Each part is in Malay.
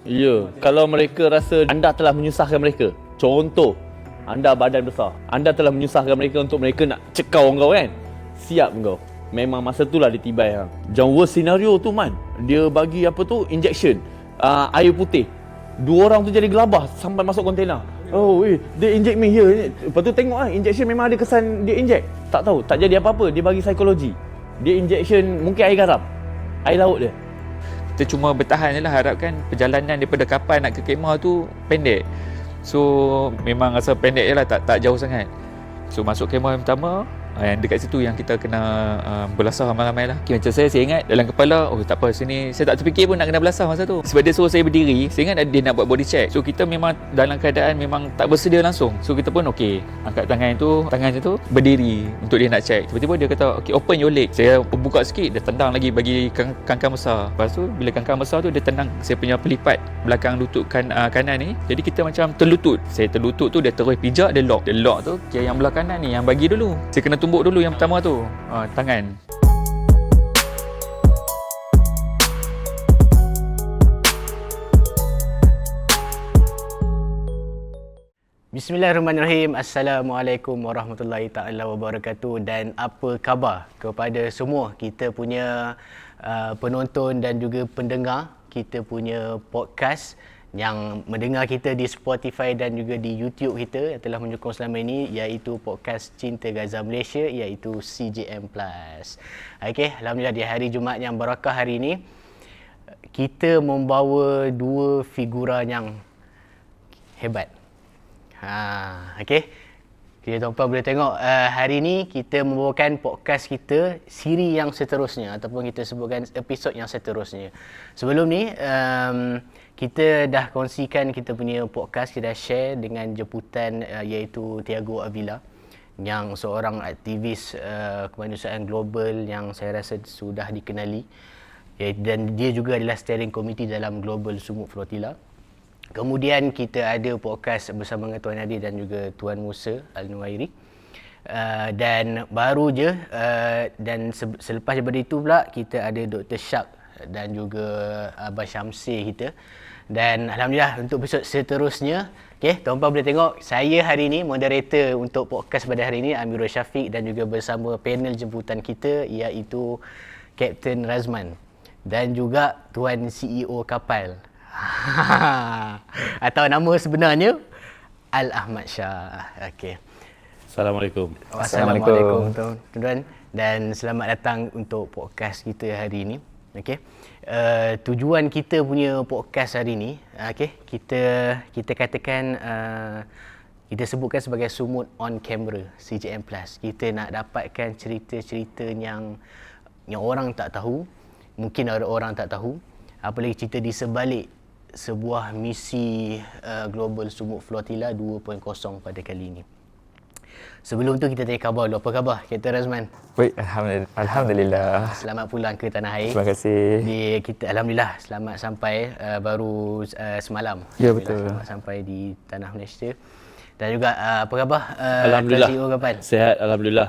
Ya, kalau mereka rasa anda telah menyusahkan mereka. Contoh, anda badan besar. Anda telah menyusahkan mereka untuk mereka nak cekau kau kan. Siap kau. Memang masa itulah dia tibai hang. Yang worst scenario tu man, dia bagi apa tu injection air putih. 2 orang tu jadi gelabah sampai masuk kontena. Oh, dia inject me here. Lepas tu tengok injection memang ada kesan dia inject. Tak tahu, tak jadi apa-apa. Dia bagi psikologi. Dia injection mungkin air garam. Air laut dia. Kita cuma bertahan je lah, harapkan perjalanan daripada kapal nak ke kemah tu pendek. So memang rasa pendek je lah, tak jauh sangat. So masuk kemah yang pertama, yang dekat situ yang kita kena belasah ramai-ramai lah. Okay, macam saya ingat dalam kepala, oh tak apa, sini saya tak terfikir pun nak kena belasah masa tu. Sebab dia suruh saya berdiri, saya ingat dia nak buat body check. So kita memang dalam keadaan memang tak bersedia langsung. So kita pun okey, angkat tangan macam tu, berdiri untuk dia nak check. Tiba-tiba dia kata, okey, open your leg. Saya buka sikit, dia tendang lagi bagi kangkang besar. Lepas tu bila kangkang besar tu dia tendang saya punya pelipat belakang lutut kanan ni. Jadi kita macam terlutut. Saya terlutut tu, dia terus pijak, dia lock. Dia lock tu, okay, yang belah kanan ni yang bagi dulu. Saya kena tumbuk dulu yang pertama tu, tangan. Bismillahirrahmanirrahim. Assalamualaikum warahmatullahi taala wabarakatuh, dan apa khabar kepada semua kita punya penonton dan juga pendengar kita punya podcast yang mendengar kita di Spotify dan juga di YouTube kita yang telah menyokong selama ini, iaitu podcast Cinta Gaza Malaysia, iaitu CJM Plus. Okey, alhamdulillah di hari Jumaat yang barakah hari ini kita membawa 2 figura yang hebat. Okey. Okay, tuan-tuan boleh tengok hari ini kita membawakan podcast kita siri yang seterusnya, ataupun kita sebutkan episod yang seterusnya. Sebelum ni kita dah kongsikan kita punya podcast, kita dah share dengan jemputan iaitu Tiago Avila, yang seorang aktivis kemanusiaan global yang saya rasa sudah dikenali, dan dia juga adalah steering committee dalam Global Sumut Flotilla. Kemudian kita ada podcast bersama dengan Tuan Nadir dan juga Tuan Musa Al-Nuairi. Dan baru je, dan selepas daripada itu pula kita ada Dr. Syak dan juga Abang Syamsir kita. Dan alhamdulillah untuk episod seterusnya, okay, tuan-tuan boleh tengok saya hari ini moderator untuk podcast pada hari ini, Amirul Syafiq, dan juga bersama panel jemputan kita iaitu Kapten Razman dan juga Tuan CEO kapal. Atau nama sebenarnya Al-Ahmad Shah. Okey. Assalamualaikum. Assalamualaikum tuan-tuan, dan selamat datang untuk podcast kita hari ini. Okey. Tujuan kita punya podcast hari ini, okey, kita katakan kita sebutkan sebagai Sumut on Camera CJM Plus. Kita nak dapatkan cerita-cerita yang orang tak tahu, mungkin ada orang tak tahu, apalagi cerita di sebalik sebuah misi Global Sumut Flotilla 2.0 pada kali ini. Sebelum tu kita tanya khabar dulu. Apa khabar Kapten Razman? Baik, alhamdulillah. Selamat pulang ke tanah air. Terima kasih. Kita alhamdulillah selamat sampai baru semalam. Ya, betul. Selamat sampai di tanah Malaysia. Dan juga apa khabar? Alhamdulillah. CEO kapal? Sihat, alhamdulillah.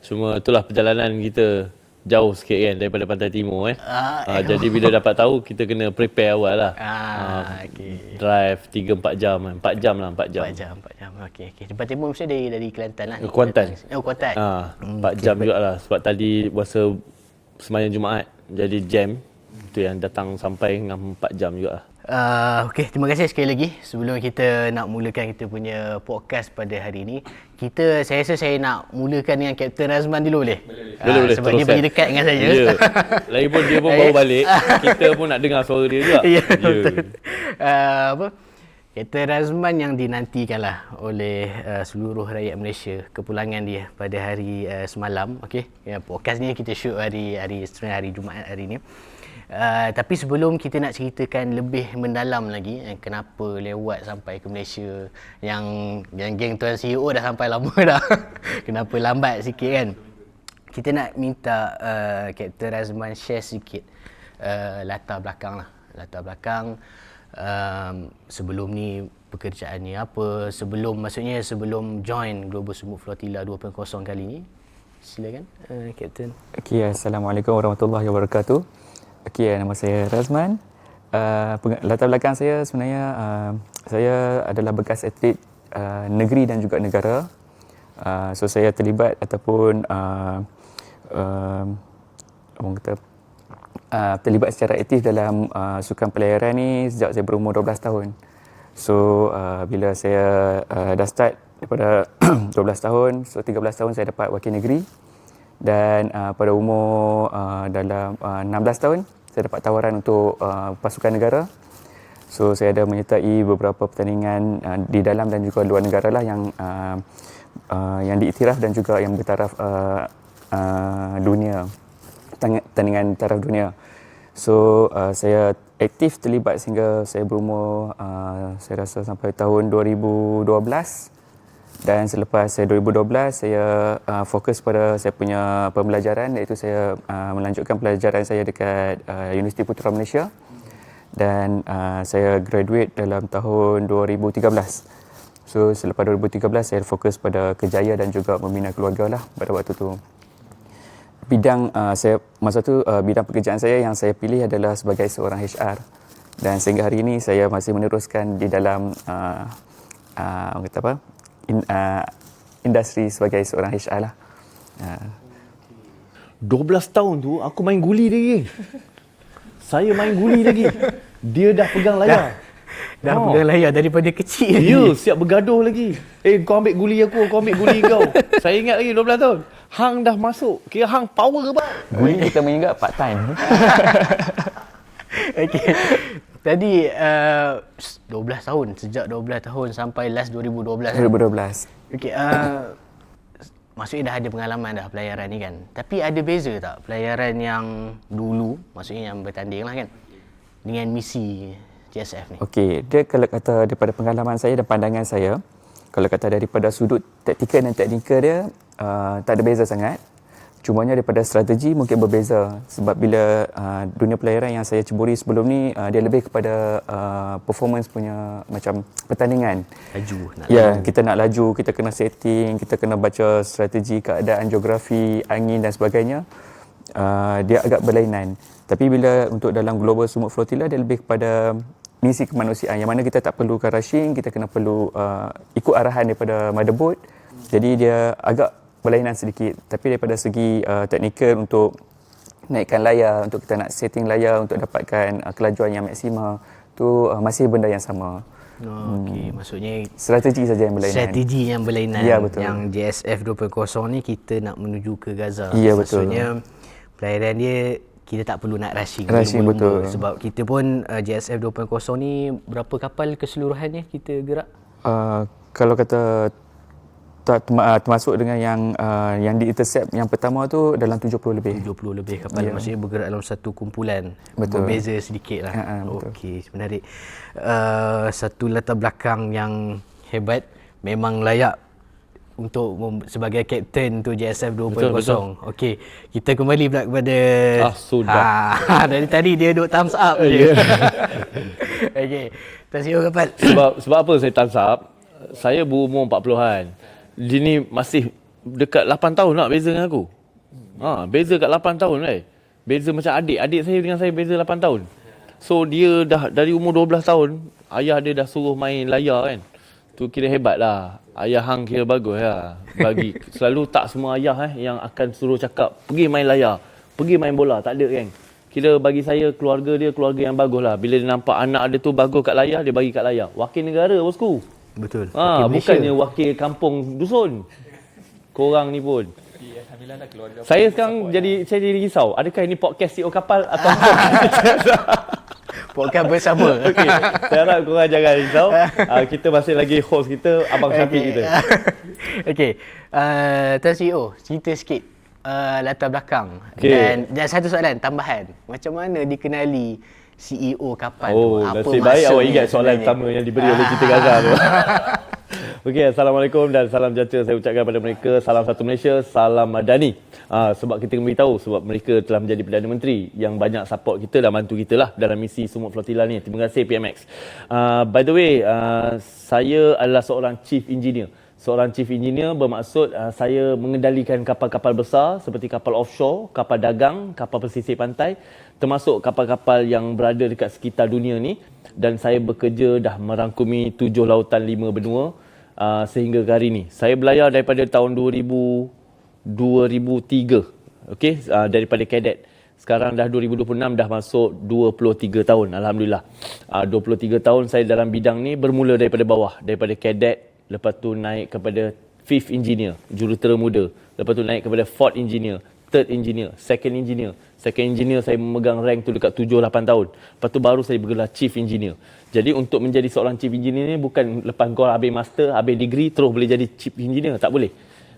Cuma itulah perjalanan kita jauh sikit kan daripada Pantai Timur jadi bila dapat tahu kita kena prepare awal lah. Okay. Drive 3-4 jam, 4 jam lah, 4 jam. 4 jam. Okey. Pantai Timur mesti dari Kelantan lah. Kuantan. Kuantan. 4 jam jugalah sebab tadi puasa sembahyang Jumaat jadi jam. Itu yang datang sampai dengan 4 jam jugalah. Okey, terima kasih sekali lagi. Sebelum kita nak mulakan kita punya podcast pada hari ini, saya rasa saya nak mulakan dengan Kapten Razman dulu boleh? Boleh. Sebab dia pergi dekat dengan saya. Ya. Lagipun dia pun baru balik, kita pun nak dengar suara dia juga. Ya, betul. Kapten Razman yang dinantikanlah oleh seluruh rakyat Malaysia, kepulangan dia pada hari semalam. Okey, podcast ni kita shoot hari Jumaat hari ini. Tapi sebelum kita nak ceritakan lebih mendalam lagi kenapa lewat sampai ke Malaysia, yang geng Tuan CEO dah sampai lama dah. Kenapa lambat sikit kan? Kita nak minta Kapten Razman share sikit latar belakang sebelum ni pekerjaan ni apa, sebelum join Global Sumut Flotilla 2.0 kali ni. Silakan Kapten. Okey, assalamualaikum warahmatullahi wabarakatuh. Okey, nama saya Razman. latar belakang saya sebenarnya saya adalah bekas atlet negeri dan juga negara. So saya terlibat ataupun orang kata terlibat secara aktif dalam sukan pelayaran ni sejak saya berumur 12 tahun. So bila saya dah start daripada 12 tahun, so 13 tahun saya dapat wakil negeri, dan pada umur dalam 16 tahun saya dapat tawaran untuk pasukan negara. So saya ada menyertai beberapa pertandingan di dalam dan juga luar negara lah yang diiktiraf dan juga yang bertaraf dunia, pertandingan taraf dunia. So saya aktif terlibat sehingga saya berumur saya rasa sampai tahun 2012, dan selepas saya 2012 saya fokus pada saya punya pembelajaran, iaitu saya melanjutkan pelajaran saya dekat Universiti Putra Malaysia, dan saya graduate dalam tahun 2013. So selepas 2013 saya fokus pada kerjaya dan juga membina keluarga lah pada waktu tu. Bidang masa tu bidang pekerjaan saya yang saya pilih adalah sebagai seorang HR, dan sehingga hari ini saya masih meneruskan di dalam industri sebagai seorang HR lah. 12 tahun tu aku main guli lagi. Saya main guli lagi. Dia dah pegang layar. Dah pegang layar daripada kecil. Ya, siap bergaduh lagi. Kau ambil guli aku ambil guli kau. Saya ingat lagi 12 tahun. Hang dah masuk. Kira hang power ke, Pak? Guli kita main juga part time. Okey. Tadi 12 tahun, sejak 12 tahun sampai last 2012. 2012. Okey, maksudnya dah ada pengalaman dah pelayaran ni kan. Tapi ada beza tak pelayaran yang dulu, maksudnya yang bertanding lah kan, dengan misi JSF ni? Okey, dia kalau kata daripada pengalaman saya dan pandangan saya, kalau kata daripada sudut taktikal dan teknikal dia, tak ada beza sangat. Cumanya daripada strategi mungkin berbeza, sebab bila dunia pelayaran yang saya ceburi sebelum ni, dia lebih kepada performance punya macam pertandingan. Laju. Kita nak laju, kita kena setting, kita kena baca strategi, keadaan geografi, angin dan sebagainya. Dia agak berlainan. Tapi bila untuk dalam Global Sumut Flotilla, dia lebih kepada misi kemanusiaan, yang mana kita tak perlukan rushing, kita kena perlu ikut arahan daripada motherboard. Jadi dia agak berlainan sedikit, tapi daripada segi teknikal untuk naikkan layar, untuk kita nak setting layar untuk dapatkan kelajuan yang maksima, tu masih benda yang sama. Okey, maksudnya strategi saja yang berlainan. Strategi yang berlainan. Ya, betul. Yang JSF 2.0 ni kita nak menuju ke Gaza. Ya, betul. Maksudnya pelayaran dia kita tak perlu nak rushing. Betul. Sebab kita pun JSF 2.0 ni berapa kapal keseluruhannya kita gerak? Kalau kata termasuk dengan yang di-intercept yang pertama tu dalam 70 lebih. 70 lebih kapal, maksudnya bergerak dalam satu kumpulan. Betul. Berbeza sedikit lah. Okey, menarik. Satu latar belakang yang hebat, memang layak untuk sebagai kapten untuk JSF 2.0. Okey, kita kembali pula kepada sudah. Dari tadi dia duk thumbs up je. Okey, Tasio kapal. Sebab apa saya thumbs up? Saya berumur 40-an. Dia ni masih dekat 8 tahun nak beza dengan aku. Beza kat 8 tahun Beza macam adik. Adik saya dengan saya beza 8 tahun. So dia dah dari umur 12 tahun, ayah dia dah suruh main layar kan. Tu kira hebat lah. Ayah hang kira bagus lah. Bagi selalu tak semua ayah yang akan suruh cakap pergi main layar, pergi main bola, tak ada kan. Kira bagi saya keluarga dia keluarga yang bagus lah. Bila dia nampak anak dia tu bagus kat layar, dia bagi kat layar. Wakil negara bosku. Betul. Bukannya wakil kampung dusun. Korang ni pun. Saya sekarang jadi risau. Adakah ini podcast CEO Kapal atau podcast bersama? Okey. Saya harap korang jangan risau. Kita masih lagi host kita, Abang Syafiq kita. Okey. Tuan CEO, cerita sikit latar belakang. Dan satu soalan tambahan. Macam mana dikenali CEO kapal tu? Apa nasib baik awak ingat soalan sebenarnya? pertama yang diberi oleh kita Gaza tu. Okey, Assalamualaikum dan salam sejahtera saya ucapkan kepada mereka. Salam satu Malaysia, salam Madani. Sebab kita memberitahu sebab mereka telah menjadi Perdana Menteri yang banyak support kita dan bantu kita lah dalam misi Sumut Flotilla ni. Terima kasih PMX. By the way, saya adalah seorang Chief Engineer. Seorang chief engineer bermaksud saya mengendalikan kapal-kapal besar seperti kapal offshore, kapal dagang, kapal pesisir pantai, termasuk kapal-kapal yang berada dekat sekitar dunia ni. Dan saya bekerja dah merangkumi 7 lautan 5 benua sehingga ke hari ni. Saya belayar daripada tahun 2003, daripada kadet. Sekarang dah 2026, dah masuk 23 tahun, Alhamdulillah. 23 tahun saya dalam bidang ni, bermula daripada bawah, daripada kadet, lepas tu naik kepada 5th engineer, jurutera muda. Lepas tu naik kepada 4th engineer, 3rd engineer, 2nd engineer. 2nd engineer saya memegang rank tu dekat 7-8 tahun. Lepas tu baru saya bergelar chief engineer. Jadi untuk menjadi seorang chief engineer ni bukan lepas kau habis master, habis degree terus boleh jadi chief engineer, tak boleh.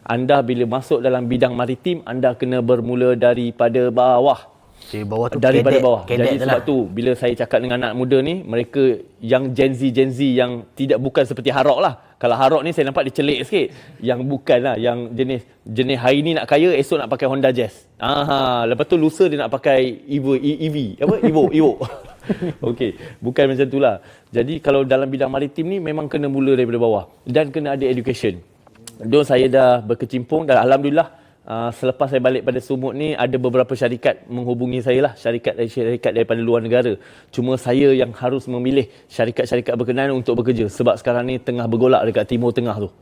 Anda bila masuk dalam bidang maritim, anda kena bermula daripada bawah. Dari bawah tu Daripada cadet, bawah. cadet Jadi tu sebab lah. tu bila saya cakap dengan anak muda ni, mereka yang Gen Z yang tidak bukan seperti Harok lah. Kalau Harok ni saya nampak dia celik sikit. Yang bukan lah, yang jenis hari ni nak kaya, esok nak pakai Honda Jazz. Lepas tu lusa dia nak pakai EV. Evo. Okey, bukan macam tu lah. Jadi kalau dalam bidang maritim ni memang kena mula daripada bawah dan kena ada education. Saya dah berkecimpung dan Alhamdulillah selepas saya balik pada Sumut ni ada beberapa syarikat menghubungi saya lah, syarikat daripada luar negara. Cuma saya yang harus memilih syarikat-syarikat berkenaan untuk bekerja sebab sekarang ni tengah bergolak dekat Timur Tengah tu.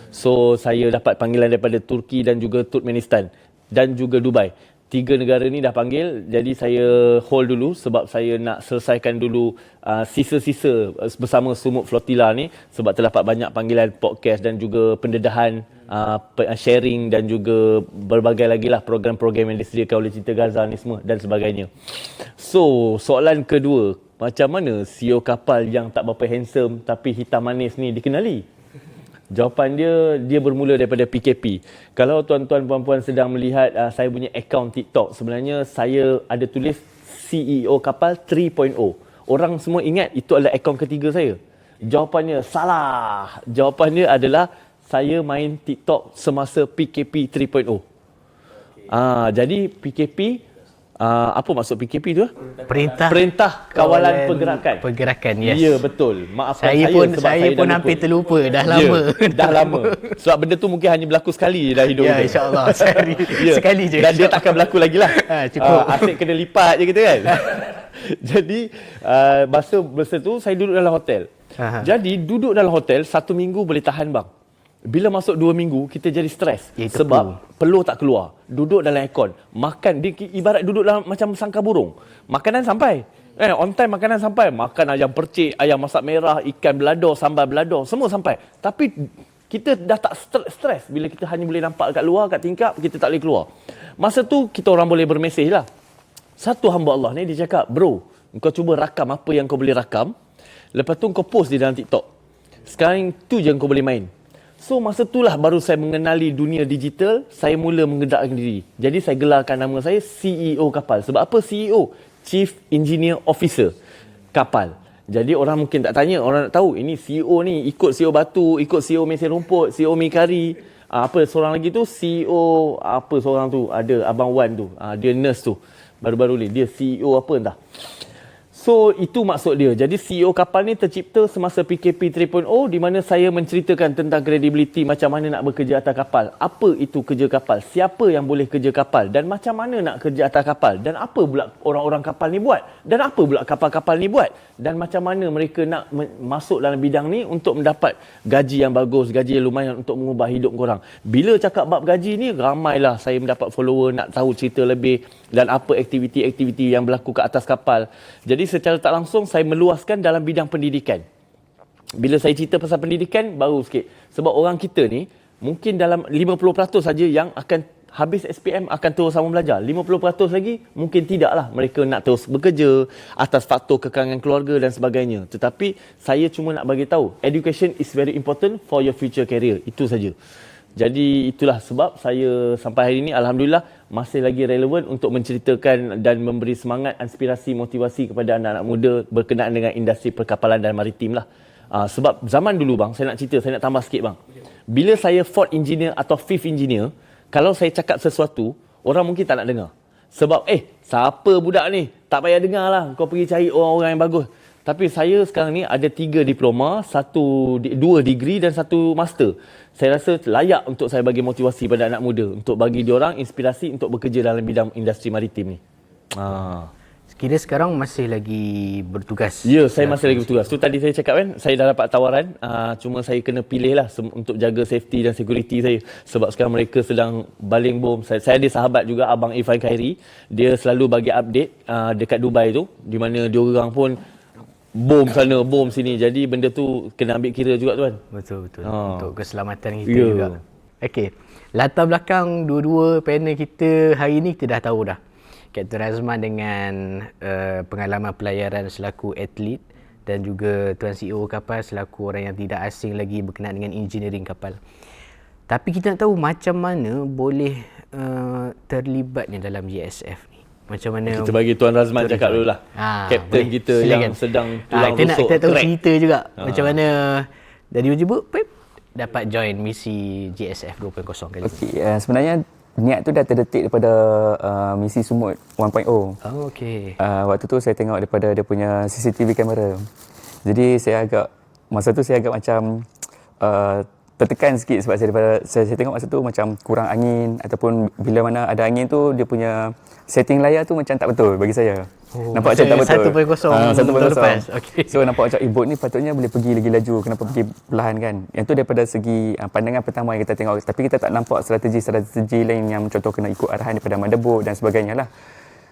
So saya dapat panggilan daripada Turki dan juga Turkmenistan dan juga Dubai. 3 negara ni dah panggil, jadi saya hold dulu sebab saya nak selesaikan dulu sisa-sisa bersama Sumut Flotilla ni sebab terdapat banyak panggilan podcast dan juga pendedahan, sharing dan juga berbagai lagi lah program-program yang disediakan oleh Cinta Gaza ni semua dan sebagainya. So, soalan kedua, macam mana CEO kapal yang tak berapa handsome tapi hitam manis ni dikenali? Jawapan dia bermula daripada PKP. Kalau tuan-tuan puan-puan sedang melihat saya punya akaun TikTok, sebenarnya saya ada tulis CEO Kapal 3.0. Orang semua ingat itu adalah akaun ketiga saya. Jawapannya salah. Jawapannya adalah saya main TikTok semasa PKP 3.0. Jadi PKP, apa maksud PKP tu? Perintah Kawalan Pergerakan. Yes. Ya, betul. Maafkan Saya pun dah hampir lupa. terlupa dah lama. Dah lama. Sebab benda tu mungkin hanya berlaku sekali dalam hidup Ya, kita. insya-Allah. Sekali je. Dan dia takkan berlaku lagi lah. Cukup. Asyik kena lipat je kita kan. Jadi masa tu saya duduk dalam hotel. Jadi duduk dalam hotel 1 minggu boleh tahan bang. Bila masuk 2 minggu, kita jadi stres. Sebab peluh tak keluar. Duduk dalam aircon. Makan, dia ibarat duduk dalam macam sangkar burung. Makanan sampai. On time makanan sampai. Makan ayam percik, ayam masak merah, ikan belador, sambal belador. Semua sampai. Tapi kita dah tak stres. Bila kita hanya boleh nampak kat luar, kat tingkap, kita tak boleh keluar. Masa tu, kita orang boleh bermesej lah. Satu hamba Allah ni, dia cakap, bro, kau cuba rakam apa yang kau boleh rakam. Lepas tu kau post di dalam TikTok. Sekarang tu je kau boleh main. So masa itulah baru saya mengenali dunia digital, saya mula menggerakkan diri. Jadi saya gelarkan nama saya CEO kapal. Sebab apa CEO? Chief Engineer Officer kapal. Jadi orang mungkin tak tanya, orang nak tahu ini CEO ni ikut CEO Batu, ikut CEO Mesin Rumput, CEO Mikari. Apa seorang lagi tu CEO apa seorang tu, ada Abang Wan tu. Dia nurse tu. Baru-baru ni dia CEO apa entah. So, itu maksud dia. Jadi, CEO kapal ni tercipta semasa PKP 3.0 di mana saya menceritakan tentang kredibiliti macam mana nak bekerja atas kapal. Apa itu kerja kapal? Siapa yang boleh kerja kapal? Dan macam mana nak kerja atas kapal? Dan apa pula orang-orang kapal ni buat? Dan apa pula kapal-kapal ni buat? Dan macam mana mereka nak masuk dalam bidang ni untuk mendapat gaji yang bagus, gaji yang lumayan untuk mengubah hidup korang. Bila cakap bab gaji ni, ramailah saya mendapat follower nak tahu cerita lebih dan apa aktiviti-aktiviti yang berlaku ke atas kapal. Jadi secara tak langsung saya meluaskan dalam bidang pendidikan. Bila saya cerita pasal pendidikan, baru sikit. Sebab orang kita ni, mungkin dalam 50% saja yang akan habis SPM akan terus sama belajar. 50% lagi mungkin tidaklah. Mereka nak terus bekerja atas faktor kekangan keluarga dan sebagainya. Tetapi saya cuma nak bagi tahu, education is very important for your future career. Itu saja. Jadi itulah sebab saya sampai hari ini Alhamdulillah masih lagi relevan untuk menceritakan dan memberi semangat, inspirasi, motivasi kepada anak-anak muda berkenaan dengan industri perkapalan dan maritim lah. Sebab zaman dulu bang, saya nak cerita, saya nak tambah sikit bang. Bila saya 4th engineer atau 5th engineer, kalau saya cakap sesuatu, orang mungkin tak nak dengar. Sebab siapa budak ni? Tak payah dengar lah, kau pergi cari orang-orang yang bagus. Tapi saya sekarang ni ada 3 diploma, 2 degree dan 1 master. Saya rasa layak untuk saya bagi motivasi pada anak muda untuk bagi diorang inspirasi untuk bekerja dalam bidang industri maritim ni. Kira sekarang masih lagi bertugas? Ya, saya masih lagi bertugas. Tu tadi saya cakap kan, saya dah dapat tawaran, cuma saya kena pilih lah untuk jaga safety dan security saya. Sebab sekarang mereka sedang baling bom. Saya ada sahabat juga, Abang Irfan Khairi. Dia selalu bagi update dekat Dubai tu, di mana diorang pun bom sana, bom sini. Jadi benda tu kena ambil kira juga tuan. Betul. Untuk keselamatan kita Ya. juga. Okey. Latar belakang dua-dua panel kita hari ni kita dah tahu dah. Kapten Razman dengan pengalaman pelayaran selaku atlet dan juga Tuan CEO kapal selaku orang yang tidak asing lagi berkenaan dengan engineering kapal. Tapi kita nak tahu macam mana boleh terlibat ni dalam JSF ni. Macam mana Kita bagi Tuan Razman cakap dulu lah. Kapten boleh. kita Silakan. yang sedang tulang kita rusuk. nak tahu crack. cerita juga. Macam mana dari tiba-tiba dapat join misi JSF 2.0 kali ni. Okey, sebenarnya niat tu dah terdetik daripada misi Sumut 1.0. Oh, okey. Waktu tu saya tengok daripada dia punya CCTV kamera. Jadi masa tu saya agak macam tertekan sikit sebab saya tengok masa tu macam kurang angin ataupun bila mana ada angin tu dia punya setting layar tu macam tak betul bagi saya. Nampak macam tak betul. 1.0 tahun lepas. Okey. So nampak macam bot ni patutnya boleh pergi lagi laju, kenapa pergi perlahan kan. Yang tu daripada segi pandangan pertama yang kita tengok, tapi kita tak nampak strategi lain yang contoh kena ikut arahan daripada motherboard dan sebagainya lah.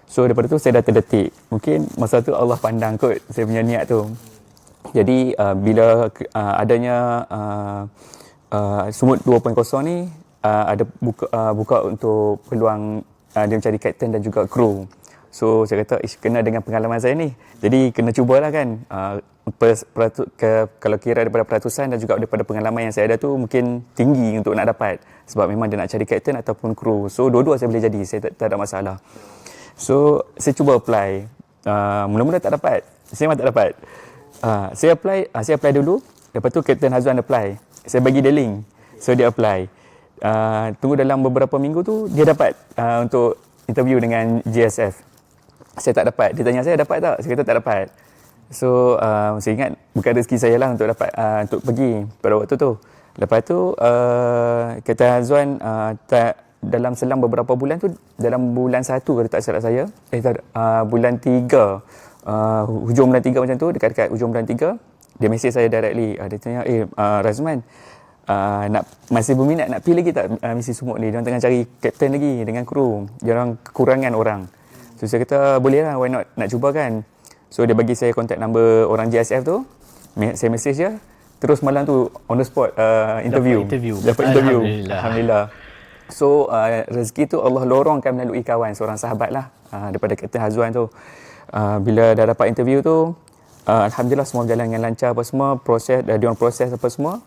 So daripada tu saya dah terdetik. Mungkin masa tu Allah pandang kot saya punya niat tu. Jadi bila adanya Sumut 2.0 ni ada buka untuk peluang dia mencari kapten dan juga kru. So saya kata kena dengan pengalaman saya ni. Jadi kena cubalah kan. Kalau kira daripada peratusan dan juga daripada pengalaman yang saya ada tu mungkin tinggi untuk nak dapat. Sebab memang dia nak cari kapten ataupun kru. So dua-dua saya boleh jadi. Saya tak ada masalah. So saya cuba apply. Mula-mula tak dapat. Saya memang tak dapat. Saya apply dulu. Lepas tu Kapten Hazwan apply. Saya bagi dia link. So dia apply. Tunggu dalam beberapa minggu tu dia dapat untuk interview dengan JSF. Saya tak dapat. Dia tanya saya dapat tak? Saya kata tak dapat. So saya ingat bukan rezeki saya lah untuk dapat untuk pergi pada waktu tu. Lepas tu Kapten Hazwan dalam selang beberapa bulan tu, dalam bulan 1 kalau tak silap saya, bulan 3, hujung bulan 3 macam tu, dekat-dekat hujung bulan 3, dia mesej saya directly. Dia tanya, Razman, masih berminat nak pergi lagi tak misi Sumut ni? Dia tengah cari kapten lagi dengan kru. Dia orang kekurangan orang. So saya kata boleh lah, why not, nak cuba kan. So dia bagi saya contact number orang JSF tu. Saya message dia. Terus malam tu on the spot interview. Dapat interview. Alhamdulillah. So rezeki tu Allah lorongkan melalui kawan, seorang sahabat lah daripada Kapten Hazwan tu. Bila dah dapat interview tu, Alhamdulillah semua berjalan dengan lancar apa semua. Dia orang proses apa semua.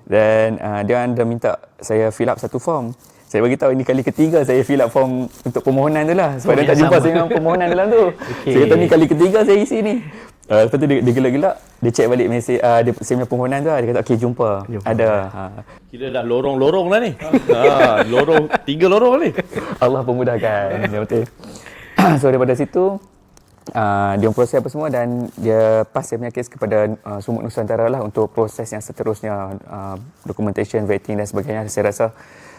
Dan dia orang dah minta saya fill up satu form. Saya bagi tahu ini kali ketiga saya fill up form untuk permohonan tu lah. Sebab dia tak jumpa saya dengan permohonan dalam tu. Okay. Saya kata ni kali ketiga saya isi ni. Lepas tu dia gelak-gelak, dia check balik mesej saya punya permohonan tu. Dia kata okey jumpa. Ada. Kira dah lorong-lorong lah ni. Lorong, 3 lorong ni. Allah pemudahkan. Betul. So daripada situ dia proses apa semua dan dia pass saya punya kes kepada Sumut Nusantara lah untuk proses yang seterusnya, documentation, vetting dan sebagainya saya rasa.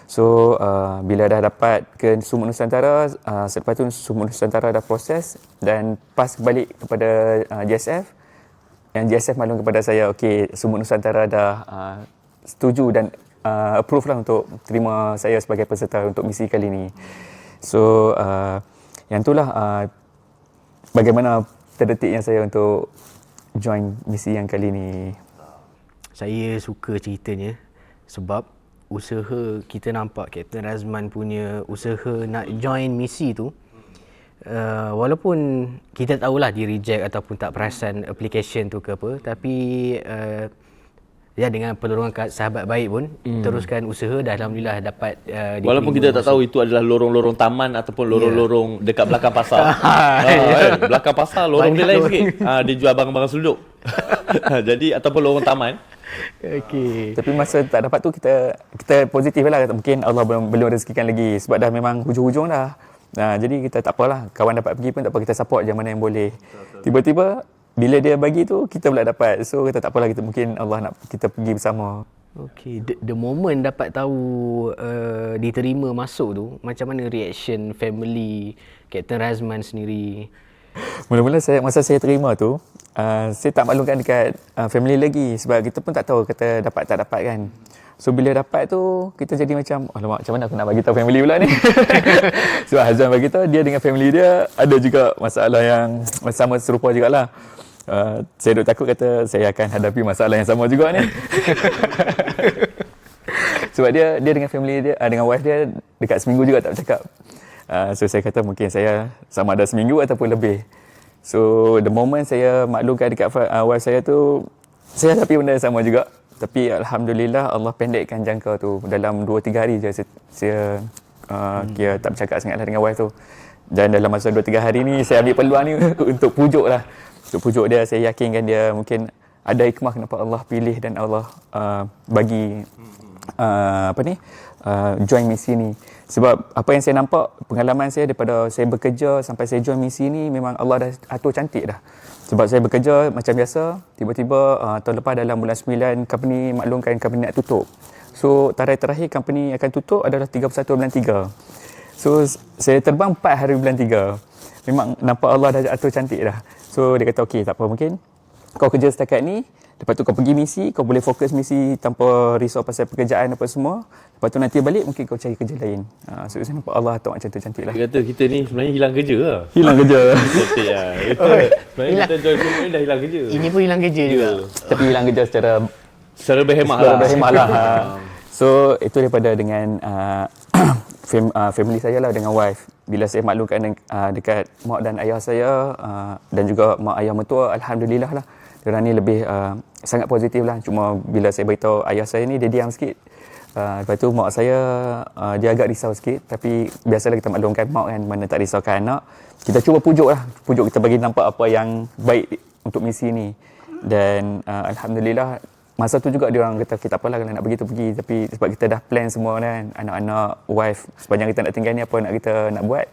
So bila dah dapat ke Sumut Nusantara, selepas tu Sumut Nusantara dah proses dan pass balik kepada JSF. Yang JSF maklum kepada saya, okey, Sumut Nusantara dah setuju dan approve lah untuk terima saya sebagai peserta untuk misi kali ni. So yang itulah bagaimana terdetiknya saya untuk join misi yang kali ni. Saya suka ceritanya sebab usaha kita nampak Kapten Razman punya usaha nak join misi tu, walaupun kita tahulah di reject ataupun tak perasan application tu ke apa, tapi ya dengan pertolongan sahabat baik pun teruskan usaha dah alhamdulillah dapat walaupun kita tak tahu itu adalah lorong-lorong taman ataupun lorong-lorong dekat belakang pasar. Belakang pasar lorong dia lain sikit. Dia jual barang-barang seluduk. Jadi ataupun lorong taman. Okey. Tapi masa tak dapat tu kita positif lah, mungkin Allah belum rezekikan lagi sebab dah memang hujung-hujung dah. Jadi kita tak apalah, kawan dapat pergi pun tak apa, kita support je mana yang boleh. Tiba-tiba bila dia bagi tu kita pula dapat. So kata tak apalah, kita mungkin Allah nak kita pergi bersama. Okay, the moment dapat tahu diterima masuk tu, macam mana reaction family Captain Razman sendiri? Mula-mula masa saya terima tu, saya tak maklumkan dekat family lagi sebab kita pun tak tahu kata dapat tak dapat kan. So bila dapat tu kita jadi macam alamak, macam mana aku nak bagi tahu family pula ni. Sebab Hazwan bagi tahu dia dengan family dia ada juga masalah yang sama serupa jugalah. Saya duk takut kata saya akan hadapi masalah yang sama juga ni. Sebab dia dengan family dia, dengan wife dia dekat seminggu juga tak bercakap. So saya kata mungkin saya sama ada seminggu ataupun lebih. So the moment saya maklumkan dekat wife saya tu, saya hadapi benda yang sama juga. Tapi Alhamdulillah Allah pendekkan jangka tu. Dalam 2-3 hari je saya kira tak bercakap sangatlah dengan wife tu. Dan dalam masa 2-3 hari ni saya ambil peluang ni untuk pujuk lah. Untuk pujuk dia, saya yakinkan dia mungkin ada hikmah kenapa Allah pilih dan Allah bagi join misi ni. Sebab apa yang saya nampak, pengalaman saya daripada saya bekerja sampai saya join misi ni, memang Allah dah atur cantik dah. Sebab saya bekerja macam biasa, tiba-tiba tahun lepas dalam bulan 9 company maklumkan company nak tutup. So tarikh terakhir company akan tutup adalah 31 bulan 3. So saya terbang 4 hari bulan 3. Memang nampak Allah dah atur cantik dah. So dia kata okey, tak apa, mungkin kau kerja setakat ni, lepas tu kau pergi misi, kau boleh fokus misi tanpa risau pasal pekerjaan apa semua. Lepas tu nanti balik mungkin kau cari kerja lain. So saya nampak Allah atur macam tu cantik lah. Dia kata kita ni sebenarnya hilang kerja lah. Hilang kerja. Cantik lah. Sebenarnya kita join semua ni dah hilang kerja. Ini pun hilang kerja juga. Tapi hilang kerja secara berhemah lah. So itu daripada dengan family saya lah, dengan wife. Bila saya maklumkan dekat mak dan ayah saya dan juga mak ayah mertua, Alhamdulillah lah. Diorang ni lebih sangat positif lah. Cuma bila saya beritahu ayah saya ni, dia diam sikit. Lepas tu mak saya dia agak risau sikit. Tapi biasalah kita maklumkan mak kan, mana tak risaukan anak. Kita cuba pujuk lah. Pujuk, kita bagi nampak apa yang baik untuk misi ni. Dan Alhamdulillah, masa tu juga dia orang kata kita apalah kalau nak pergi tu pergi, tapi sebab kita dah plan semua kan, anak-anak, wife, sepanjang kita nak tinggal ni apa nak kita nak buat.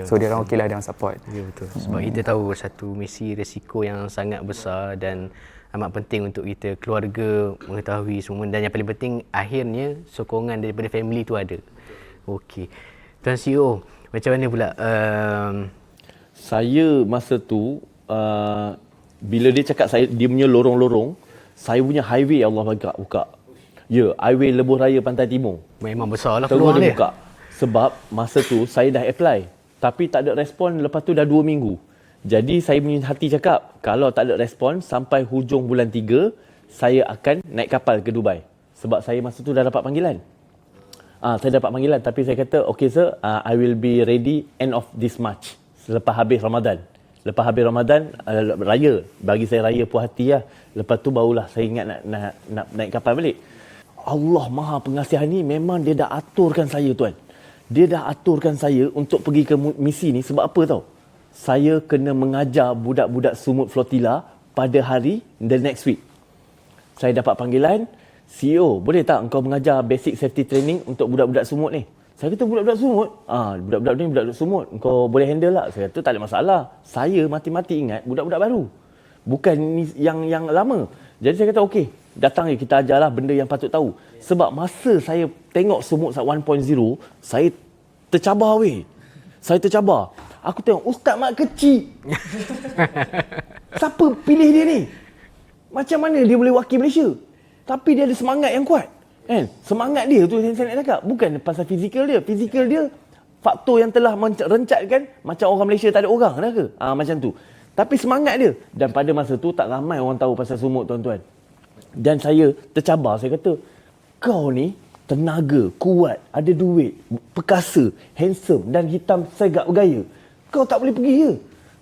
So dia orang okeylah, dia orang support. Ya, betul. Sebab kita tahu satu misi risiko yang sangat besar dan amat penting untuk kita keluarga mengetahui semua, dan yang paling penting akhirnya sokongan daripada family tu ada. Okey. Tuan CEO, macam mana pula saya masa tu bila dia cakap dia punya lorong-lorong, saya punya highway Allah buka. Ya, highway Lebuh Raya Pantai Timur. memang besarlah Terus peluang dia dia. buka. Sebab masa tu saya dah apply, tapi tak ada respon. Lepas tu dah 2 minggu. Jadi saya punya hati cakap, kalau tak ada respon sampai hujung bulan 3, saya akan naik kapal ke Dubai. Sebab saya masa tu dah dapat panggilan. Saya dapat panggilan, tapi saya kata, okay sir, I will be ready end of this March. Selepas habis Ramadan. Lepas habis Ramadan, raya. Bagi saya raya puas hati lah. Lepas tu barulah saya ingat nak naik kapal balik. Allah Maha Pengasihan ni memang dia dah aturkan saya, tuan. Dia dah aturkan saya untuk pergi ke misi ni sebab apa tau? Saya kena mengajar budak-budak Sumut Flotilla pada hari the next week. Saya dapat panggilan, CEO, boleh tak engkau mengajar basic safety training untuk budak-budak Sumut ni? Saya kata budak-budak Sumut? Budak-budak ni budak-budak Sumut. Engkau boleh handle tak? Saya kata tak ada masalah. Saya mati-mati ingat budak-budak baru. Bukan yang lama. Jadi saya kata okey, datang je kita ajarlah benda yang patut tahu. Sebab masa saya tengok Sumut 1.0, saya tercabar weh. Saya tercabar. Aku tengok Ustaz Mat kecil. Siapa pilih dia ni? Macam mana dia boleh wakil Malaysia? Tapi dia ada semangat yang kuat. Kan? Semangat dia tu yang saya nak cakap. Bukan pasal fizikal dia. Fizikal dia faktor yang telah merencatkan macam orang Malaysia tak ada orang dah ke? Macam tu. Tapi semangat dia. Dan pada masa tu tak ramai orang tahu pasal Sumut, tuan-tuan. Dan saya tercabar. Saya kata, kau ni tenaga, kuat, ada duit, perkasa, handsome dan hitam segak bergaya. Kau tak boleh pergi ke?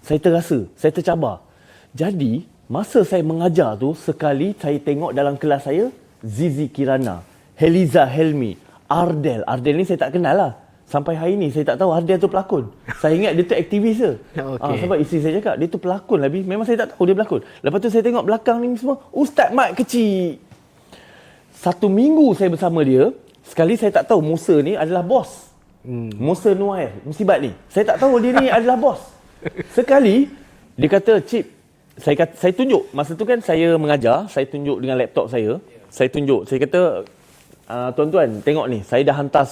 Saya terasa, saya tercabar. Jadi, masa saya mengajar tu, sekali saya tengok dalam kelas saya, Zizi Kirana, Heliza Helmi, Ardel. Ardel ni saya tak kenal lah. Sampai hari ni saya tak tahu Ardel tu pelakon. Saya ingat dia tu aktivis je. Okay. Sebab isteri saya cakap, dia tu pelakon lah. Memang saya tak tahu dia pelakon. Lepas tu saya tengok belakang ni semua, Ustaz Mat kecil. 1 minggu saya bersama dia, sekali saya tak tahu Musa ni adalah bos. Musa Noair, musibat ni. Saya tak tahu dia ni adalah bos. Sekali, dia kata, Cip, saya tunjuk. Masa tu kan saya mengajar, saya tunjuk dengan laptop saya. Saya tunjuk. Saya kata, tuan-tuan, tengok ni. Saya dah hantar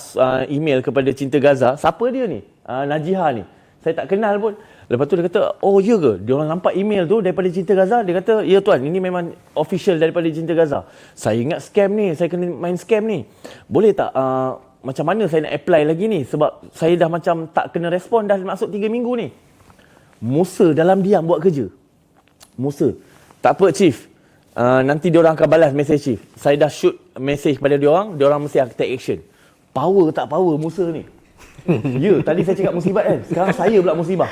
email kepada Cinta Gaza. Siapa dia ni? Najiha ni. Saya tak kenal pun. Lepas tu dia kata, oh ya ke? Dia orang nampak email tu daripada Cinta Gaza. Dia kata, ya tuan, ini memang official daripada Cinta Gaza. Saya ingat scam ni. Saya kena main scam ni. Boleh tak, macam mana saya nak apply lagi ni? Sebab saya dah macam tak kena respon dah masuk 3 minggu ni. Musa dalam diam buat kerja. Musa. Tak apa, Chief. Nanti diorang akan balas mesej Chief. Saya dah shoot mesej pada diorang mesti akan take action. Power tak power Musa ni? Ya, tadi saya cakap musibat kan. Sekarang saya pula musibah.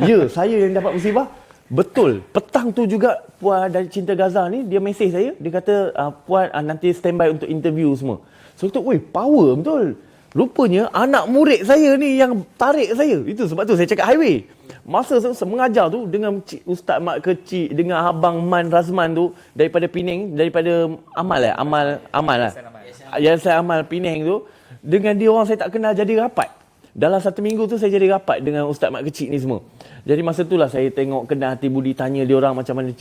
Ya, saya yang dapat musibah. Betul. Petang tu juga Puan dari Cinta Gaza ni, dia mesej saya. Dia kata, Puan nanti standby untuk interview semua. So, kita, weh, power betul. Rupanya anak murid saya ni yang tarik saya. Itu sebab tu saya cakap highway. Masa saya mengajar tu dengan Ustaz Mat Kecil, dengan Abang Man Razman tu daripada Penang, daripada Amal lah. Yayasan Amal Penang tu. Dengan dia orang saya tak kenal jadi rapat. Dalam 1 minggu tu saya jadi rapat dengan Ustaz Mat Kecil ni semua. Jadi masa tu lah saya tengok kenal hati budi, tanya dia orang macam mana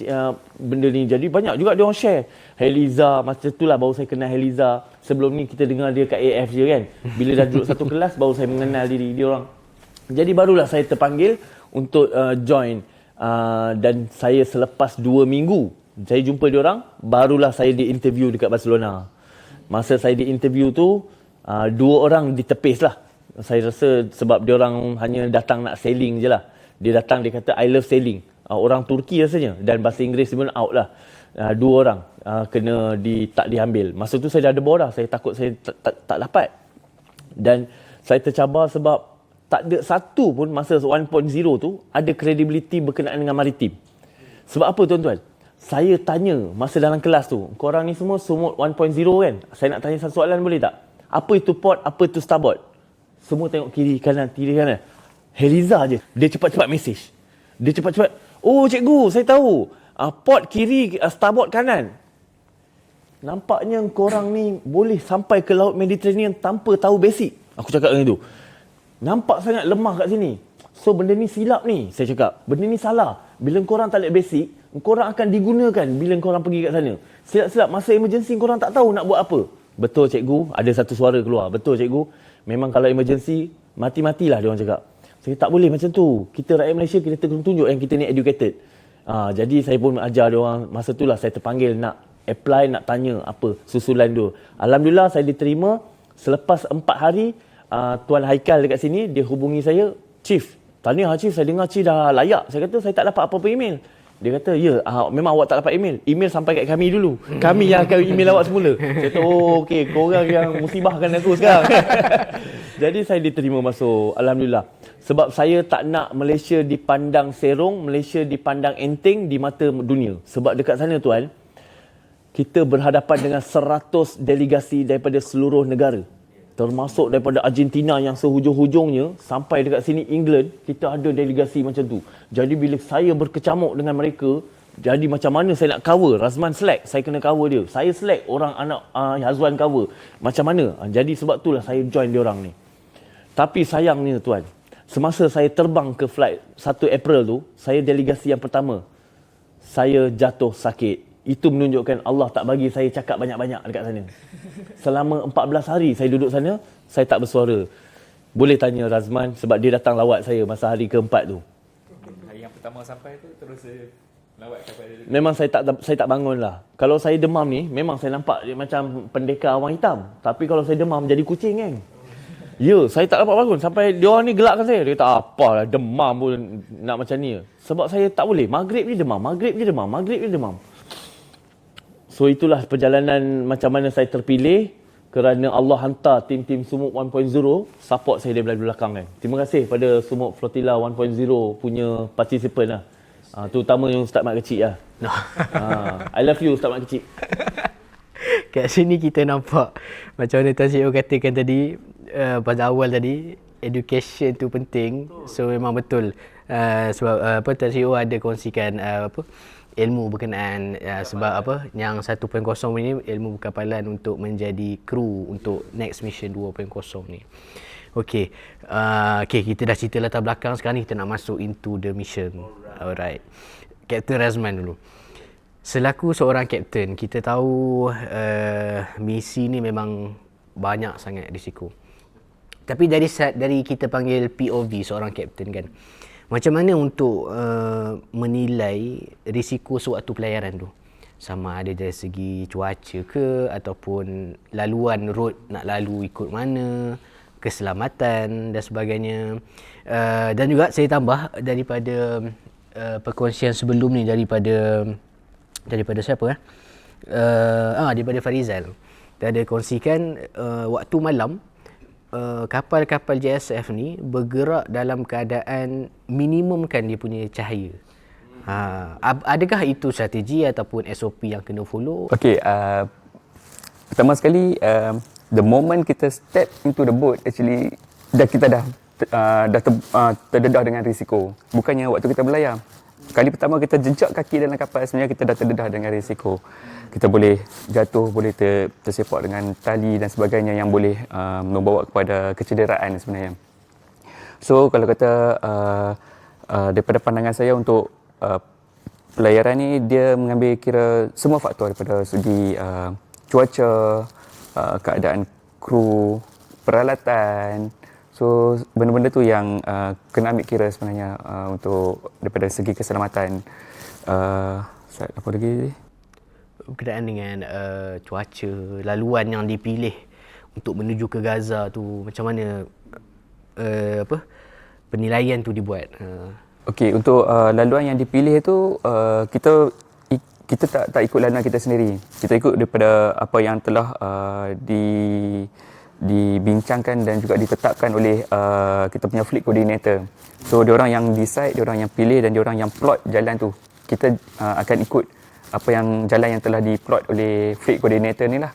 benda ni. Jadi banyak juga dia orang share. Heliza, masa tu lah baru saya kenal Heliza. Sebelum ni kita dengar dia kat AF je kan. Bila dah duduk satu kelas baru saya mengenal diri dia orang. Jadi barulah saya terpanggil untuk join. Dan saya selepas 2 minggu saya jumpa dia orang, barulah saya di-interview dekat Barcelona. Masa saya di-interview tu, 2 orang ditepis lah. Saya rasa sebab dia orang hanya datang nak selling je lah. Dia datang, dia kata I love selling. Orang Turki rasanya. Dan bahasa Inggeris pun out lah. 2 orang kena tak diambil. Masa tu saya dah ada dah. Saya takut saya tak dapat. Dan saya tercabar sebab tak ada satu pun masa 1.0 tu ada credibility berkenaan dengan maritim. Sebab apa tuan-tuan? Saya tanya masa dalam kelas tu, korang ni semua sumut 1.0 kan? Saya nak tanya satu soalan boleh tak? Apa itu port, apa itu starboard? Semua tengok kiri kanan. Heliza je. Dia cepat-cepat mesej. Dia cepat-cepat. Oh cikgu, saya tahu. Port kiri, starboard kanan. Nampaknya korang ni boleh sampai ke Laut Mediterranean tanpa tahu basic. Aku cakap dengan itu. Nampak sangat lemah kat sini. So benda ni silap ni. Saya cakap. Benda ni salah. Bila korang tak ada basic, korang akan digunakan bila korang pergi kat sana. Silap-silap. Masa emergency korang tak tahu nak buat apa. Betul cikgu. Ada satu suara keluar. Betul cikgu. Memang kalau emergency, mati-matilah dia orang cakap. Saya tak boleh macam tu. Kita rakyat Malaysia, kita tunjuk yang kita ni educated. Jadi saya pun ajar dia orang. Masa tu lah saya terpanggil nak apply, nak tanya apa susulan tu. Alhamdulillah saya diterima. Selepas 4 hari, Tuan Haikal dekat sini, dia hubungi saya. Chief, tahniah Chief, saya dengar Chief dah layak. Saya kata saya tak dapat apa-apa email. Dia kata, ya, memang awak tak dapat email. Email sampai kat kami dulu. Kami yang akan email awak semula. Saya kata, oh okey, korang yang musibahkan aku sekarang. Jadi saya diterima masuk. Alhamdulillah. Sebab saya tak nak Malaysia dipandang serong, Malaysia dipandang enteng di mata dunia. Sebab dekat sana tuan, kita berhadapan dengan 100 delegasi daripada seluruh negara. Termasuk daripada Argentina yang sehujung-hujungnya sampai dekat sini England, kita ada delegasi macam tu. Jadi bila saya berkecamuk dengan mereka, jadi macam mana saya nak cover? Razman slack, saya kena cover dia. Saya slack, orang anak Hazwan cover. Macam mana? Jadi sebab itulah saya join diorang ni. Tapi sayangnya tuan, semasa saya terbang ke flight 1 April tu, saya delegasi yang pertama. Saya jatuh sakit. Itu menunjukkan Allah tak bagi saya cakap banyak-banyak dekat sana. Selama 14 hari saya duduk sana, saya tak bersuara. Boleh tanya Razman sebab dia datang lawat saya masa hari keempat tu. Hari yang pertama sampai tu terus lawat kepada dia. Memang saya tak bangun lah. Kalau saya demam ni, memang saya nampak dia macam pendekar orang hitam. Tapi kalau saya demam jadi kucing kan. Ya, saya tak dapat bangun sampai dia orang ni gelakkan saya. Dia kata apalah demam pun nak macam ni. Sebab saya tak boleh. Maghrib je demam. So itulah perjalanan macam mana saya terpilih kerana Allah hantar tim-tim Sumuk 1.0 support saya daripada belakang kan. Terima kasih pada Sumuk Flotilla 1.0 punya participant lah. Terutama yang Ustaz Mat Kecil lah. I love you Ustaz Mat Kecil. Kat sini kita nampak macam mana Tuan CEO katakan tadi, pada awal tadi, education tu penting. So memang betul. Sebab Tuan CEO ada kongsikan ilmu berkenaan sebab yang 1.0 ini ilmu berkapalan untuk menjadi kru untuk next mission 2.0 ni. Okey. Kita dah cerita latar belakang, sekarang ni kita nak masuk into the mission. Alright. Kapten Razman dulu. Selaku seorang kapten, kita tahu misi ni memang banyak sangat risiko. Tapi dari kita panggil POV seorang kapten kan, macam mana untuk menilai risiko sewaktu pelayaran tu? Sama ada dari segi cuaca ke, ataupun laluan road nak lalu ikut mana, keselamatan dan sebagainya. Dan juga saya tambah daripada perkongsian sebelum ni daripada siapa daripada Farizal. Dia ada kongsikan waktu malam kapal-kapal JSF ni bergerak dalam keadaan minimumkan dia punya cahaya. Adakah itu strategi ataupun SOP yang kena follow? Okay, pertama sekali, the moment kita step into the boat, actually kita dah terdedah dengan risiko. Bukannya waktu kita berlayar. Kali pertama kita jejak kaki dalam kapal, sebenarnya kita dah terdedah dengan risiko. Kita boleh jatuh, boleh tersepak dengan tali dan sebagainya yang boleh membawa kepada kecederaan sebenarnya. So kalau kata daripada pandangan saya untuk pelayaran ni, dia mengambil kira semua faktor daripada segi cuaca, keadaan kru, peralatan. So benda-benda tu yang kena ambil kira sebenarnya untuk daripada segi keselamatan. Apa lagi? Berkenaan dengan cuaca, laluan yang dipilih untuk menuju ke Gaza tu, macam mana penilaian tu dibuat? Okey, untuk laluan yang dipilih tu kita tak ikut laluan kita sendiri. Kita ikut daripada apa yang telah dibincangkan dan juga ditetapkan oleh kita punya fleet coordinator. So diorang yang decide, diorang yang pilih dan diorang yang plot jalan tu. Kita akan ikut apa yang jalan yang telah diplot oleh fleet coordinator ni lah.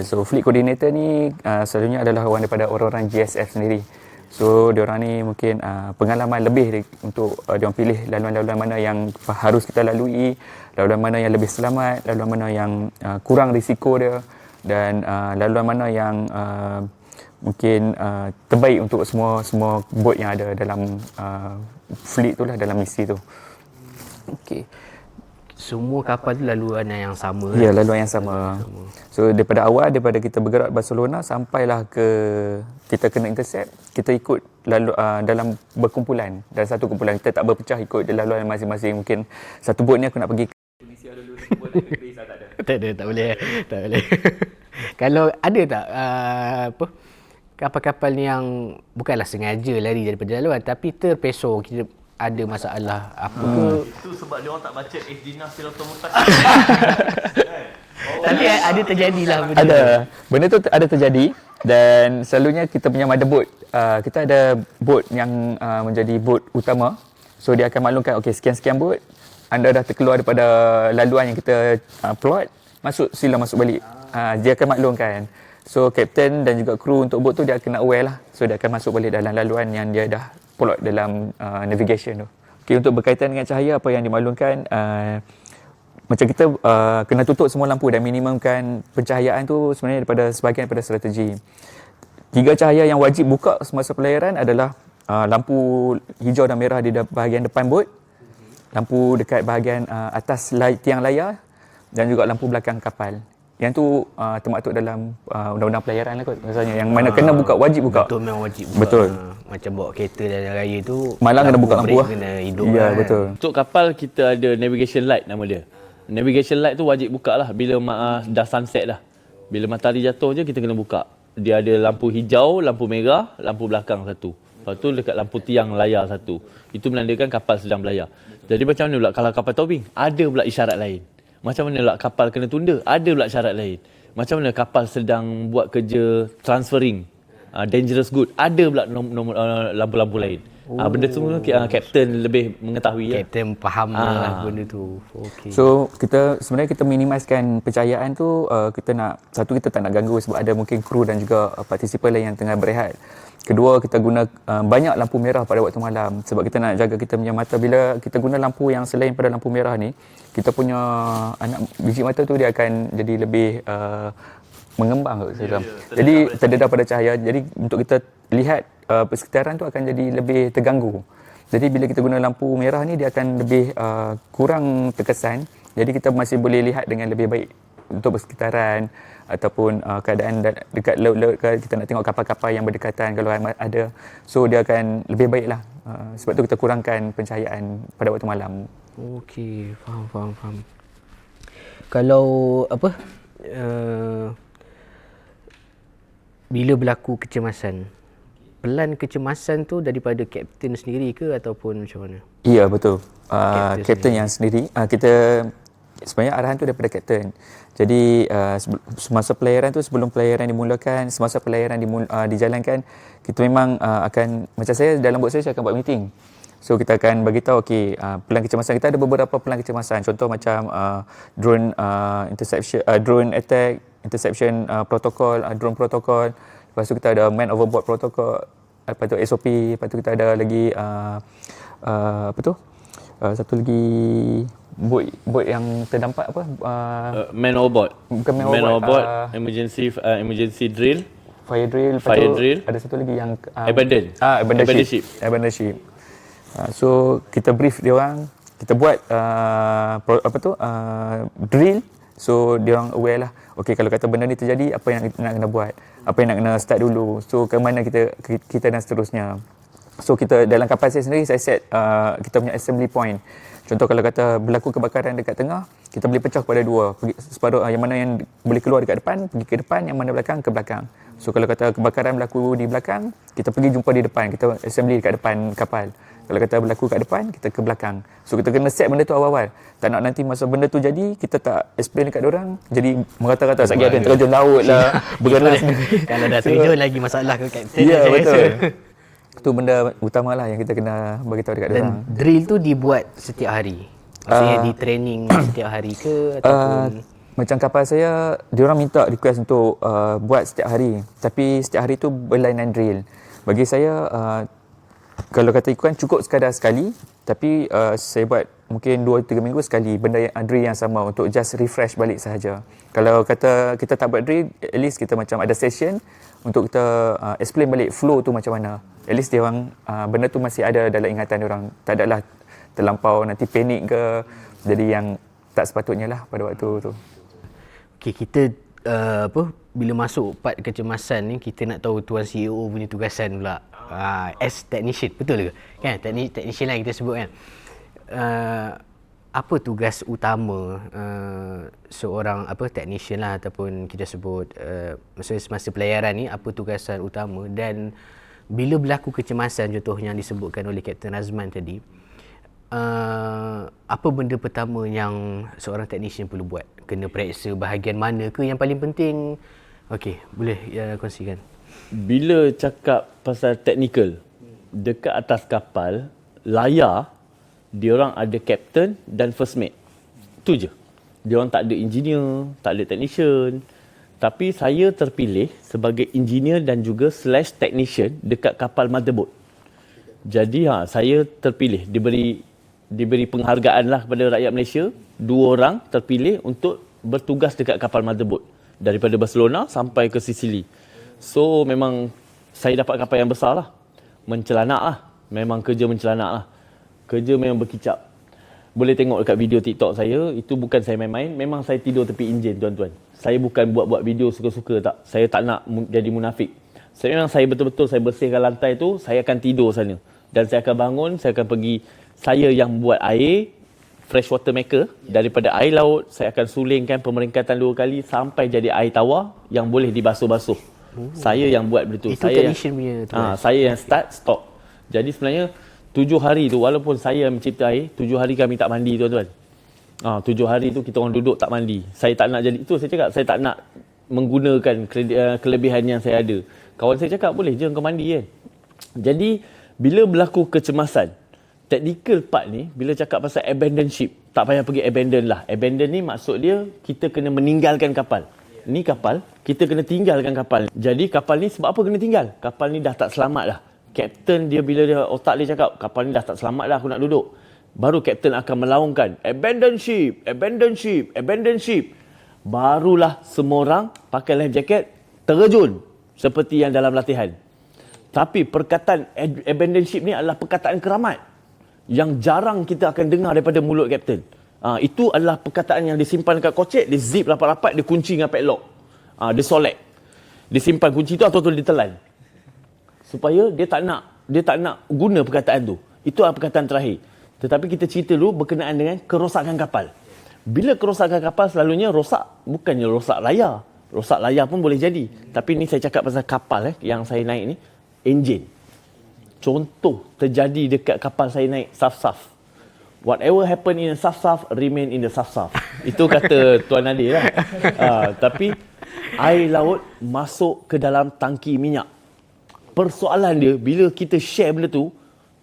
So fleet coordinator ni selalunya adalah orang-orang GSF sendiri. So diorang ni mungkin pengalaman lebih untuk diorang pilih laluan-laluan mana yang harus kita lalui, laluan mana yang lebih selamat, laluan mana yang kurang risiko dia, dan laluan mana yang mungkin terbaik untuk semua boat yang ada dalam fleet tu lah, dalam misi tu. Okey. Semua kapal tu laluan yang sama. Ya, laluan yang sama. So daripada awal, daripada kita bergerak Barcelona sampailah ke kita kena intercept, kita ikut dalam berkumpulan, dalam satu kumpulan. Kita tak berpecah ikut laluan masing-masing. Mungkin satu boat ni aku nak pergi ke Tunisia dulu, satu boat nak ke Greece, tak ada. Tak boleh. Kalau ada tak kapal-kapal ni yang bukanlah sengaja lari daripada laluan, tapi terpeso, kita ada masalah apa ke? Itu sebab dia orang tak baca Ehdina Siratal Mustaqim. Tapi ada terjadilah benda. Ada. Benda tu ada terjadi, dan selalunya kita punya motherboat, kita ada boat yang menjadi boat utama. So dia akan maklumkan, okey, sekian-sekian boat, anda dah terkeluar daripada laluan yang kita plot, sila masuk balik. Dia akan maklumkan. So kapten dan juga kru untuk boat tu dia kena aware lah. So dia akan masuk balik dalam laluan yang dia dah plot dalam navigation tu. Okay, untuk berkaitan dengan cahaya, apa yang dimaklumkan, macam kita kena tutup semua lampu dan minimumkan pencahayaan tu sebenarnya sebahagian daripada strategi. 3 cahaya yang wajib buka semasa pelayaran adalah lampu hijau dan merah di bahagian depan bot, lampu dekat bahagian atas tiang layar, dan juga lampu belakang kapal. Yang tu termaktub dalam undang-undang pelayaran lah kot. Maksudnya yang mana kena buka, wajib buka. Betul, memang wajib buka. Betul. Macam bawa kereta dalam raya tu, malam kena buka lampu lah. Kena hidup ya, kan. betul. Untuk kapal kita ada navigation light nama dia. Navigation light tu wajib buka lah bila dah sunset dah. Bila matahari jatuh je kita kena buka. Dia ada lampu hijau, lampu merah, lampu belakang satu. Lepas tu dekat lampu tiang layar satu. Itu menandakan kapal sedang berlayar. Jadi macam mana pula kalau kapal towing? Ada pula isyarat lain. Macam mana pula kapal kena tunda? Ada pula syarat lain. Macam mana kapal sedang buat kerja transferring, dangerous good? Ada pula nombor lampu-lampu lain. Benda tu kapten lebih mengetahui. Kapten faham lah benda tu. Okay. So sebenarnya kita minimizekan pencahayaan tu, kita tak nak ganggu sebab ada mungkin kru dan juga partisipan lain yang tengah berehat. Kedua, kita guna banyak lampu merah pada waktu malam sebab kita nak jaga kita punya mata. Bila kita guna lampu yang selain pada lampu merah ni, kita punya biji mata tu dia akan jadi lebih mengembang. Jadi terdedah pada cahaya. Jadi untuk kita lihat persekitaran tu akan jadi lebih terganggu. Jadi bila kita guna lampu merah ni dia akan lebih kurang terkesan. Jadi kita masih boleh lihat dengan lebih baik untuk persekitaran ataupun keadaan dekat laut-laut kita nak tengok kapal-kapal yang berdekatan kalau ada. So dia akan lebih baik lah. Sebab tu kita kurangkan pencahayaan pada waktu malam. Okey, faham. Kalau apa bila berlaku kecemasan, pelan kecemasan tu daripada kapten sendiri ke ataupun macam mana? Ya, betul. Kapten yang sendiri. Kita sebenarnya arahan tu daripada kapten. Jadi semasa pelayaran tu, sebelum pelayaran dimulakan, semasa pelayaran dijalankan, kita memang akan, macam saya dalam bot saya akan buat meeting. So kita akan bagi tahu pelan kecemasan kita ada beberapa pelan kecemasan. Contoh macam drone interception, drone attack, interception protocol, drone protocol. Lepas tu kita ada man overboard protocol. Lepas tu SOP, lepas tu kita ada lagi satu lagi bot yang terdampak Man overboard. Bukan man overboard, overboard, emergency drill, fire drill, drill. Ada satu lagi yang abandon ship. Abandon ship. So kita brief dia orang, kita buat drill. So dia orang aware lah. Okey, kalau kata benda ni terjadi, apa yang nak kena buat? Apa yang nak kena start dulu? So ke mana kita dan seterusnya. So kita dalam kapal saya sendiri, saya set kita punya assembly point. Contoh kalau kata berlaku kebakaran dekat tengah, kita boleh pecah kepada dua. Separuh yang mana yang boleh keluar dekat depan, pergi ke depan, yang mana belakang ke belakang. So kalau kata kebakaran berlaku di belakang, kita pergi jumpa di depan, kita assembly dekat depan kapal. Kalau kata berlaku kat depan, kita ke belakang. So kita kena set benda tu awal-awal. Tak nak nanti masa benda tu jadi, kita tak explain dekat orang, jadi merata-rata. Sekali ada yang terjun laut lah, bergerak sendiri. Kalau dah terjun lagi masalah ke kapten. Ya, betul. Itu benda utama lah yang kita kena bagi tahu dekat orang. Dan drill tu dibuat setiap hari? Maksudnya di training setiap hari ke ataupun macam kapal saya, diorang minta request untuk buat setiap hari. Tapi setiap hari tu berlainan drill. Bagi saya, kalau kata ikutkan cukup sekadar sekali, tapi saya buat mungkin 2-3 minggu sekali benda yang drill yang sama untuk just refresh balik sahaja. Kalau kata kita tak buat drill, at least kita macam ada session untuk kita explain balik flow tu macam mana. At least dia orang benda tu masih ada dalam ingatan dia orang. Tak adalah terlampau nanti panik ke, jadi yang tak sepatutnya lah pada waktu tu. Okey, kita bila masuk part kecemasan ni, kita nak tahu Tuan CEO punya tugasan pula. As technician, betul ke? Kan technician lah kita sebut kan. Apa tugas utama seorang technician lah ataupun kita sebut maksudnya semasa pelayaran ni, apa tugasan utama, dan bila berlaku kecemasan contohnya yang disebutkan oleh Kapten Azman tadi, apa benda pertama yang seorang technician perlu buat? Kena periksa bahagian mana ke yang paling penting? Okey, boleh kongsikan. Bila cakap pasal teknikal, dekat atas kapal, layar, diorang ada captain dan first mate. Itu je. Diorang tak ada engineer, tak ada technician. Tapi saya terpilih sebagai engineer dan juga / technician dekat kapal motherboard. Jadi saya terpilih, diberi penghargaan lah kepada rakyat Malaysia. 2 orang terpilih untuk bertugas dekat kapal motherboard. Daripada Barcelona sampai ke Sicily. So memang saya dapat kapal yang besar lah. Mencelanak lah. Memang kerja mencelanak lah. Kerja memang berkicap. Boleh tengok dekat video TikTok saya, itu bukan saya main-main. Memang saya tidur tepi enjin, tuan-tuan. Saya bukan buat-buat video suka-suka tak. Saya tak nak jadi munafik. Saya betul-betul saya bersihkan lantai tu, saya akan tidur sana. Dan saya akan bangun, saya akan pergi. Saya yang buat air, fresh water maker. Daripada air laut, saya akan sulingkan pemeringkatan 2 kali sampai jadi air tawar yang boleh dibasuh-basuh. Saya yang buat betul. Itu technician punya tugas. Saya yang start, stop. Jadi sebenarnya 7 hari tu, walaupun saya mencipta air, 7 hari kami tak mandi, tuan-tuan. 7 hari tu kita orang duduk tak mandi. Saya tak nak jadi, itu saya cakap, saya tak nak menggunakan kelebihan yang saya ada. Kawan saya cakap, boleh je kau mandi kan. Jadi bila berlaku kecemasan, technical part ni, bila cakap pasal abandon ship, tak payah pergi abandon lah. Abandon ni maksud dia, kita kena meninggalkan kapal. Ni kapal, kita kena tinggalkan kapal. Jadi kapal ni sebab apa kena tinggal? Kapal ni dah tak selamat dah. Kapten dia bila dia otak dia cakap, kapal ni dah tak selamat dah, aku nak duduk. Baru kapten akan melaungkan, abandon ship, abandon ship, abandon ship. Barulah semua orang pakai life jacket, terjun seperti yang dalam latihan. Tapi perkataan abandon ship ni adalah perkataan keramat. yang jarang kita akan dengar daripada mulut kapten. Itu adalah perkataan yang disimpan kat kocek, dia zip rapat-rapat, dia kunci dengan padlock. Dia solek. Dia simpan kunci tu atau tu dia telan. Supaya dia tak nak guna perkataan tu. Itu adalah perkataan terakhir. Tetapi kita cerita dulu berkenaan dengan kerosakan kapal. Bila kerosakan kapal selalunya rosak, bukannya rosak layar. Rosak layar pun boleh jadi. Tapi ni saya cakap pasal kapal yang saya naik ni, enjin. Contoh terjadi dekat kapal saya naik Saf-Saf. Whatever happen in the Saf-Saf, remain in the Saf-Saf. Itu kata Tuan Nadir lah. Tapi air laut masuk ke dalam tangki minyak. Persoalan dia, bila kita share benda tu,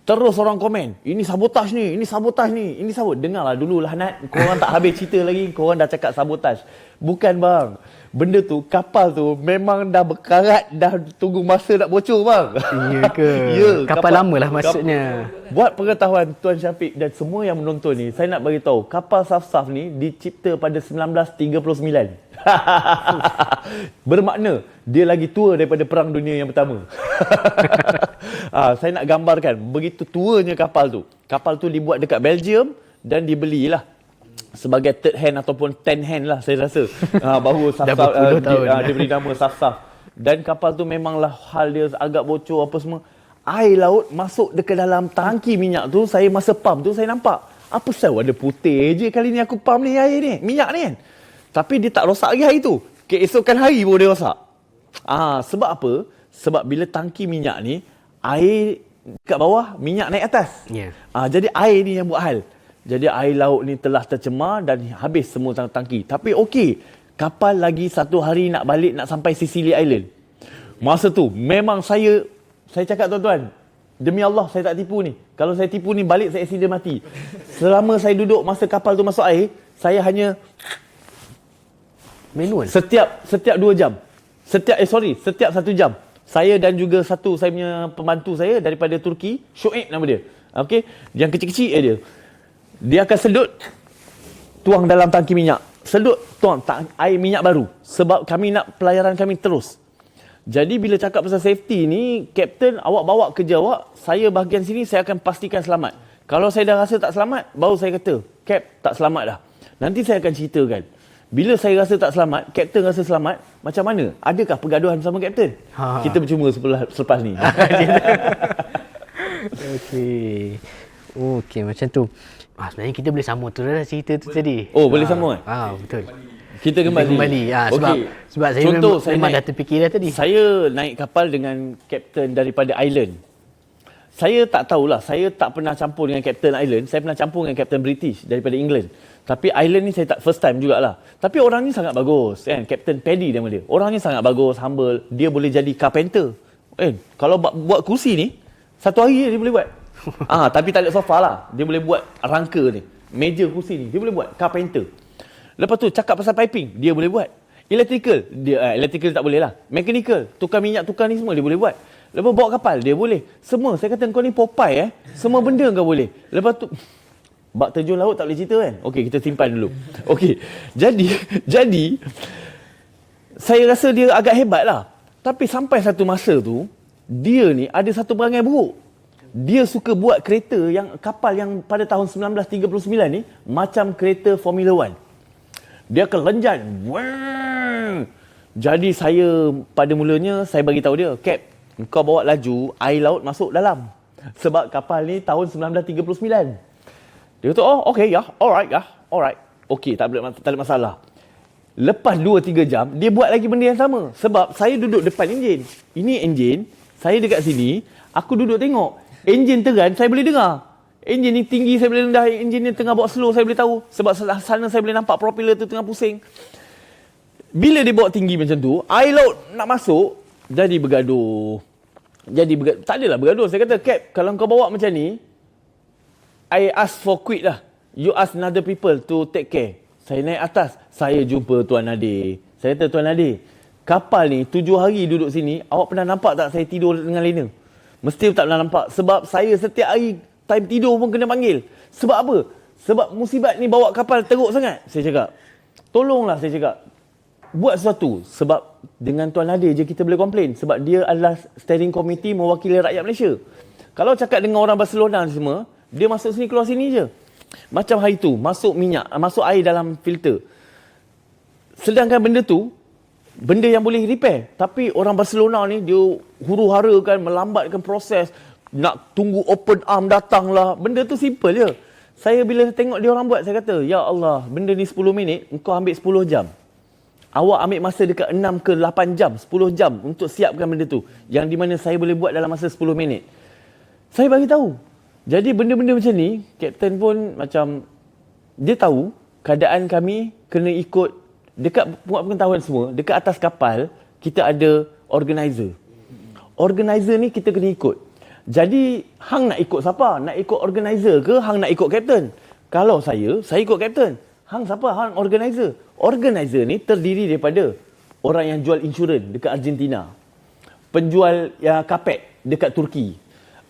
terus orang komen, ini sabotaj ni, ini sabotaj ni, ini sabotaj. Dengarlah dulu lah Nat, korang tak habis cerita lagi, korang dah cakap sabotaj. Bukan bang, benda tu, kapal tu memang dah berkarat, dah tunggu masa nak bocor bang. Ya ke? Ya, kapal lama lah maksudnya. Buat pengetahuan Tuan Syafiq dan semua yang menonton ni, saya nak bagi tahu kapal Saf-Saf ni dicipta pada 1939. Bermakna dia lagi tua daripada Perang Dunia yang pertama. Saya nak gambarkan begitu tuanya kapal tu. Kapal tu dibuat dekat Belgium dan dibelilah sebagai third hand ataupun 10 hand lah saya rasa. Baru Saf-Saf dia beri nama Saf-Saf. Dan kapal tu memanglah hal dia agak bocor apa semua. Air laut masuk dekat dalam tangki minyak tu. Saya masa pump tu saya nampak, apa sel warna putih je kali ni aku pump ni air ni, minyak ni kan. Tapi dia tak rosak lagi hari tu. Keesokan hari baru dia rosak. Sebab apa? Sebab bila tangki minyak ni, air kat bawah, minyak naik atas. Yeah. Jadi air ni yang buat hal. Jadi air laut ni telah tercemar dan habis semua tangki. Tapi okey, kapal lagi 1 hari nak balik, nak sampai Sicily Island. Masa tu, memang saya cakap tuan-tuan, demi Allah saya tak tipu ni. Kalau saya tipu ni, balik saya accident mati. Selama saya duduk masa kapal tu masuk air, saya hanya manual. Setiap 2 jam. Setiap 1 jam. Saya dan juga satu saya punya pembantu saya daripada Turki, Shoaib nama dia. Okey, yang kecil-kecil dia. Dia akan sedut tuang dalam tangki minyak. Sedut tuang air minyak baru sebab kami nak pelayaran kami terus. Jadi bila cakap pasal safety ni, kapten awak bawa kerja awak, saya bahagian sini saya akan pastikan selamat. Kalau saya dah rasa tak selamat, baru saya kata, Kap, tak selamat dah. Nanti saya akan ceritakan. Bila saya rasa tak selamat, kapten rasa selamat, macam mana? Adakah pergaduhan bersama kapten? Kita bercuma selepas ni. Okey, macam tu. Sebenarnya kita boleh sambung tu dah cerita tu tadi. Oh, boleh sambung kan? Betul. Kita kembali. Sebab saya memang dah terfikir dah tadi. Saya naik kapal dengan kapten daripada Ireland. Saya tak tahulah, saya tak pernah campur dengan kapten Ireland. Saya pernah campur dengan kapten British daripada England. Tapi Ireland ni saya tak first time jugalah. Tapi orang ni sangat bagus kan. Kapten Paddy nama dia. Orangnya sangat bagus, humble. Dia boleh jadi carpenter. Kalau buat kursi ni, 1 hari dia boleh buat. Tapi tak ada sofa lah. Dia boleh buat rangka ni. Meja kursi ni, dia boleh buat carpenter. Lepas tu cakap pasal piping, dia boleh buat. Electrical, electrical tak boleh lah. Mechanical, tukar minyak, tukar ni semua dia boleh buat. Lepas bawa kapal, dia boleh. Semua, saya kata kau ni Popeye semua benda kau boleh. Lepas tu bak terjun laut tak boleh cerita kan? Okey, kita simpan dulu. Okey. Jadi saya rasa dia agak hebat lah. Tapi sampai satu masa tu, dia ni ada satu perangai buruk. Dia suka buat kereta kapal yang pada tahun 1939 ni macam kereta Formula 1. Dia akan lenjan. Jadi saya pada mulanya saya bagi tahu dia, Cap, kau bawa laju, air laut masuk dalam. Sebab kapal ni tahun 1939. Dia kata, okey, alright. Okey, tak ada masalah. Lepas 2-3 jam, dia buat lagi benda yang sama. Sebab saya duduk depan enjin. Ini enjin, saya dekat sini, aku duduk tengok. Enjin teran, saya boleh dengar. Enjin ni tinggi, saya boleh rendah. Enjin ni tengah bawa slow, saya boleh tahu. Sebab sana saya boleh nampak propeller tu tengah pusing. Bila dia bawa tinggi macam tu, air laut nak masuk, jadi bergaduh. Tak adalah bergaduh. Saya kata, Cap, kalau kau bawa macam ni, I ask for quit lah. You ask another people to take care. Saya naik atas. Saya jumpa Tuan Nadir. Saya kata, Tuan Nadir, kapal ni 7 hari duduk sini, awak pernah nampak tak saya tidur dengan lena? Mesti tak pernah nampak. Sebab saya setiap hari time tidur pun kena panggil. Sebab apa? Sebab musibat ni bawa kapal teruk sangat. Saya cakap, tolonglah saya cakap. Buat sesuatu. Sebab dengan Tuan Nadir je kita boleh komplain. Sebab dia adalah steering committee mewakili rakyat Malaysia. Kalau cakap dengan orang Barcelona semua, Dia masuk sini, keluar sini je. Macam hari tu, masuk minyak, masuk air dalam filter. Sedangkan benda tu, benda yang boleh repair. Tapi orang Barcelona ni, dia huru-harakan, melambatkan proses. Nak tunggu open arm datang lah. Benda tu simple je. Saya bila tengok dia orang buat, saya kata, ya Allah, benda ni 10 minit, engkau ambil 10 jam. Awak ambil masa dekat 6 ke 8 jam, 10 jam untuk siapkan benda tu. Yang di mana saya boleh buat dalam masa 10 minit. Saya bagi tahu. Jadi benda-benda macam ni, Kapten pun macam, dia tahu keadaan kami kena ikut, dekat pengetahuan semua, dekat atas kapal, kita ada organizer. Organizer ni kita kena ikut. Jadi, hang nak ikut siapa? Nak ikut organizer ke hang nak ikut kapten? Kalau saya ikut kapten. Hang siapa? Hang organizer. Organizer ni terdiri daripada orang yang jual insurans dekat Argentina. Penjual kapet dekat Turki.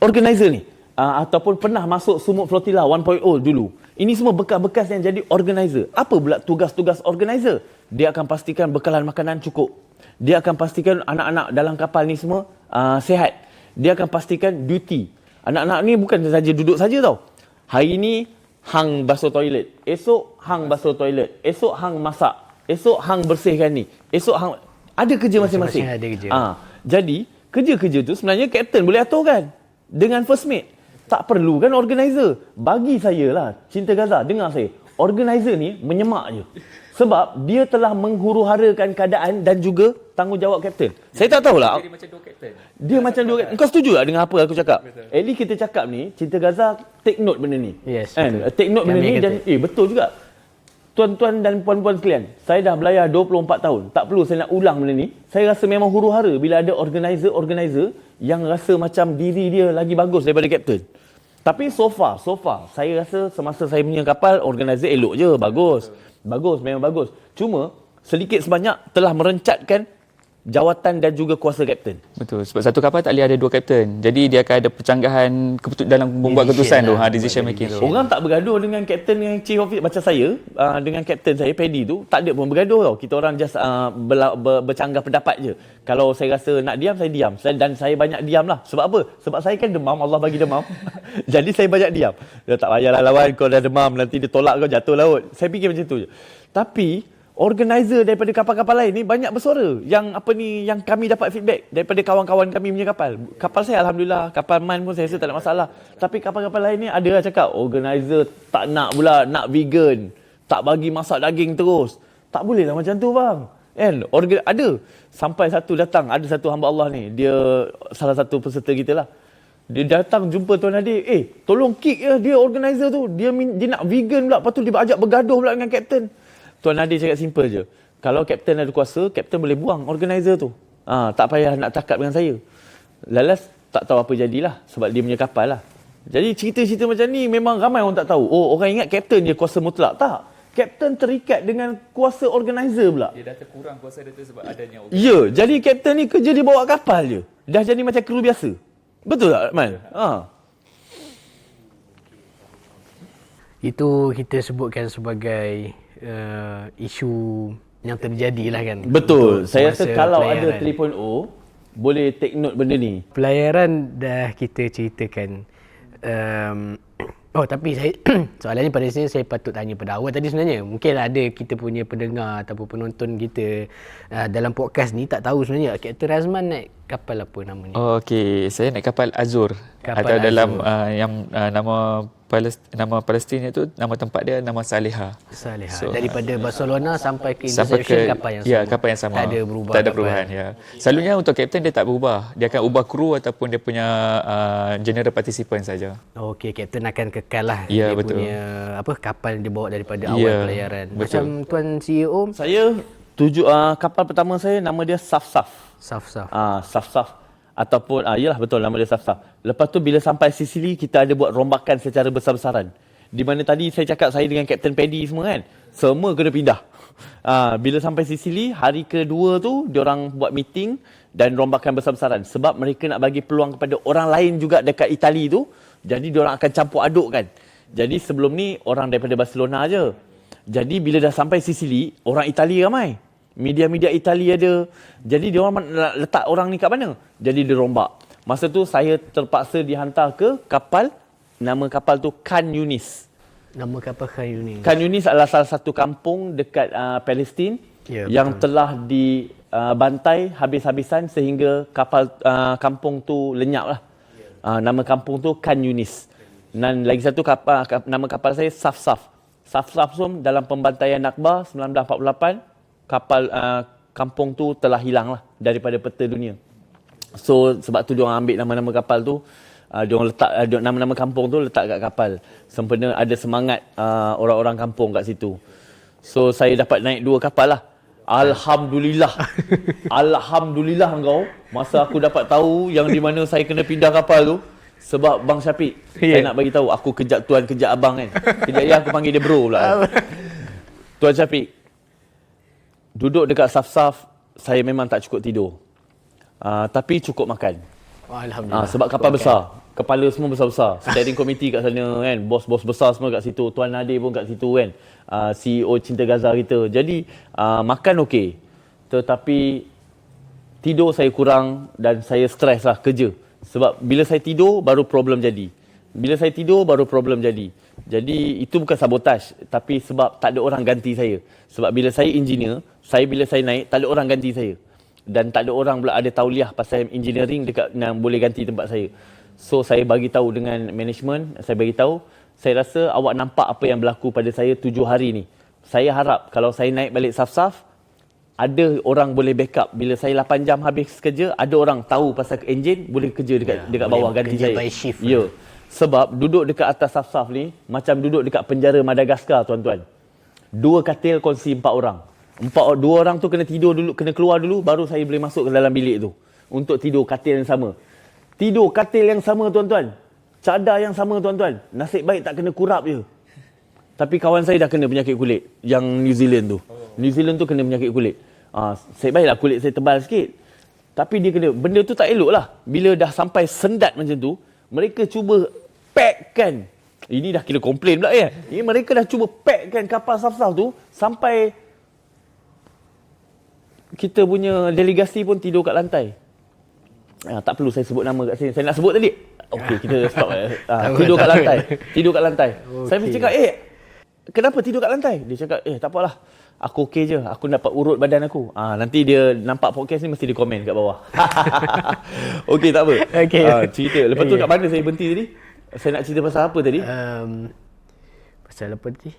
Organizer ni. Ataupun pernah masuk Sumut Flotilla 1.0 dulu. Ini semua bekas-bekas yang jadi organizer. Apa pula tugas-tugas organizer? Dia akan pastikan bekalan makanan cukup. Dia akan pastikan anak-anak dalam kapal ni semua sihat. Dia akan pastikan duty. Anak-anak ni bukan saja duduk saja tau. Hari ni hang basuh toilet. Esok hang basuh toilet. Esok hang masak. Esok hang bersihkan ni. Esok hang ada kerja masing-masing. Ada kerja. Jadi kerja-kerja tu sebenarnya kapten boleh aturkan dengan first mate. Tak perlu kan organizer. Bagi saya lah, Cinta Gaza, dengar saya. Organizer ni menyemak je. Sebab dia telah menghuru-harakan keadaan dan juga tanggungjawab kapten. Saya tak tahulah. Dia macam dua kapten. Dia macam dua kapten. Kau setuju tak dengan apa aku cakap? At least kita cakap ni, Cinta Gaza take note benda ni. Yes, And, betul. take note benda Yang ni dia dan betul juga. Tuan-tuan dan puan-puan sekalian, saya dah belayar 24 tahun. Tak perlu saya nak ulang benda ni. Saya rasa memang huru-hara bila ada organizer yang rasa macam diri dia lagi bagus daripada kapten. Tapi so far, saya rasa semasa saya punya kapal, organizer elok je, bagus. Bagus, memang bagus. Cuma, sedikit sebanyak telah merencatkan jawatan dan juga kuasa kapten. Betul. Sebab satu kapal tak boleh ada dua kapten. Jadi dia akan ada percanggahan dalam membuat keputusan tu. Decision making tu. Orang tak bergaduh dengan kapten, dengan chief officer. Macam saya, dengan kapten saya, Paddy tu, tak ada pun bergaduh tau. Kita orang just bercanggah pendapat je. Kalau saya rasa nak diam, saya diam. Dan saya banyak diam lah. Sebab apa? Sebab saya kan demam, Allah bagi demam. Jadi saya banyak diam. Dia tak payahlah lawan, kau dah demam, nanti dia tolak kau jatuh laut. Saya fikir macam tu je. Tapi, organizer daripada kapal-kapal lain ni banyak bersuara. Yang kami dapat feedback daripada kawan-kawan kami punya kapal. Kapal saya Alhamdulillah, kapal MAN pun saya rasa tak ada masalah. Tapi kapal-kapal lain ni ada lah cakap, organizer tak nak pula, nak vegan. Tak bagi masak daging terus. Tak boleh lah macam tu bang. Kan? Ada. Sampai ada satu hamba Allah ni, dia salah satu peserta kita lah. Dia datang jumpa Tuan Nadir, tolong kick dia organizer tu. Dia nak vegan pula, lepas tu dia ajak bergaduh pula dengan kapten. Tuan Nadir cakap simple je. Kalau kapten ada kuasa, kapten boleh buang organizer tu. Tak payah nak cakap dengan saya. Lalas tak tahu apa jadilah sebab dia punya kapal lah. Jadi cerita-cerita macam ni memang ramai orang tak tahu. Orang ingat kapten je kuasa mutlak. Tak. Kapten terikat dengan kuasa organizer pula. Dia dah terkurang kuasa dia tu sebab adanya Ya, jadi kapten ni kerja dia bawa kapal je. Dah jadi macam kru biasa. Betul tak, Man? Itu kita sebutkan sebagai isu yang terjadi lah kan. Betul. Saya rasa Masa kalau pelayaran. ada 3.0, boleh take note benda ni. Pelayaran dah kita ceritakan. Tapi saya soalannya pada sini saya patut tanya pada awal tadi sebenarnya. Mungkin ada kita punya pendengar ataupun penonton kita dalam podcast ni tak tahu sebenarnya Kapten Razman naik kapal apa namanya. Okey, saya naik kapal Azur. Kapal Atau dalam Azur. nama Palestin itu, nama tempat dia nama Saleha. Saleha. So, Daripada Barcelona sampai ke sampai Inception ke kapal yang sama. ya, kapal yang sama. Tak ada berubah. Tak ada kapal. perubahan ya. Selalunya untuk kapten dia tak berubah. Dia akan ubah kru ataupun dia punya general participant saja. Okey, kapten akan kekal lah Ya, dia betul. punya kapal yang dia bawa daripada awal Ya, pelayaran. betul. Macam Tuan CEO Saya kapal pertama saya nama dia Saf-Saf. Saf-Saf. Saf-Saf. Ataupun, yalah betul nama dia Saf-Saf. Lepas tu bila sampai Sicily, kita ada buat rombakan secara besar-besaran. Di mana tadi saya cakap saya dengan Kapten Paddy semua kan. Semua kena pindah. Bila sampai Sicily, hari kedua tu, diorang buat meeting dan rombakan besar-besaran. Sebab mereka nak bagi peluang kepada orang lain juga dekat Itali tu. Jadi diorang akan campur aduk kan. Jadi sebelum ni, orang daripada Barcelona je. Jadi bila dah sampai Sicily, orang Itali ramai. Media-media Itali ada. Jadi dia orang nak letak orang ni kat mana? Jadi dia rombak. Masa tu saya terpaksa dihantar ke kapal Nama kapal tu Khan Yunis. Nama kapal Khan Yunis. Khan Yunis adalah salah satu kampung dekat Palestin yang telah dibantai habis-habisan sehingga kapal kampung tu lenyap lah. Nama kampung tu Khan Yunis. Dan lagi satu nama kapal saya Safsaf. Safsaf tu dalam pembantaian Nakba 1948, kapal kampung tu telah hilang lah daripada peta dunia. So sebab tu diorang ambil nama-nama kapal tu, diorang letak nama-nama kampung tu letak kat kapal. Sempena ada semangat orang-orang kampung kat situ. So saya dapat naik 2 kapal lah. Alhamdulillah. Alhamdulillah engkau. Masa aku dapat tahu yang di mana saya kena pindah kapal tu, sebab Bang Syafiq, saya nak bagi tahu, aku kejap tuan, kejap abang kan. Kejap ya aku panggil dia bro pula. Tuan Syafiq, duduk dekat Safsaf, saya memang tak cukup tidur. Tapi cukup makan. Alhamdulillah. Sebab kapal besar, kepala semua besar-besar. Steering committee kat sana kan, bos-bos besar semua kat situ. Tuan Nadir pun kat situ kan. CEO Cinta Gaza kita. Jadi makan okey. Tetapi tidur saya kurang dan saya stres lah kerja. Sebab bila saya tidur baru problem jadi. Bila saya tidur baru problem jadi. Jadi itu bukan sabotaj, tapi sebab tak ada orang ganti saya. Sebab bila saya engineer, bila saya naik tak ada orang ganti saya. Dan tak ada orang pula ada tauliah pasal engineering dekat yang boleh ganti tempat saya. So saya bagi tahu dengan management, saya bagi tahu, saya rasa awak nampak apa yang berlaku pada saya 7 hari ni. Saya harap kalau saya naik balik Safsaf, ada orang boleh backup. Bila saya 8 jam habis kerja, ada orang tahu pasal enjin, boleh kerja dekat bawah ganti saya. Ya. Sebab duduk dekat atas Safsaf ni macam duduk dekat penjara Madagaskar, tuan-tuan. 2 katil kongsi 4 orang. 2 orang tu kena tidur dulu, kena keluar dulu, baru saya boleh masuk ke dalam bilik tu untuk tidur katil yang sama. Tidur katil yang sama, tuan-tuan. Cadar yang sama, tuan-tuan. Nasib baik tak kena kurap je. Tapi kawan saya dah kena penyakit kulit yang New Zealand tu. New Zealand tu kena penyakit kulit. Saya baiklah kulit saya tebal sikit. Tapi dia kena, benda tu tak elok lah. Bila dah sampai sendat macam tu, mereka cuba packkan. Ini dah kira komplain pula ya. Ini mereka dah cuba packkan kapal Safsaf tu sampai kita punya delegasi pun tidur kat lantai. Tak perlu saya sebut nama kat sini. Saya nak sebut tadi. Okey, kita stop. Tidur kat lantai. Tidur kat lantai. Okay. Saya mesti cakap, kenapa tidur kat lantai? Dia cakap, tak apalah. Aku okey je. Aku dapat urut badan aku. Nanti dia nampak podcast ni mesti dia komen kat bawah. Okey, tak apa. Okay. Cerita. Lepas tu kat mana saya berhenti tadi? Saya nak cerita pasal apa tadi? Pasal apa tadi?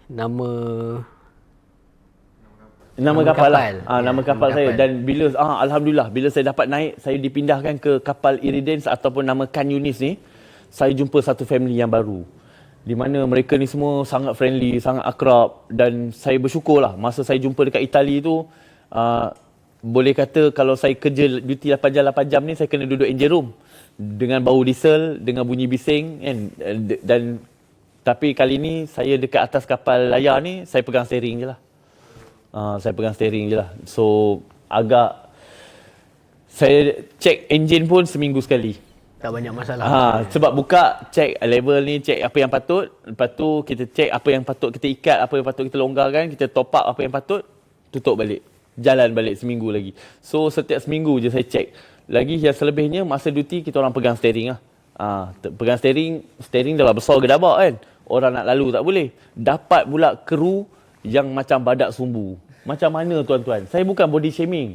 Nama kapal lah. Nama kapal saya. Dan bila alhamdulillah bila saya dapat naik, saya dipindahkan ke kapal Iridance ataupun nama Khan Yunis ni, saya jumpa satu family yang baru. Di mana mereka ni semua sangat friendly, sangat akrab, dan saya bersyukurlah masa saya jumpa dekat Itali tu, boleh kata kalau saya kerja duty 8 jam ni, saya kena duduk engine room dengan bau diesel, dengan bunyi bising kan. Dan tapi kali ni saya dekat atas kapal layar ni, saya pegang steering je lah. Saya pegang steering je lah. So agak saya check enjin pun seminggu sekali. Tak banyak masalah. Sebab buka, check level ni, check apa yang patut. Lepas tu kita check apa yang patut kita ikat, apa yang patut kita longgarkan, kita top up apa yang patut, tutup balik. Jalan balik seminggu lagi. So setiap seminggu je saya check. Lagi yang selebihnya masa duty kita orang pegang steering lah. Pegang steering dah besar gedabak kan. Orang nak lalu tak boleh. Dapat pula kru yang macam badak sumbu. Macam mana tuan-tuan? Saya bukan body shaming.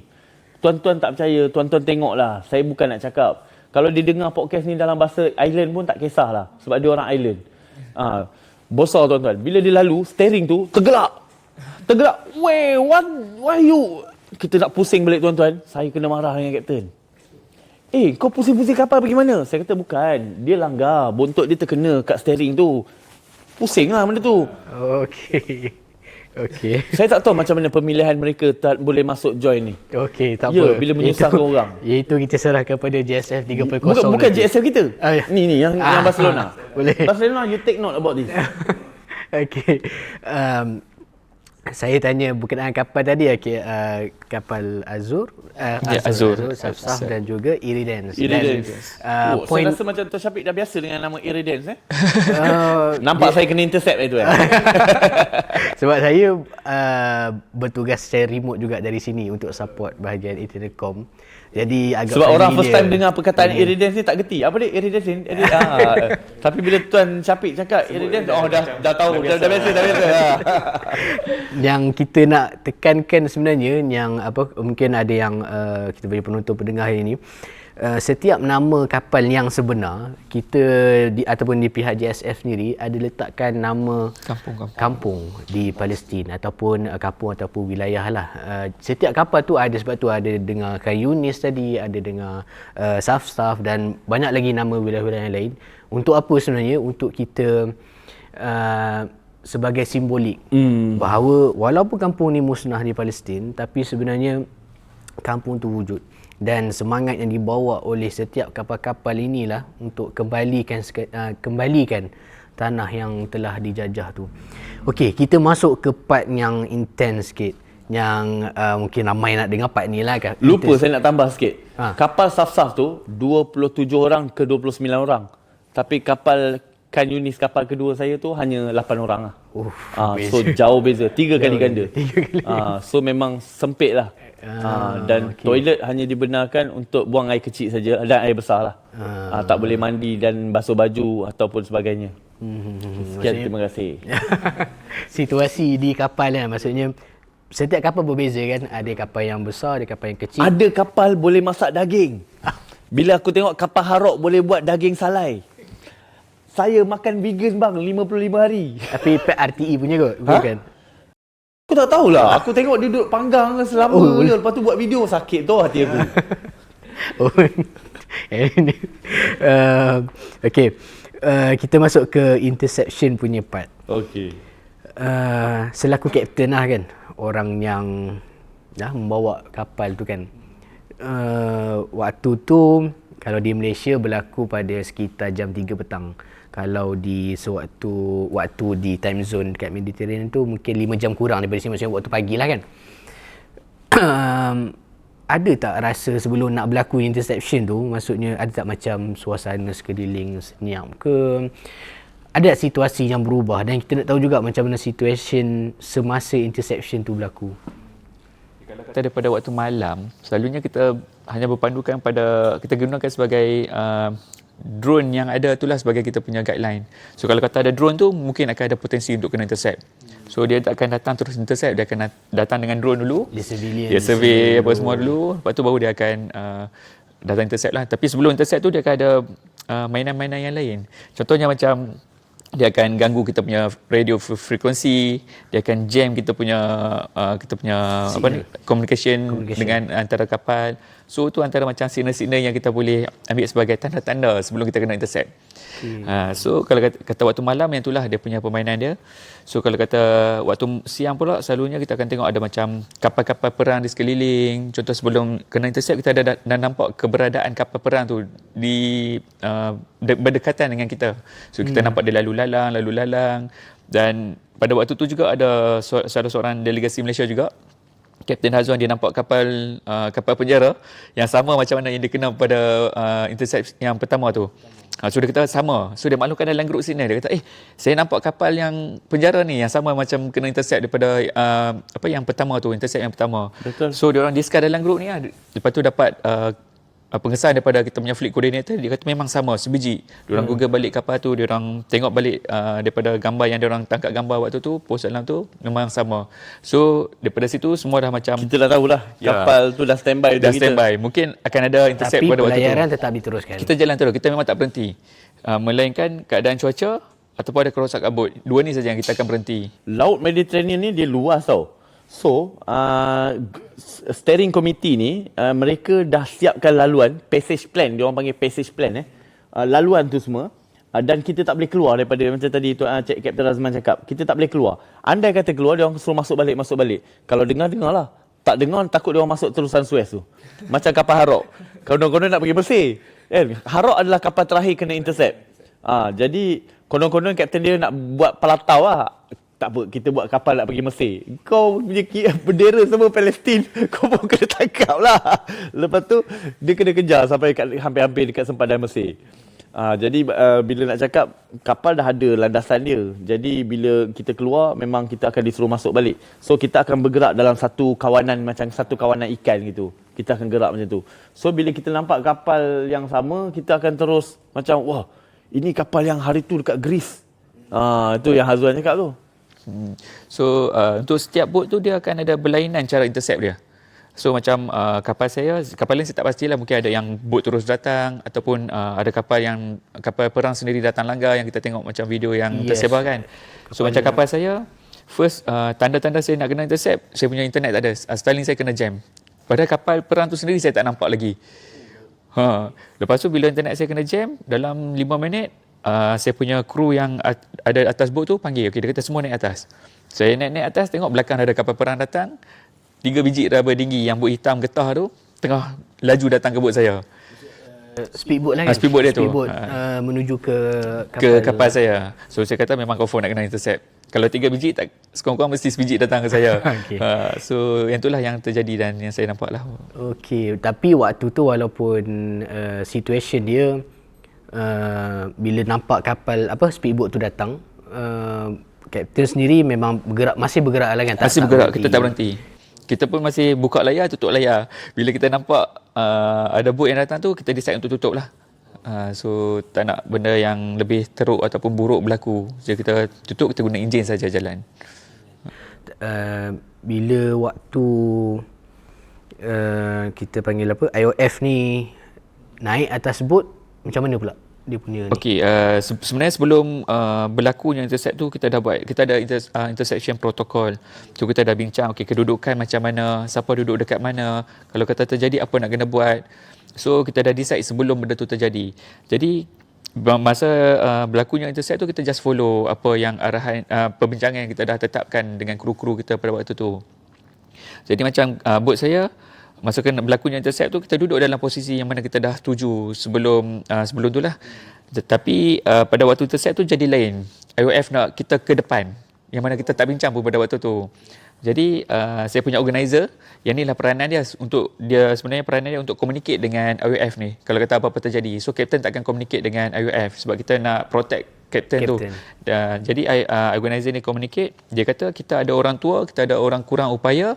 Tuan-tuan tak percaya, tuan-tuan tengoklah. Saya bukan nak cakap. Kalau dia dengar podcast ni dalam bahasa island pun tak kisahlah. Sebab dia orang island. Besar tuan-tuan. Bila dia lalu, steering tu tergelak. Weh, why you? Kita nak pusing balik tuan-tuan. Saya kena marah dengan kapten. Kau pusing-pusing kapal pergi mana? Saya kata bukan. Dia langgar. Bontot dia terkena kat steering tu. Pusing lah benda tu. Okey. Saya tak tahu macam mana pemilihan mereka tak boleh masuk join ni. Okey, tak apa. Bila menyusahkan orang. Itu kita serahkan pada JSF 3.0. Bukan JSF kita. Ni yang Barcelona. Boleh. Barcelona, you take note about this. Okey. Saya tanya berkenaan kapal tadi, kapal Azur, Azur. Safsaf dan juga Iridance. Iridance. Dan, Saya rasa macam Tuan Syafiq dah biasa dengan nama Iridance. Nampak saya kena intercept itu. Sebab saya bertugas secara remote juga dari sini untuk support bahagian Intercom. Jadi agak Sebab orang familiar. first time dengar perkataan Iridance ni tak gerti. Apa dia Iridance ni? Tapi bila Tuan Syafiq cakap Iridance, dah tahu. Dah biasa. Yang kita nak tekankan sebenarnya, yang mungkin ada yang kita bagi penonton pendengar hari ini, setiap nama kapal yang sebenar kita ataupun di pihak JSF sendiri ada letakkan nama kampung di Palestin ataupun kampung ataupun wilayah lah. Setiap kapal tu ada, sebab tu ada dengar Yunis tadi, ada dengar Safsaf dan banyak lagi nama wilayah-wilayah yang lain. Untuk apa sebenarnya? Untuk kita sebagai simbolik bahawa walaupun kampung ni musnah di Palestin, tapi sebenarnya kampung tu wujud. Dan semangat yang dibawa oleh setiap kapal-kapal inilah untuk kembalikan tanah yang telah dijajah tu. Okey, kita masuk ke part yang intense sikit, yang mungkin ramai nak dengar part ni lah. Lupa saya nak tambah sikit. Kapal Safsaf tu 27 orang ke 29 orang. Tapi kapal Yunis, kapal kedua saya tu hanya 8 orang lah. So jauh beza, 3 kali ganda. So memang sempit lah. Dan toilet hanya dibenarkan untuk buang air kecil saja dan air besar lah. Tak boleh mandi dan basuh baju ataupun sebagainya. Sekian, terima kasih. Situasi di kapal kan, maksudnya setiap kapal berbeza kan. Ada kapal yang besar, ada kapal yang kecil. Ada kapal boleh masak daging. Bila aku tengok kapal Harok boleh buat daging salai. Saya makan vegan bang 55 hari. Tapi RTE punya kot, bukan? Aku tak tahulah. Aku tengok dia duduk panggang selama je. Lepas tu buat video, sakit tu hati aku. Okey. Kita masuk ke interception punya part. Okey. Selaku kapten lah kan, orang yang membawa kapal tu kan. Waktu tu kalau di Malaysia berlaku pada sekitar jam 3 petang. Kalau di waktu di time zone dekat Mediterranean tu mungkin 5 jam kurang daripada sini, maksudnya waktu pagi lah kan. Ada tak rasa sebelum nak berlaku interception tu, maksudnya ada tak macam suasana sekeliling senyap ke? Ada tak situasi yang berubah? Dan kita nak tahu juga macam mana situation semasa interception tu berlaku. Kalau kata daripada waktu malam, selalunya kita hanya berpandukan pada, kita gunakan sebagai drone yang ada itulah sebagai kita punya guideline. So kalau kata ada drone tu, mungkin akan ada potensi untuk kena intercept. So dia tak akan datang terus intercept, dia akan datang dengan drone dulu. Dia survey apa semua dulu, lepas tu baru dia akan datang intercept lah. Tapi sebelum intercept tu dia akan ada mainan-mainan yang lain. Contohnya macam dia akan ganggu kita punya radio frekuensi, dia akan jam kita punya communication dengan antara kapal. So tu antara macam signal-signal yang kita boleh ambil sebagai tanda-tanda sebelum kita kena intercept. So kalau kata waktu malam, yang itulah dia punya permainan dia. So kalau kata waktu siang pula, selalunya kita akan tengok ada macam kapal-kapal perang di sekeliling. Contoh sebelum kena intercept, kita dah nampak keberadaan kapal perang tu di berdekatan dengan kita. So kita nampak dia lalu lalang. Dan pada waktu tu juga ada salah seorang delegasi Malaysia juga, Kapten Hazwan, dia nampak kapal penjara yang sama macam mana yang dia kenal pada intercept yang pertama tu. So dia kata sama. So dia maklumkan dalam grup sini, dia kata saya nampak kapal yang penjara ni yang sama macam kena intercept daripada yang pertama tu, intercept yang pertama. Betul. So dia orang discuss dalam grup ni lah. Lepas tu dapat pengesahan daripada kita punya fleet coordinator, dia kata memang sama sebiji. Dia orang Google balik kapal tu, dia orang tengok balik daripada gambar yang dia orang tangkap gambar waktu tu, post dalam tu memang sama. So daripada situ semua dah macam Kita dah tahulah kapal tu dah standby dah kita. standby. Mungkin akan ada intercept Tapi pada waktu tu. pelayaran tetap diteruskan. Kita jalan terus, kita memang tak berhenti. Melainkan keadaan cuaca ataupun ada kerosak kabut. Dua ni saja yang kita akan berhenti. Laut Mediterranean ni dia luas tau. So, steering committee ni mereka dah siapkan laluan, passage plan, dia orang panggil passage plan laluan tu semua, dan kita tak boleh keluar daripada, macam tadi tu Kapten Razman cakap, kita tak boleh keluar. Andai kata keluar, dia orang suruh masuk balik. Kalau dengar-lah. Tak dengar, takut dia orang masuk terusan Suez tu. Macam kapal Harok. Konon-konon nak pergi bersih. Harok adalah kapal terakhir kena intercept. Jadi konon-konon kapten dia nak buat palatau lah. tak apa, kita buat kapal nak pergi Mesir. Kau punya bendera semua Palestin, kau pun kena tangkap lah. Lepas tu, dia kena kejar sampai hampir-hampir dekat sempadan Mesir. Jadi bila nak cakap, kapal dah ada landasan dia. Jadi bila kita keluar, memang kita akan disuruh masuk balik. So kita akan bergerak dalam satu kawanan, macam satu kawanan ikan gitu. Kita akan gerak macam tu. So bila kita nampak kapal yang sama, kita akan terus macam, wah, ini kapal yang hari tu dekat Greece. Itu yang Hazwan cakap tu. So untuk setiap boat tu dia akan ada berlainan cara intercept dia. So macam kapal lain saya tak pastilah, mungkin ada yang bot terus datang ataupun ada kapal perang sendiri datang langgar yang kita tengok macam video yang tersebar kan. So macam kapal saya, first tanda-tanda saya nak kena intercept, saya punya internet tak ada, Starlink saya kena jam. Padahal kapal perang tu sendiri saya tak nampak lagi. Lepas tu bila internet saya kena jam, dalam 5 minit saya punya kru yang ada atas bot tu panggil, okey, dia kata semua naik atas. Saya naik atas, tengok belakang ada kapal perang datang, 3 biji raba dinggi yang bot hitam getah tu tengah laju datang ke bot saya. Speedboat lah kan? Speedboat dia tu. Menuju ke kapal saya. So saya kata memang confirm nak kena intercept. Kalau 3 biji tak, sekurang-kurang mesti sebiji datang ke saya. Okay. So yang itulah yang terjadi dan yang saya nampak lah. Okey, tapi waktu tu walaupun situation dia bila nampak kapal speedboat tu datang, kapten sendiri memang masih bergerak lah kan? Masih bergerak, kita tak berhenti. Kita pun masih buka layar, tutup layar. Bila kita nampak ada boat yang datang tu, kita decide untuk tutup lah. So tak nak benda yang lebih teruk ataupun buruk berlaku. Jadi kita tutup, kita guna enjin saja jalan. Bila waktu kita panggil apa, IOF ni naik atas bot, macam mana pula dia punya ni? Okey, sebenarnya sebelum berlakunya intercept tu kita ada intersection protokol. Tu kita dah bincang, okey, kedudukan macam mana, siapa duduk dekat mana, kalau kata terjadi apa nak kena buat. So kita dah decide sebelum benda tu terjadi. Jadi masa berlakunya intercept tu kita just follow apa yang arahan perbincangan yang kita dah tetapkan dengan kru-kru kita pada waktu tu. Jadi macam bot saya, masa kena berlakunya intercept tu, kita duduk dalam posisi yang mana kita dah tuju sebelum tu lah. Tetapi pada waktu intercept tu jadi lain. IOF nak kita ke depan, yang mana kita tak bincang pun pada waktu tu. Jadi saya punya organizer, yang ni lah peranan dia sebenarnya peranan dia untuk communicate dengan IOF ni kalau kata apa-apa terjadi. So captain takkan communicate dengan IOF sebab kita nak protect captain tu. Jadi organizer ni communicate, dia kata kita ada orang tua, kita ada orang kurang upaya,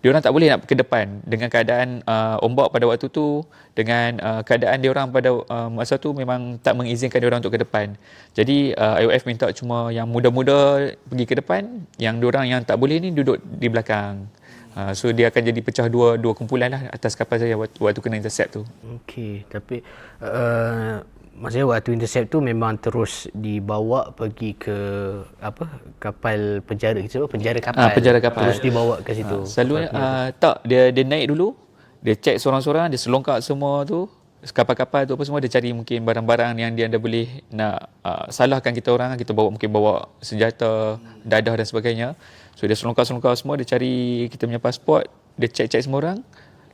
diorang tak boleh nak ke depan dengan keadaan ombak pada waktu tu, dengan keadaan diorang pada masa tu memang tak mengizinkan diorang untuk ke depan. Jadi IOF minta cuma yang muda-muda pergi ke depan, yang diorang yang tak boleh ni duduk di belakang. So dia akan jadi pecah dua kumpulan lah atas kapal saya waktu kena intercept tu. Okey, tapi maksudnya waktu intercept tu memang terus dibawa pergi ke kapal penjara kapal. Penjara kapal. Terus dibawa ke situ. Selalunya tak, dia naik dulu, dia cek seorang-seorang, dia selongkak semua tu, kapal-kapal tu apa semua, dia cari mungkin barang-barang yang dia anda boleh nak salahkan kita orang. Kita mungkin bawa senjata, dadah dan sebagainya. So dia selongkak-selongkak semua, dia cari kita punya pasport, dia cek-cek semua orang.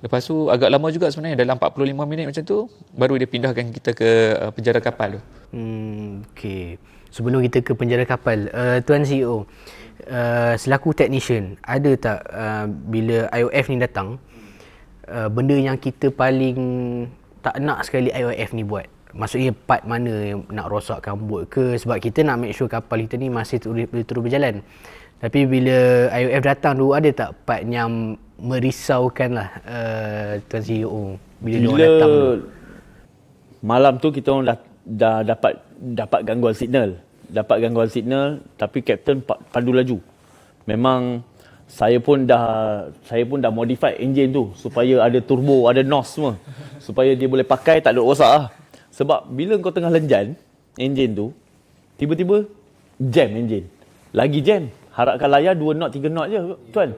Lepas tu agak lama juga sebenarnya, dalam 45 minit macam tu baru dia pindahkan kita ke penjara kapal tu. Okey. Sebelum kita ke penjara kapal, Tuan CEO, selaku technician, ada tak bila IOF ni datang, benda yang kita paling tak nak sekali IOF ni buat? Maksudnya part mana yang nak rosakkan bot ke? Sebab kita nak make sure kapal kita ni masih terus berjalan. Tapi bila IOF datang tu, ada tak part yang merisaukan lah Tuan CEO bila dia datang tu? Malam tu kita orang dah dapat gangguan signal. Tapi kapten pandu laju. Memang saya pun dah modify enjin tu supaya ada turbo, ada NOS semua. Supaya dia boleh pakai, tak ada rosak lah. Sebab bila kau tengah lenjan enjin tu, tiba-tiba jam enjin. Lagi jam. Harapkan layar 2 knot, 3 knot je tuan.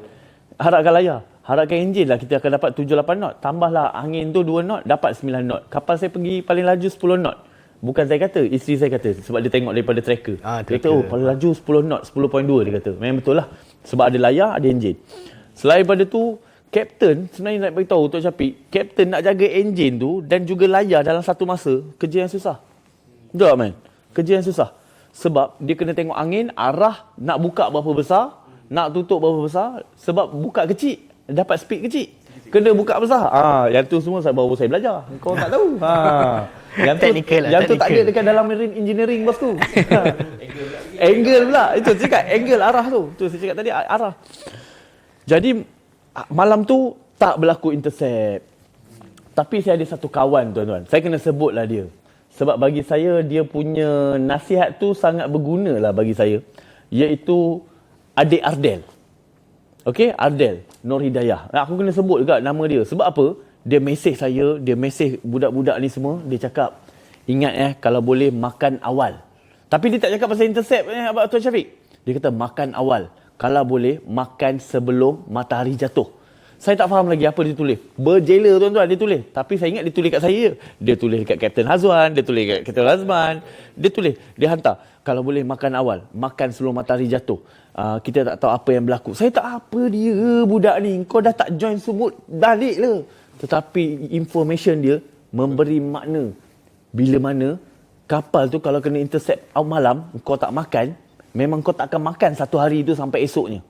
Harapkan layar. Harapkan enjin lah kita akan dapat 7-8 knot. Tambahlah angin tu 2 knot, dapat 9 knot. Kapal saya pergi paling laju 10 knot. Bukan saya kata, isteri saya kata. Sebab dia tengok daripada tracker. Dia kata, paling laju 10 knot, 10.2 dia kata. Memang betul lah. Sebab ada layar, ada enjin. Selain daripada tu, kapten sebenarnya nak beritahu Tok Syafiq, kapten nak jaga enjin tu dan juga layar dalam satu masa, kerja yang susah. Betul tak, man? Kerja yang susah. Sebab dia kena tengok angin, arah, nak buka berapa besar, nak tutup berapa besar. Sebab buka kecil, dapat speed kecil. Kena buka besar. Yang tu semua baru saya belajar. Kau tak tahu. Yang tu, Technical lah, yang tu tak ada technical. dekat dalam marine engineering bosku. Angle pula. Itu saya cakap angle arah tu. Tu saya cakap tadi arah. Jadi malam tu tak berlaku intercept. Tapi saya ada satu kawan tuan-tuan. Saya kena sebutlah dia. Sebab bagi saya dia punya nasihat tu sangat berguna lah bagi saya. Iaitu adik Ardel. Okey, Ardel Nur Hidayah. Aku kena sebut juga nama dia. Sebab apa? Dia mesej saya, dia mesej budak-budak ni semua. Dia cakap, ingat kalau boleh makan awal. Tapi dia tak cakap pasal intercept Abang Tuan Syafiq. Dia kata makan awal. Kalau boleh, makan sebelum matahari jatuh. Saya tak faham lagi apa dia tulis. Berjela tuan-tuan dia tulis. Tapi saya ingat dia tulis kat saya. Dia tulis dekat Kapten Hazwan, dia tulis kat Kapten Razman. Dia tulis, dia hantar. Kalau boleh makan awal, makan sebelum matahari jatuh. Kita tak tahu apa yang berlaku. Saya tak apa dia budak ni. Kau dah tak join sumut, balik lah. Tetapi information dia memberi makna. Bila mana kapal tu kalau kena intercept malam, kau tak makan, memang kau tak akan makan satu hari tu sampai esoknya.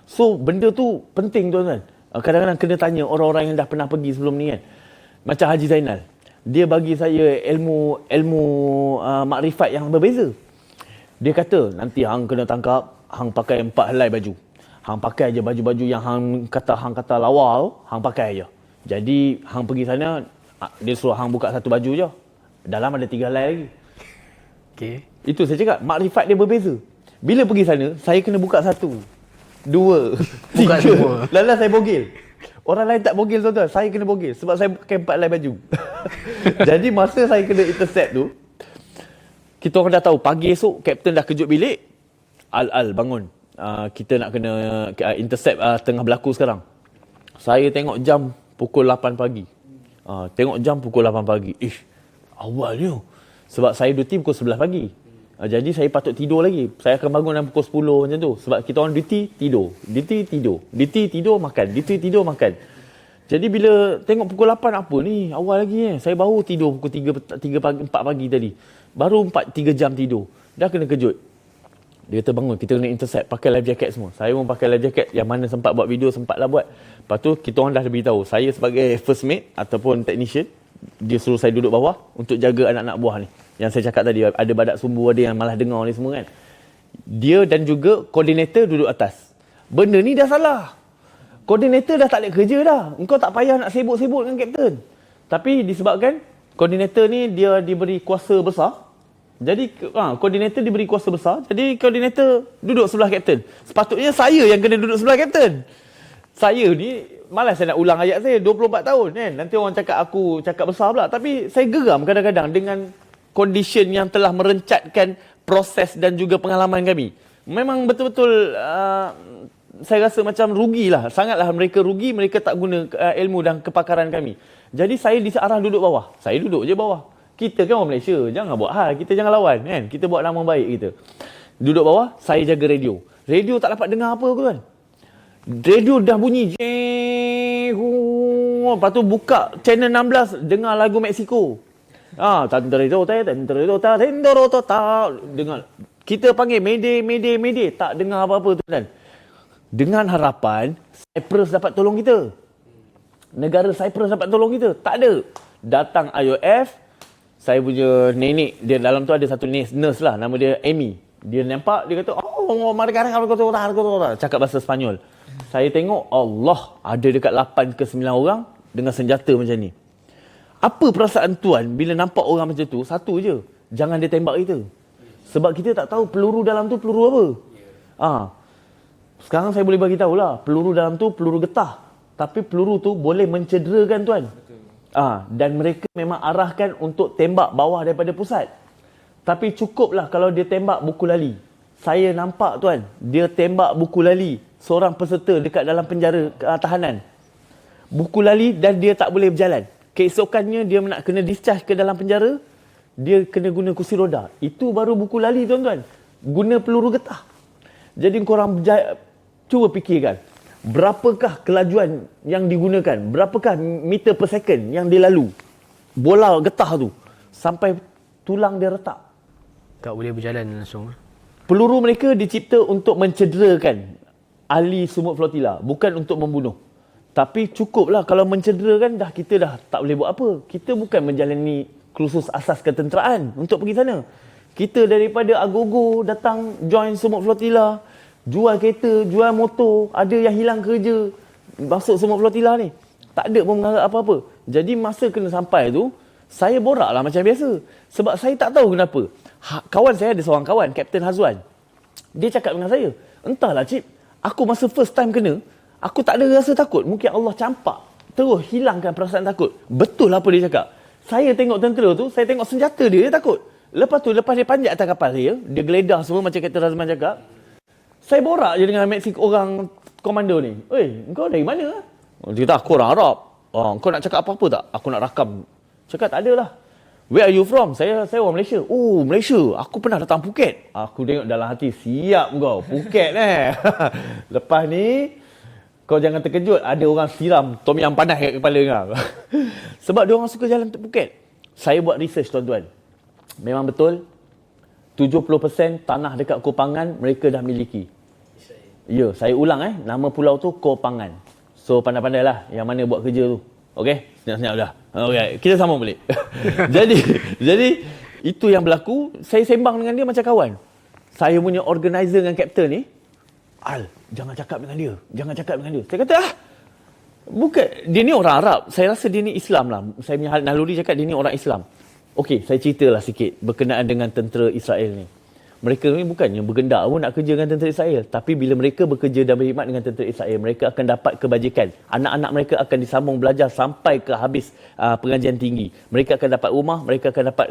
So, benda tu penting tuan-tuan. Kadang-kadang kena tanya orang-orang yang dah pernah pergi sebelum ni kan. Macam Haji Zainal. Dia bagi saya ilmu makrifat yang berbeza. Dia kata, nanti hang kena tangkap, hang pakai 4 helai baju. Hang pakai je baju-baju yang hang kata lawa tu, hang pakai je. Jadi, hang pergi sana, dia suruh hang buka satu baju je. Dalam ada 3 helai lagi. Okay. Itu saya cakap, makrifat dia berbeza. Bila pergi sana, saya kena buka 1, 2, 3. Lala saya bogil. Orang lain tak bogil tuan-tuan. Saya kena bogil. Sebab saya pakai 4 helai baju. Jadi masa saya kena intercept tu, kita orang dah tahu. Pagi esok, kapten dah kejut bilik. Al bangun. Kita nak kena intercept tengah berlaku sekarang. Saya tengok jam pukul 8 pagi. Tengok jam pukul 8 pagi. Awalnya. Sebab saya duty pukul 11 pagi. Jadi saya patut tidur lagi. Saya akan bangun dalam pukul 10 macam tu. Sebab kita orang duty, tidur. Duty, tidur. Duty, tidur, makan. Duty, tidur, makan. Jadi bila tengok pukul 8 apa ni? Awal lagi Saya baru tidur pukul 3 pagi, 4 pagi tadi. Baru 3 jam tidur. Dah kena kejut. Dia kata bangun, kita kena intercept. Pakai life jacket semua. Saya pun pakai life jacket. Yang mana sempat buat video, sempatlah buat. Lepas tu kita orang dah beritahu. Saya sebagai first mate ataupun technician, dia suruh saya duduk bawah untuk jaga anak-anak buah ni. Yang saya cakap tadi, ada badak sumbu, ada yang malah dengar ni semua kan. Dia dan juga koordinator duduk atas. Benda ni dah salah. Koordinator dah tak ada kerja dah. Engkau tak payah nak sibuk-sibuk dengan kapten. Tapi disebabkan koordinator ni dia diberi kuasa besar. Jadi koordinator diberi kuasa besar. Jadi koordinator duduk sebelah kapten. Sepatutnya saya yang kena duduk sebelah kapten. Saya ni malas saya nak ulang ayat saya 24 tahun kan. Nanti orang cakap aku cakap besar pula. Tapi saya geram kadang-kadang dengan condition yang telah merencatkan proses dan juga pengalaman kami. Memang betul-betul saya rasa macam rugilah. Sangatlah mereka rugi, mereka tak guna ilmu dan kepakaran kami. Jadi saya diarah duduk bawah. Saya duduk je bawah. Kita kan orang Malaysia, jangan buat hal. Kita jangan lawan kan. Kita buat nama baik kita. Duduk bawah, saya jaga radio. Radio tak dapat dengar apa kan. Radio dah bunyi. Lepas tu buka channel 16, dengar lagu Mexico. Dengar. Kita panggil Mayday, tak dengar apa-apa tu kan. Dengan harapan Cyprus dapat tolong kita. Negara Cyprus dapat tolong kita. Tak ada. Datang IOF, saya punya nenek, dia dalam tu ada satu nurse lah, nama dia Amy. Dia nampak, dia kata, cakap bahasa Sepanyol. Saya tengok, Allah, ada dekat 8 ke 9 orang dengan senjata macam ni. Apa perasaan tuan bila nampak orang macam tu? Satu je, jangan dia tembak kita. Sebab kita tak tahu peluru dalam tu peluru apa. Sekarang saya boleh bagi tahulah, peluru dalam tu peluru getah. Tapi peluru tu boleh mencederakan tuan. Dan mereka memang arahkan untuk tembak bawah daripada pusat. Tapi cukuplah kalau dia tembak buku lali. Saya nampak tuan, dia tembak buku lali seorang peserta dekat dalam penjara tahanan. Buku lali dan dia tak boleh berjalan. Keesokannya dia nak kena discharge ke dalam penjara, dia kena guna kursi roda. Itu baru buku lali tuan-tuan. Guna peluru getah. Jadi korang cuba fikirkan. Berapakah kelajuan yang digunakan? Berapakah meter per second yang dia lalu? Bola getah tu. Sampai tulang dia retak. Tak boleh berjalan langsung. Peluru mereka dicipta untuk mencederakan ahli sumut flotilla, bukan untuk membunuh. Tapi cukuplah kalau mencederakan, kita dah tak boleh buat apa. Kita bukan menjalani kursus asas ketenteraan untuk pergi sana. Kita daripada agogo datang join sumut flotilla, jual kereta, jual motor, ada yang hilang kerja masuk sumut flotilla ni. Tak ada pun mengarap apa-apa. Jadi masa kena sampai tu, saya borak lah macam biasa. Sebab saya tak tahu kenapa. Kawan saya ada seorang kawan, Kapten Hazwan. Dia cakap dengan saya, entahlah Cip, aku masa first time kena, aku tak ada rasa takut. Mungkin Allah campak, terus hilangkan perasaan takut. Betul apa dia cakap. Saya tengok tentera tu, saya tengok senjata dia takut. Lepas tu, lepas dia panjat atas kapal saya, dia geledah semua macam Kapten Razman cakap. Saya borak je dengan Meksik orang komando ni. Oi, kau dari mana? Dia kata, aku orang Arab. Oh, kau nak cakap apa-apa tak? Aku nak rakam. Cakap, tak ada lah. Where are you from? Saya orang Malaysia. Oh, Malaysia. Aku pernah datang Phuket. Aku tengok dalam hati, siap kau. Phuket Lepas ni, kau jangan terkejut. Ada orang siram tom yam panas kat kepala kau. Sebab dia orang suka jalan ke Phuket. Saya buat research, tuan-tuan. Memang betul, 70% tanah dekat Kopangan mereka dah miliki. Ya, saya ulang nama pulau tu Kopangan. So, pandai-pandailah yang mana buat kerja tu. Okey, senyap-senyap dah. Okey, kita sambung balik. jadi itu yang berlaku. Saya sembang dengan dia macam kawan. Saya punya organizer dengan kapten ni, Al, jangan cakap dengan dia. Jangan cakap dengan dia. Saya kata, bukan, dia ni orang Arab. Saya rasa dia ni Islam lah. Saya punya naluri cakap dia ni orang Islam. Okey, saya ceritalah sikit berkenaan dengan tentera Israel ni. Mereka ni bukannya bergendak pun nak kerja dengan tentera Israel. Tapi bila mereka bekerja dan berkhidmat dengan tentera Israel, mereka akan dapat kebajikan. Anak-anak mereka akan disambung belajar sampai ke habis pengajian tinggi. Mereka akan dapat rumah, mereka akan dapat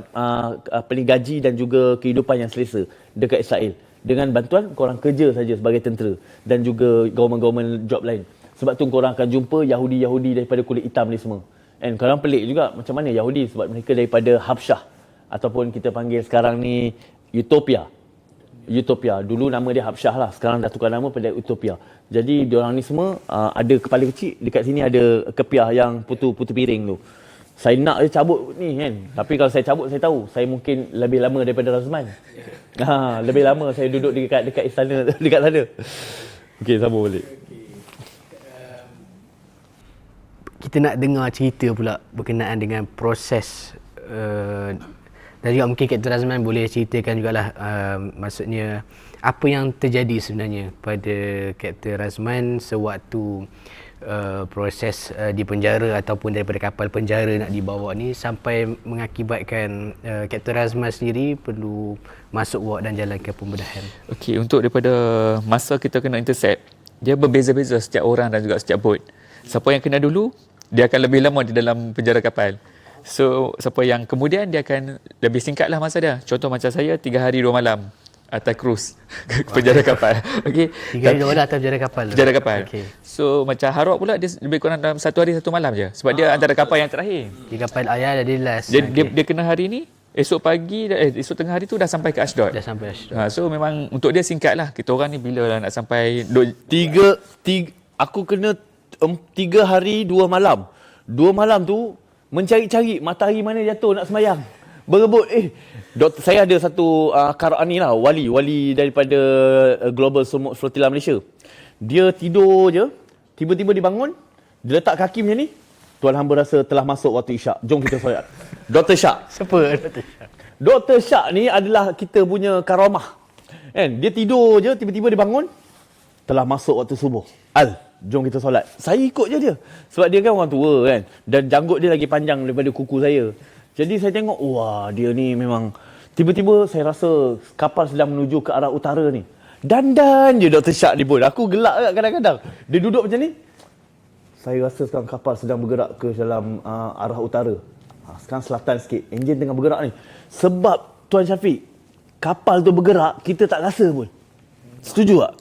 gaji dan juga kehidupan yang selesa dekat Israel. Dengan bantuan korang kerja saja sebagai tentera. Dan juga government job lain. Sebab tu korang akan jumpa Yahudi-Yahudi daripada kulit hitam ni semua. And korang pelik juga macam mana Yahudi, sebab mereka daripada Habsyah. Ataupun kita panggil sekarang ni Utopia. Dulu nama dia Habsyah lah. Sekarang dah tukar nama pada Utopia. Jadi diorang ni semua ada kepala kecil. Dekat sini ada kepiah yang putu piring tu. Saya nak dia cabut ni kan. Tapi kalau saya cabut, saya tahu saya mungkin lebih lama daripada Razman. Lebih lama saya duduk dekat istana dekat sana. Okey, sambung balik. Kita nak dengar cerita pula berkenaan dengan proses dan juga mungkin Kapten Razman boleh ceritakan jugalah maksudnya apa yang terjadi sebenarnya pada Kapten Razman sewaktu proses di penjara ataupun daripada kapal penjara nak dibawa ni sampai mengakibatkan Kapten Razman sendiri perlu masuk ward dan jalankan pembedahan. Okey, untuk daripada masa kita kena intercept, dia berbeza-beza setiap orang dan juga setiap boat. Siapa yang kena dulu, dia akan lebih lama di dalam penjara kapal. So, siapa yang kemudian, dia akan lebih singkatlah masa dia. Contoh macam saya, 3 hari 2 malam atas cruise ke penjara kapal. Okey. 3 hari 2 malam atas penjara kapal. Penjara kapal. Okay. So, macam Harok pula, dia lebih kurang dalam 1 hari 1 malam je. Sebab dia antara kapal yang terakhir. Di kapal ayah dia last. Dia kena hari ni, esok pagi, esok tengah hari tu dah sampai ke Ashdod. Dah sampai Ashdod. So, memang untuk dia singkat lah. Kita orang ni bila lah nak sampai... Aku kena 3 hari 2 malam. 2 malam tu mencari-cari matahari mana jatuh nak sembahyang. Berebut doktor, saya ada satu karani lah, wali daripada Global Sumut Flotilla Malaysia. Dia tidur je, tiba-tiba dia bangun, dia letak kaki macam ni. Tuan hamba rasa telah masuk waktu isyak. Jom kita solat. Dr. Shak. Siapa Dr. Shak? Dr. Shak ni adalah kita punya karamah. Kan? Dia tidur je, tiba-tiba dia bangun, telah masuk waktu subuh. Jom kita solat. Saya ikut je dia. Sebab dia kan orang tua kan. Dan janggut dia lagi panjang daripada kuku saya. Jadi saya tengok, wah dia ni memang... Tiba-tiba saya rasa kapal sedang menuju ke arah utara ni. Dandan je Dr. Shak ni pun. Aku gelak kat kadang-kadang. Dia duduk macam ni. Saya rasa sekarang kapal sedang bergerak ke dalam arah utara. Sekarang selatan sikit. Enjin tengah bergerak ni. Sebab Tuan Syafiq, kapal tu bergerak, kita tak rasa pun. Setuju tak?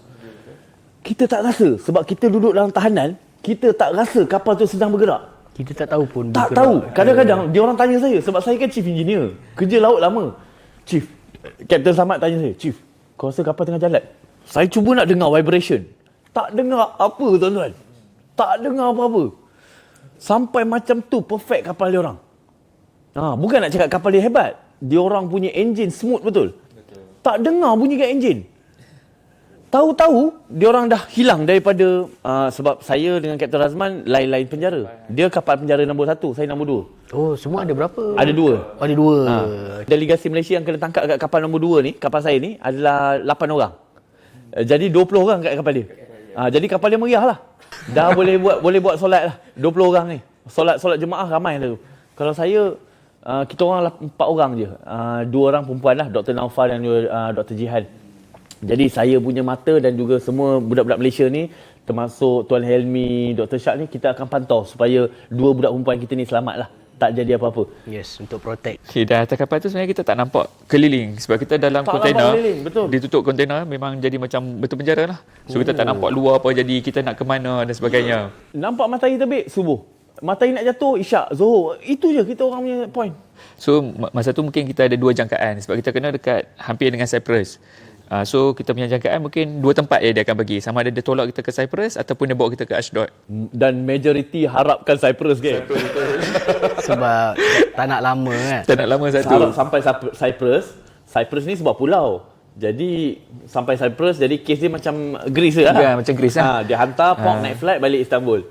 Kita tak rasa. Sebab kita duduk dalam tahanan, kita tak rasa kapal tu sedang bergerak. Kita tak tahu pun tak bergerak. tahu. Kadang-kadang dia orang tanya saya, sebab saya kan chief engineer, kerja laut lama. Chief, Kapten Samad tanya saya, Chief, kau rasa kapal tengah jalan? Saya cuba nak dengar vibration. Tak dengar apa, tuan-tuan. Tak dengar apa-apa. Sampai macam tu perfect kapal dia orang. Bukan nak cakap kapal dia hebat. Dia orang punya enjin smooth betul. tak dengar bunyi gas enjin. Tahu-tahu dia orang dah hilang daripada sebab saya dengan Kapten Razman lain-lain penjara. Dia kapal penjara nombor 1, saya nombor 2. Oh, semua ada berapa? Ada 2. Oh, ada 2. Delegasi Malaysia yang kena tangkap kat kapal nombor 2 ni, kapal saya ni adalah 8 orang. Jadi 20 orang kat kapal dia. Jadi kapal dia meriah lah. Dah boleh buat solat lah. 20 orang ni. Solat jemaah ramai lah tu. Kalau saya kita orang 4 orang je. 2 orang perempuan lah, Dr. Naufal dan Dr. Jihan. Jadi saya punya mata dan juga semua budak-budak Malaysia ni, termasuk Tuan Helmi, Dr. Syak ni, kita akan pantau supaya 2 budak perempuan kita ni selamat lah. Tak jadi apa-apa. Yes, untuk protect. Okay, dah atas kapal tu sebenarnya kita tak nampak keliling sebab kita dalam Tak kontainer. nampak keliling, betul. Ditutup kontainer memang jadi macam betul penjara lah. So kita tak nampak luar apa jadi, kita nak ke mana dan sebagainya. Nampak matahari terbit subuh. Matahari nak jatuh isyak Zuhur. Itu je kita orang punya point. So masa tu mungkin kita ada 2 jangkaan sebab kita kena dekat hampir dengan Cyprus. So kita punya jangkaan mungkin 2 tempat dia akan bagi. Sama ada dia tolak kita ke Cyprus ataupun dia bawa kita ke Ashdod. Dan majority harapkan Cyprus kan. Sebab tak nak lama kan. Tak nak lama satu. Harap sampai Cyprus. Cyprus ni sebuah pulau. Jadi sampai Cyprus jadi kes dia macam Greece lah. Ya, macam Greece lah. Dia hantar Port naik flight balik Istanbul.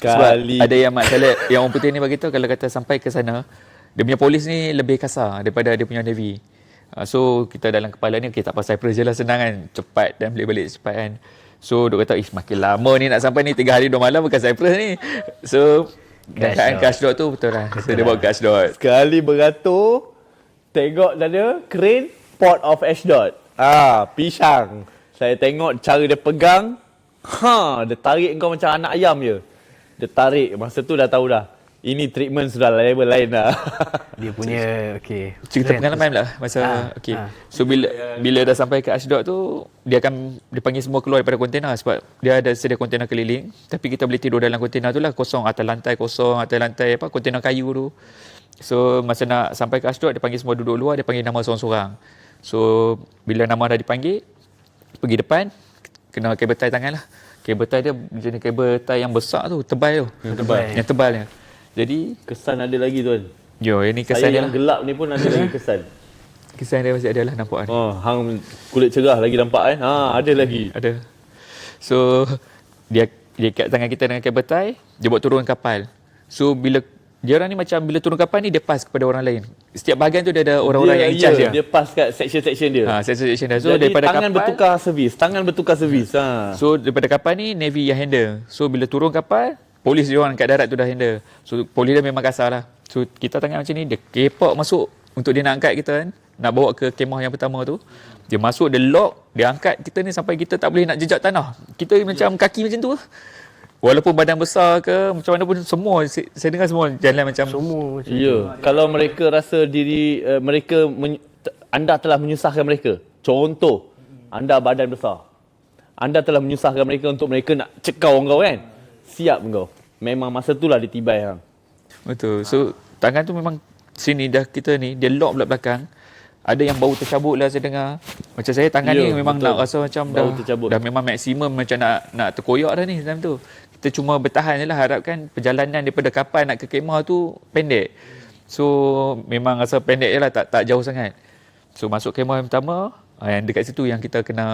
Sebab ada yang Mak Saleh, yang orang putih ni bagi tahu kalau kata sampai ke sana, dia punya polis ni lebih kasar daripada dia punya Navy. So kita dalam kepala ni, okay, tak pasal Cyprus je lah, senang kan, cepat dan boleh balik cepat kan. So dia kata, makin lama ni nak sampai ni, 3 hari 2 malam bukan Cyprus ni. So jangkaan ke Ashdod tu betul lah. So dia bawa ke Ashdod. Sekali beratur, tengok dada, crane, Port of Ashdod. Pisang. Saya tengok cara dia pegang, dia tarik kau macam anak ayam je. Dia tarik, masa tu dah tahu dah. Ini treatment sudah level lain dah. Dia punya, okay. Cerita pengalaman lah masa okey. So bila dah sampai ke Ashdod tu, dia panggil semua keluar daripada kontena sebab dia ada sedia kontena keliling, tapi kita boleh tidur dalam kontena tu lah, kosong, atas lantai kontena kayu tu. So masa nak sampai ke Ashdod, dia panggil semua duduk luar, dia panggil nama seorang-seorang. So bila nama dah dipanggil, pergi depan, kena kabel tie tangan lah. Kabel tie dia jenis kabel tie yang besar tu, tebal tu. Yang tebalnya. Jadi Kesan ada lagi tuan. ini kesan Saya dia yang lah. gelap ni pun ada lagi kesan. Kesan dia masih ada lah, nampak kan. Hang kulit cerah lagi nampak kan. Ada lagi. Ada. So dia ikat tangan kita dengan kabel tie, dia buat turun kapal. So bila dia orang ni macam bila turun kapal ni dia pass kepada orang lain. Setiap bahagian tu dia ada orang-orang yang in charge dia. Dia pass kat section-section dia. Section dia. So jadi daripada tangan kapal bertukar servis. So daripada kapal ni Navy yang handle. So bila turun kapal, polis dia orang kat darat tu dah handle. So polis dia memang kasar lah. So kita tangan macam ni, dia kepok masuk untuk dia nak angkat kita kan. Nak bawa ke kemah yang pertama tu. Dia masuk, dia lock, dia angkat kita ni sampai kita tak boleh nak jejak tanah. Kita macam kaki macam tu lah. Walaupun badan besar ke macam mana pun, semua saya dengar semua jalan macam Semua macam Ya, kalau mereka rasa diri anda telah menyusahkan mereka. Contoh, anda badan besar. Anda telah menyusahkan mereka untuk mereka nak cekau kau kan. Siap kau. Memang masa itulah dia tibai hang. Betul. So tangan tu memang sini dah kita ni dia lock pula belakang. Ada yang bau tercabut lah saya dengar. Macam saya tangan ni memang betul. Nak rasa macam bau tercabut. Dah memang maksimum macam nak terkoyak dah ni time tu. Kita cuma bertahan je lah, harapkan perjalanan daripada kapal nak ke kemah tu pendek. So memang rasa pendek je lah, tak jauh sangat. So masuk kemah yang pertama, yang dekat situ yang kita kena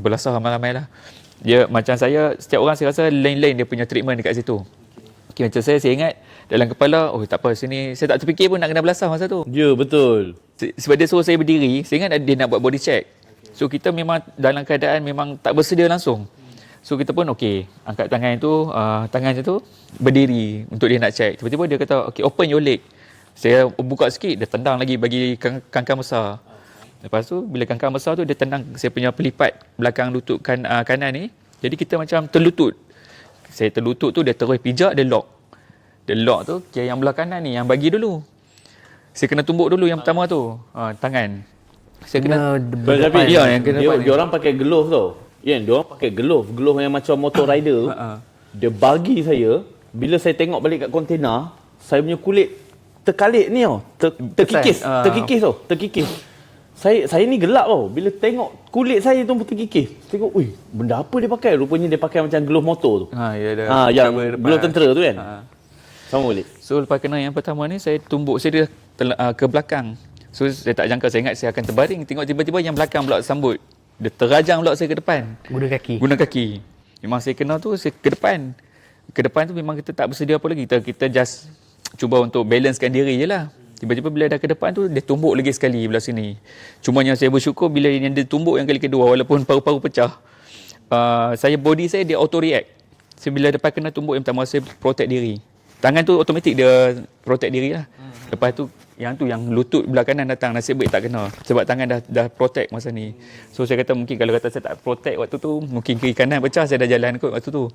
belasah ramai-ramai lah. Dia macam saya, setiap orang saya rasa lain-lain dia punya treatment dekat situ. Okay, macam saya ingat dalam kepala, tak apa sini, saya tak terfikir pun nak kena belasah masa tu. Ya, betul. Sebab dia suruh saya berdiri, saya ingat dia nak buat body check. So kita memang dalam keadaan memang tak bersedia langsung. So kita pun angkat tangan itu, tangan macam tu, berdiri untuk dia nak check. Tiba-tiba dia kata, open your leg. Saya buka sikit, dia tendang lagi bagi kangkang besar. Lepas tu bila kangkang besar tu dia tendang saya punya pelipat belakang lutut kanan ni. Jadi kita macam terlutut. Saya terlutut tu dia terus pijak, dia lock. Dia lock tu yang belah kanan ni yang bagi dulu. Saya kena tumbuk dulu yang pertama tu. Tangan. Saya kena Tapi yang kena dia orang pakai glove tau. Dia orang pakai glove yang macam motor rider tu. Dia bagi saya, bila saya tengok balik kat kontena, saya punya kulit terkalik ni tau. Terkikis tau. Saya ni gelap tau. Bila tengok kulit saya tu terkikis. Tengok, benda apa dia pakai? Rupanya dia pakai macam glove motor tu. Yang glove tentera tu kan. Sama balik. So lepas kena yang pertama ni saya tumbuk, saya ke belakang. So saya tak jangka, saya ingat saya akan terbaring, tengok tiba-tiba yang belakang pula sambut. Dia terajang pula saya ke depan. Guna kaki. Memang saya kena tu, saya ke depan. Ke depan tu memang kita tak bersedia apa lagi. Kita just cuba untuk balancekan diri je lah. Tiba-tiba bila dah ke depan tu, dia tumbuk lagi sekali belah sini. Cuma yang saya bersyukur bila yang dia tumbuk yang kali kedua, walaupun paru-paru pecah, body saya dia auto react. So, bila depan kena tumbuk yang pertama, saya protect diri. Tangan tu automatik dia protect diri lah. Lepas tu yang lutut belah kanan datang, nasib baik tak kena. Sebab tangan dah protect masa ni. So saya kata mungkin kalau kata saya tak protect waktu tu, mungkin kiri kanan pecah, saya dah jalan kot waktu tu.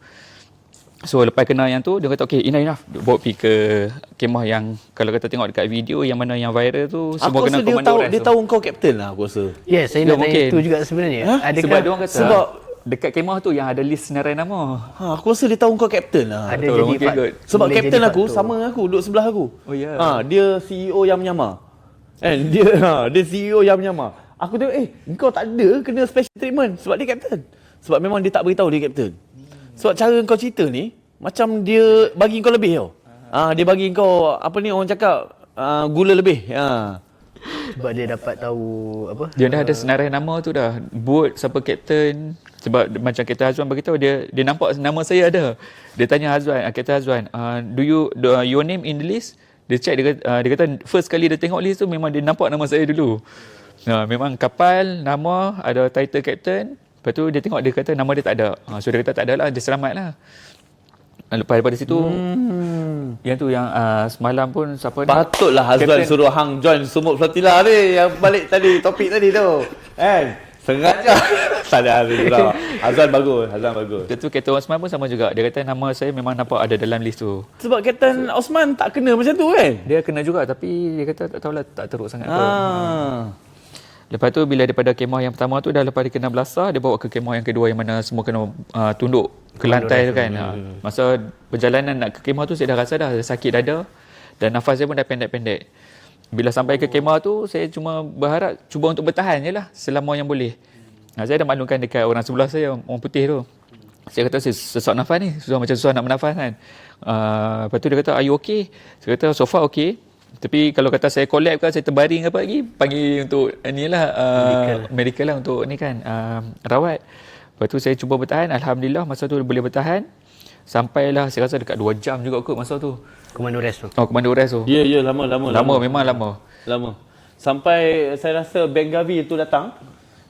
So lepas kena yang tu, dia kata okay, enough. Dia bawa pergi ke kemah yang kalau kata tengok dekat video yang mana yang viral tu, semua aku kena rasa komando dia tahu kau kapten lah aku rasa. Ya, saya nak tanya itu juga sebenarnya. Sebab dia orang kata dekat kemah tu yang ada list senarai nama. Aku rasa dia tahu kau kapten lah. Ada betul, jadi mungkin part, kot. Sebab boleh kapten jadi aku faktor. sama aku, duduk sebelah aku. Oh ya. Dia CEO yang menyamar. Dia CEO yang menyamar. Aku tengok kau tak ada kena special treatment sebab dia kapten. Sebab memang dia tak beritahu dia kapten. Sebab cara kau cerita ni macam dia bagi kau lebih tau. Dia bagi kau apa ni orang cakap gula lebih. Sebab dia dapat tahu apa? Dia dah ada senarai nama tu dah. Buat siapa kapten. Sebab macam Kapten Hazwan beritahu, dia nampak nama saya ada. Dia tanya Hazwan, Kapten Hazwan, your name in the list? Dia check, dia kata first kali dia tengok list tu memang dia nampak nama saya dulu. Memang kapal, nama, ada title kapten. Lepas tu dia tengok, dia kata nama dia tak ada. So dia kata tak ada lah, dia selamat lah. Lepas daripada situ, yang tu yang semalam pun siapa ni? Patutlah Hazwan suruh hang join Sumut Flotilla ni yang balik tadi topik tadi tu. Sengaja. Tak ada Hazwan bagus. Lepas tu Kapten Osman pun sama juga. Dia kata nama saya memang nampak ada dalam list tu. Sebab Kapten Osman tak kena macam tu kan? Dia kena juga tapi dia kata tak tahulah, tak teruk sangat kot. Lepas tu bila daripada kemah yang pertama tu dah lepas dia kena belasah, dia bawa ke kemah yang kedua yang mana semua kena tunduk ke lantai tu kan. Masa perjalanan nak ke kemah tu saya dah rasa dah sakit dada dan nafas saya pun dah pendek-pendek. Bila sampai ke kemah tu, saya cuma berharap cuba untuk bertahan je lah selama yang boleh. Saya dah maklumkan dekat orang sebelah saya, orang putih tu. Saya kata saya sesak nafas ni, susah nak bernafas kan. Lepas tu dia kata, are you okay? Saya kata, so far okay. Tapi kalau kata saya collapse ke, saya terbaring apa lagi, panggil untuk ni lah, medical lah untuk ni kan, rawat. Lepas tu saya cuba bertahan, Alhamdulillah masa tu boleh bertahan. Sampailah saya rasa dekat 2 jam juga kot masa tu. Komando rest tu. Komando rest tu. Ya, lama. Memang lama. Sampai saya rasa Ben Gavir tu datang.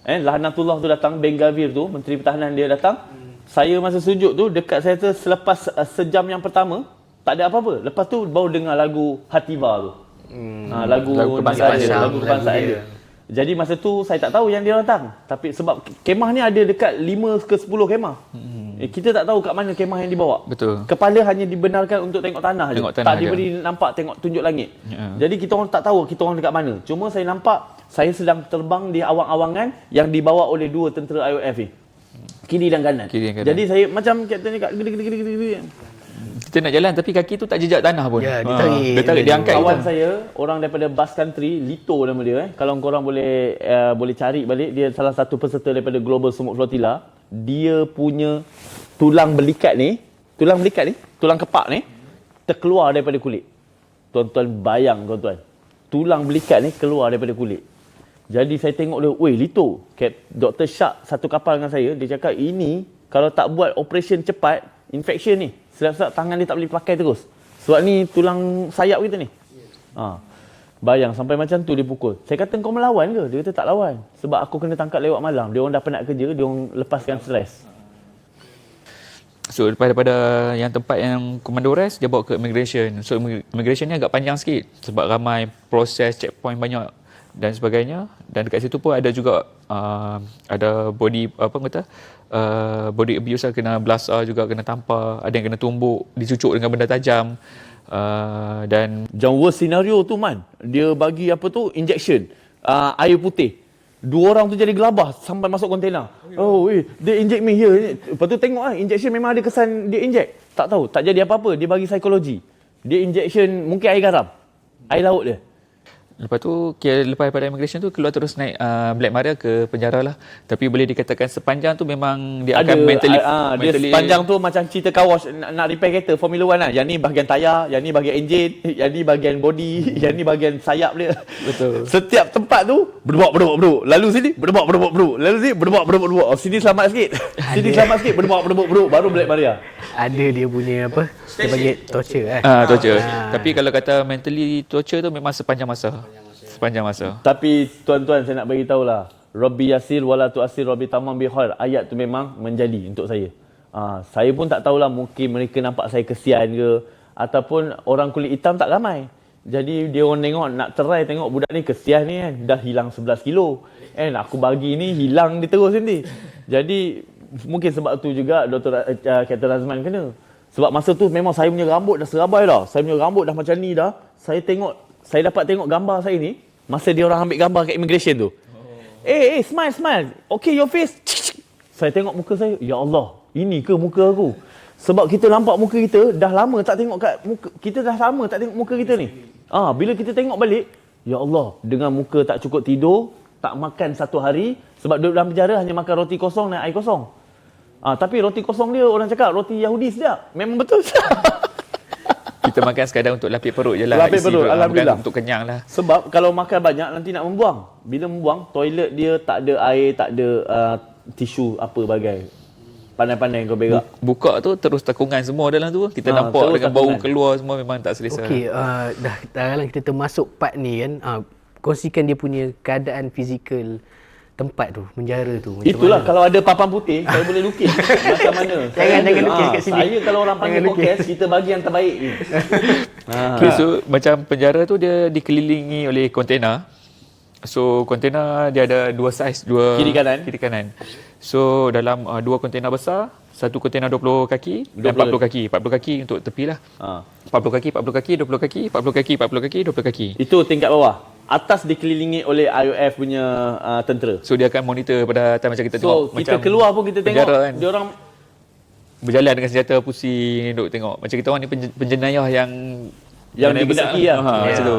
Lahnatullah tu datang, Ben Gavir tu, Menteri Pertahanan dia datang. Saya masa sujud tu, dekat saya tu selepas sejam yang pertama, tak ada apa-apa. Lepas tu baru dengar lagu Hatiba tu. Lagu kebangsaan dia. Jadi masa tu saya tak tahu yang dia datang. Tapi sebab kemah ni ada dekat 5 ke 10 kemah. Kita tak tahu kat mana kemah yang dibawa. Betul. Kepala hanya dibenarkan untuk tengok tanah je. Tak diberi nampak tengok tunjuk langit. Jadi kita orang tak tahu kita orang dekat mana. Cuma saya nampak saya sedang terbang di awang-awangan yang dibawa oleh 2 tentera IOF ni. Kiri dan kanan. Jadi saya macam kapten ni kat gede. Kita nak jalan tapi kaki tu tak jejak tanah pun. Ya, dia tarik. Dia angkat kawan kita. saya, orang daripada Basque Country, Lito nama dia. Kalau korang boleh cari balik, dia salah satu peserta daripada Global Sumut Flotilla. Dia punya tulang kepak ni terkeluar daripada kulit. Tuan-tuan bayang tuan-tuan. Tulang belikat ni keluar daripada kulit. Jadi saya tengok dia, "Weh Lito, Dr. Shak satu kapal dengan saya, dia cakap ini kalau tak buat operation cepat, infection ni. Sedap-sedap tangan dia tak boleh pakai terus. Sebab ni tulang sayap kita ni." Bayang sampai macam tu dia pukul. Saya kata, "Kau melawan ke?" Dia kata, "Tak lawan. Sebab aku kena tangkap lewat malam. Dia orang dah penat kerja, dia orang lepaskan stres." So daripada yang tempat yang komando rest, dia bawa ke immigration. So immigration ni agak panjang sikit sebab ramai proses, checkpoint banyak dan sebagainya. Dan dekat situ pun ada juga ada body body abuse lah, kena belasah juga, kena tampar, ada yang kena tumbuk, dicucuk dengan benda tajam. Dan Yang worst scenario tu dia bagi injection air putih. 2 orang tu jadi gelabah sampai masuk kontainer. Dia inject me here. Lepas tu tengok injection memang ada kesan dia inject. Tak tahu, tak jadi apa-apa. Dia bagi psikologi. Dia injection mungkin air garam. Air laut dia. Lepas tu lepas daripada immigration tu keluar terus naik Black Maria ke penjara lah. Tapi boleh dikatakan sepanjang tu memang dia akan mentally dia sepanjang tu macam cerita car wash nak repair kereta Formula 1 lah. Yang ni bahagian tayar, yang ni bahagian enjin, yang ni bahagian body, yang ni bahagian sayap dia. Betul. Setiap tempat tu berdebak. Lalu sini berdebak. Lalu sini berdebak. Oh, sini selamat sikit. Sini selamat sikit berdebak. Baru Black Maria. Ada dia punya apa? Dia bagi torture torture. Tapi kalau kata mentally torture tu memang sepanjang masa. Tapi tuan-tuan saya nak bagi tahulah, Rabbi yasir wala tu'asir Rabbi tamam bi khair. Ayat tu memang menjadi untuk saya. Saya pun tak tahulah, mungkin mereka nampak saya kesian ke ataupun orang kulit hitam tak ramai. Jadi dia orang tengok, nak try tengok budak ni kesian ni kan, dah hilang 11 kilo. Aku bagi ni hilang dia terus nanti. Jadi mungkin sebab tu juga Dr. Captain Razman kena. Sebab masa tu memang saya punya rambut dah serabai dah. Saya punya rambut dah macam ni dah. Saya dapat tengok gambar saya ni masa dia orang ambil gambar kat immigration tu. Smile. Okay, your face. Saya tengok muka saya, ya Allah, ini ke muka aku? Sebab kita nampak muka kita dah lama tak tengok kat muka. Kita dah lama tak tengok muka kita ni. Bila kita tengok balik, ya Allah, dengan muka tak cukup tidur, tak makan satu hari sebab duduk dalam penjara hanya makan roti kosong dan air kosong. Tapi roti kosong dia orang cakap roti Yahudi sedap. Memang betul sedap. Kita makan sekadar untuk lapik perut je lah. Lapik perut, alhamdulillah. Bukan untuk kenyang lah. Sebab kalau makan banyak nanti nak membuang. Bila membuang, toilet dia tak ada air, tak ada tisu apa bagai. Pandai-pandai kau berak. Buka tu terus takungan semua dalam tu. Kita nampak dengan bau keluar semua memang tak selesa. Okey, dah dalam kita termasuk part ni kan. Kongsikan dia punya keadaan fizikal tempat tu, penjara tu. Itulah mana? Kalau ada papan putih, saya boleh lukis macam mana. Jangan lukis kat sini. Saya kalau orang panggil podcast, kita bagi yang terbaik ni. Okay, so macam penjara tu dia dikelilingi oleh kontena. So kontena dia ada dua saiz, kiri kanan. So dalam dua kontena besar, satu kontena 20 kaki dan 40 kaki. 40 kaki untuk tepi lah. 40 kaki, 20 kaki. Itu tingkat bawah. Atas dikelilingi oleh IOF punya tentera. So dia akan monitor pada time macam kita tengok. So kita keluar pun kita tengok kan, dia orang berjalan dengan senjata pusing, duk tengok. Macam kita orang ni penjenayah yang digedaki lah. Macam tu.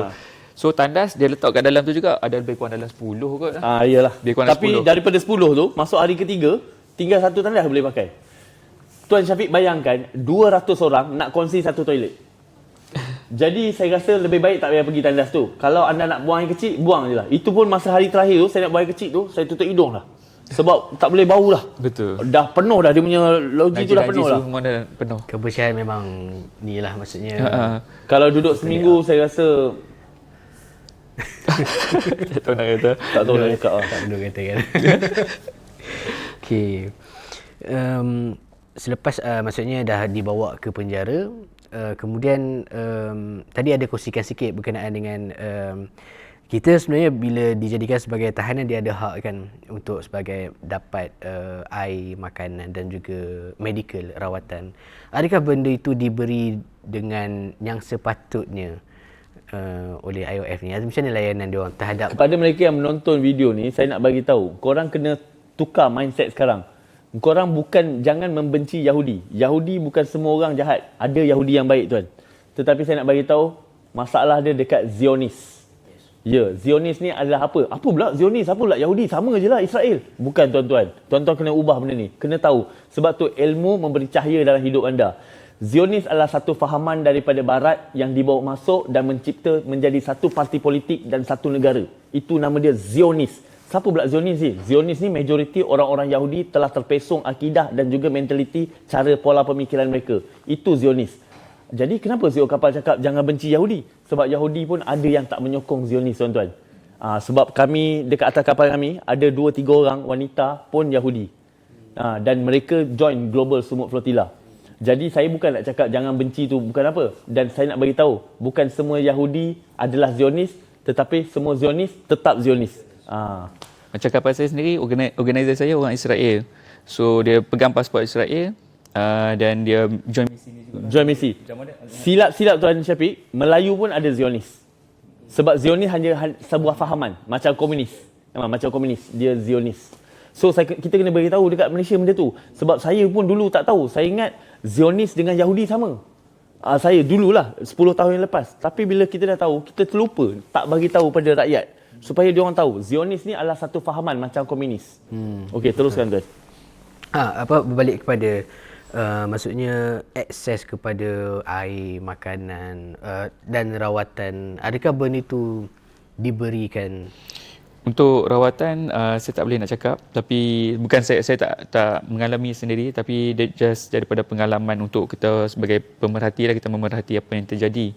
So tandas dia letak kat dalam tu juga ada lebih kurang dalam 10 kot. Iyalah. Tapi 10. Daripada 10 tu masuk hari ketiga, tinggal satu tandas boleh pakai. Tuan Syafiq bayangkan 200 orang nak kongsi satu toilet. Jadi saya rasa lebih baik tak payah pergi tandas tu. Kalau anda nak buang air kecil, buang je lah. Itu pun masa hari terakhir tu, saya nak buang air kecil tu, saya tutup hidung lah. Sebab tak boleh bau lah. Betul. Dah penuh dah, dia punya logi tu dah penuh lah. Semua dah penuh. Kebersihan memang ni lah maksudnya. Kalau duduk seminggu, saya rasa tak tahu nak kata. Tak tahu nak cakap lah. Tak perlu kata kan. Okay. Selepas maksudnya dah dibawa ke penjara, kemudian tadi ada kongsikan sikit berkenaan dengan kita sebenarnya bila dijadikan sebagai tahanan dia ada hak kan untuk sebagai dapat air, makanan dan juga medical, rawatan. Adakah benda itu diberi dengan yang sepatutnya oleh IOF ni? Macam mana layanan dia orang terhadap kepada mereka yang menonton video ni? Saya nak bagi tahu, korang kena tukar mindset sekarang. Korang jangan membenci Yahudi. Yahudi bukan semua orang jahat. Ada Yahudi yang baik tuan. Tetapi saya nak bagi tahu masalah dia dekat Zionis. Ya, Zionis ni adalah apa? Apa pula Zionis? Apa pula Yahudi? Sama je lah Israel. Bukan tuan-tuan. Tuan-tuan kena ubah benda ni. Kena tahu. Sebab tu ilmu memberi cahaya dalam hidup anda. Zionis adalah satu fahaman daripada barat yang dibawa masuk dan mencipta menjadi satu parti politik dan satu negara. Itu nama dia Zionis. Siapa pula Zionis ni? Zionis ni majoriti orang-orang Yahudi telah terpesong akidah dan juga mentaliti cara pola pemikiran mereka. Itu Zionis. Jadi kenapa CEO kapal cakap jangan benci Yahudi? Sebab Yahudi pun ada yang tak menyokong Zionis tuan-tuan. Sebab kami dekat atas kapal kami ada 2-3 orang wanita pun Yahudi. Dan mereka join Global Sumut Flotilla. Jadi saya bukan nak cakap jangan benci tu bukan apa. Dan saya nak bagi tahu bukan semua Yahudi adalah Zionis, tetapi semua Zionis tetap Zionis. Macam kapal saya sendiri, organizer saya orang Israel. So dia pegang pasport Israel dan dia join misi ni juga. Join misi. Silap Tuan Syafiq, Melayu pun ada Zionis. Sebab Zionis hanya sebuah fahaman macam komunis. Macam komunis, dia Zionis. So kita kena beritahu dekat Malaysia benda tu. Sebab saya pun dulu tak tahu. Saya ingat Zionis dengan Yahudi sama. Saya dululah 10 tahun yang lepas. Tapi bila kita dah tahu, kita terlupa tak bagi tahu pada rakyat supaya dia orang tahu Zionis ni adalah satu fahaman macam komunis. Okey, teruskan tuan. Berbalik kepada maksudnya akses kepada air, makanan dan rawatan. Adakah benda itu diberikan? Untuk rawatan saya tak boleh nak cakap, tapi bukan saya tak mengalami sendiri, tapi just daripada pengalaman untuk kita sebagai pemerhati lah, kita memerhati apa yang terjadi.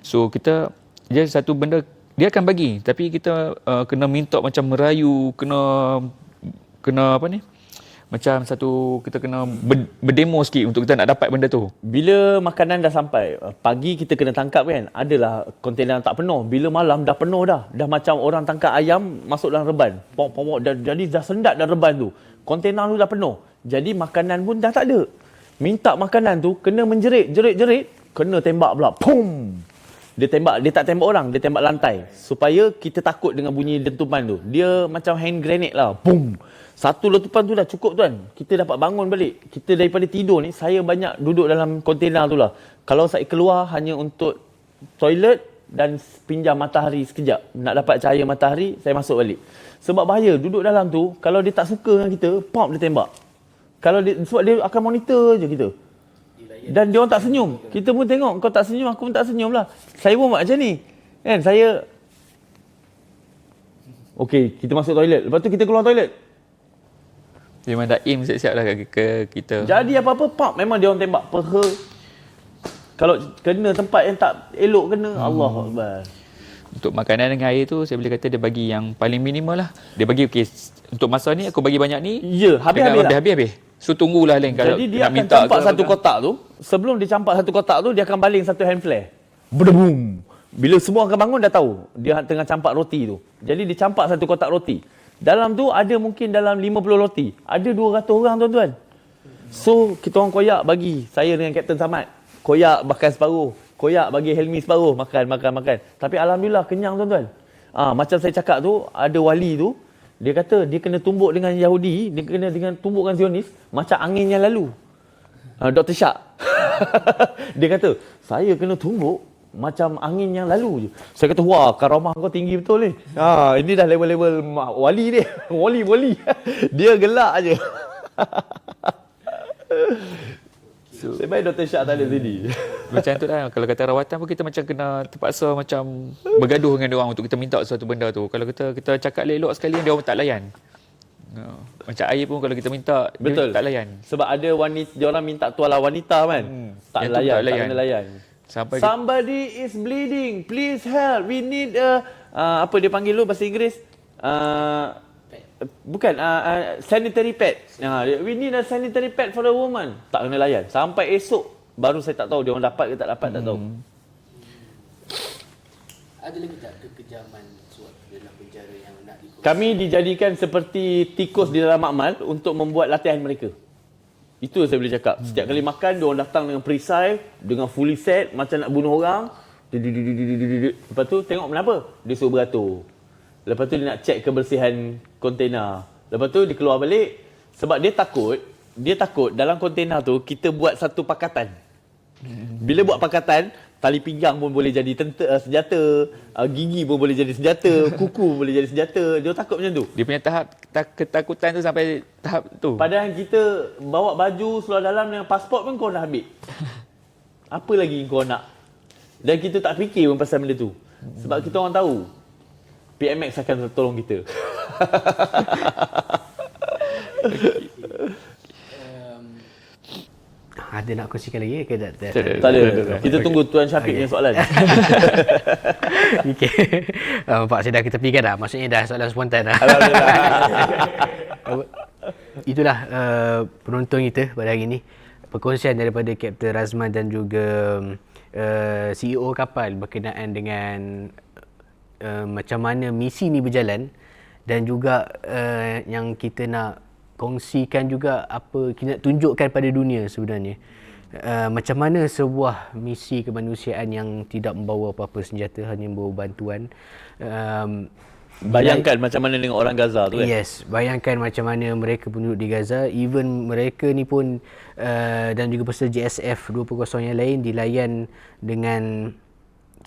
So kita dia satu benda dia akan bagi, tapi kita kena minta macam merayu, kena apa ni? Macam satu kita kena berdemo sikit untuk kita nak dapat benda tu. Bila makanan dah sampai, pagi kita kena tangkap kan, adalah kontainer tak penuh. Bila malam dah penuh dah. Dah macam orang tangkap ayam masuk dalam reban. Pok-pok, jadi dah sendat dah reban tu. Kontainer tu dah penuh. Jadi makanan pun dah tak ada. Minta makanan tu kena menjerit, jerit, kena tembak pula. Pum! Dia tak tembak orang, dia tembak lantai. Supaya kita takut dengan bunyi dentuman tu. Dia macam hand grenade lah. Pum! Satu letupan tu dah cukup tuan. Kita dapat bangun balik. Kita daripada tidur ni, saya banyak duduk dalam kontainer tu lah. Kalau saya keluar hanya untuk toilet dan pinjam matahari sekejap. Nak dapat cahaya matahari, saya masuk balik. Sebab bahaya, duduk dalam tu, kalau dia tak suka dengan kita, pop dia tembak. Sebab dia akan monitor je kita. Dan dia orang tak senyum. Kita pun tengok, kau tak senyum, aku pun tak senyum lah. Saya pun buat macam ni. Kan, saya... Okey, kita masuk toilet. Lepas tu kita keluar toilet. Dia memang dah aim siap-siap lah ke kita. Jadi apa-apa, pop, memang dia orang tembak. Peha. Kalau kena tempat yang tak elok kena, Allah Akbar. Untuk makanan dengan air tu, saya boleh kata dia bagi yang paling minimal lah. Dia bagi, okey, untuk masa ni aku bagi banyak ni. Ya, habis-habis. So tunggulah lain kalau jadi dia nak akan minta campak satu kotak tu. Sebelum dia campak satu kotak tu, dia akan baling satu hand flare. Bedebum. Bila semua akan bangun dah tahu dia tengah campak roti tu. Jadi dia campak satu kotak roti. Dalam tu ada mungkin dalam 50 roti. Ada 200 orang tuan-tuan. So kita orang koyak bagi. Saya dengan Kapten Samad. Koyak makan separuh. Koyak bagi Helmi separuh. Makan. Tapi alhamdulillah kenyang tuan-tuan. Macam saya cakap tu, ada wali tu. Dia kata dia kena tumbuk dengan Yahudi. Dia kena dengan tumbuk dengan Zionis. Macam angin yang lalu. Dr. Shak. Dia kata, saya kena tumbuk macam angin yang lalu je. Saya kata, wah, karamah kau tinggi betul ni. Ini dah level-level wali dia. Wali. Dia gelak je. Saya baik Dr. Shak tak ada sini. Macam tu lah. Kalau kata rawatan pun kita macam kena terpaksa macam bergaduh dengan dia orang untuk kita minta sesuatu benda tu. Kalau kita cakap elok sekali, dia orang tak layan. Macam air pun kalau kita minta, betul, dia tak layan. Sebab ada wanita, dia orang minta tuala wanita kan. Tak layan. Tak kena layan. Somebody is bleeding. Please help. We need apa dia panggil lu bahasa Inggeris? Bukan sanitary pad. We need a sanitary pad for the woman. Tak kena layan. Sampai esok baru saya tak tahu dia orang dapat ke tak dapat, tak tahu. Ada lagi tak kekejaman sewaktu dalam penjara yang nak dikongsi? Kami dijadikan seperti tikus di dalam makmal untuk membuat latihan mereka. Itu yang saya boleh cakap. Setiap kali makan, dia orang datang dengan perisai, dengan fully set, macam nak bunuh orang. Lepas tu tengok kenapa? Dia suruh beratur. Lepas tu dia nak cek kebersihan kontainer. Lepas tu dia keluar balik. Sebab dia takut dalam kontainer tu kita buat satu pakatan. Bila buat pakatan, tali pinggang pun boleh jadi senjata, gigi pun boleh jadi senjata, kuku pun boleh jadi senjata. Dia takut macam tu. Dia punya tahap ketakutan tu sampai tahap tu. Padahal kita bawa baju seluar dalam dengan pasport pun kau dah ambil. Apa lagi kau nak? Dan kita tak fikir pun pasal benda tu. Sebab kita orang tahu PMX akan tolong kita. Ada nak kongsikan lagi ke tak? Tak ada. Kita tunggu Tuan Syafiq punya soalan. Okey. Pak, saya dah ketepikan dah. Maksudnya dah soalan spontan dah. Itulah penonton kita pada hari ini. Perkongsian daripada Kapten Razman dan juga CEO kapal berkenaan dengan macam mana misi ni berjalan, dan juga yang kita nak kongsikan juga apa kita nak tunjukkan pada dunia sebenarnya. Macam mana sebuah misi kemanusiaan yang tidak membawa apa-apa senjata, hanya membawa bantuan, Bayangkan macam mana dengan orang Gaza tu kan. Yes, bayangkan macam mana mereka penduduk di Gaza, even mereka ni pun dan juga peserta JSF 2.0 yang lain dilayan dengan,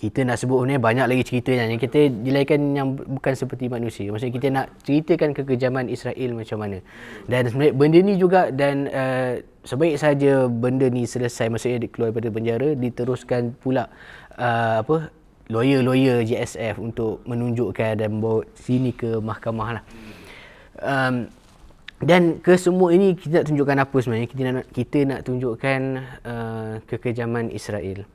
kita nak sebut sebenarnya banyak lagi cerita yang kita dilayan yang bukan seperti manusia. Maksudnya kita nak ceritakan kekejaman Israel macam mana. Dan sebenarnya benda ni juga, dan sebaik saja benda ni selesai, maksudnya keluar daripada penjara, diteruskan pula lawyer JSF untuk menunjukkan dan membawa sini ke mahkamah lah. Dan ke semua ini kita nak tunjukkan apa sebenarnya? Kita nak tunjukkan kekejaman Israel.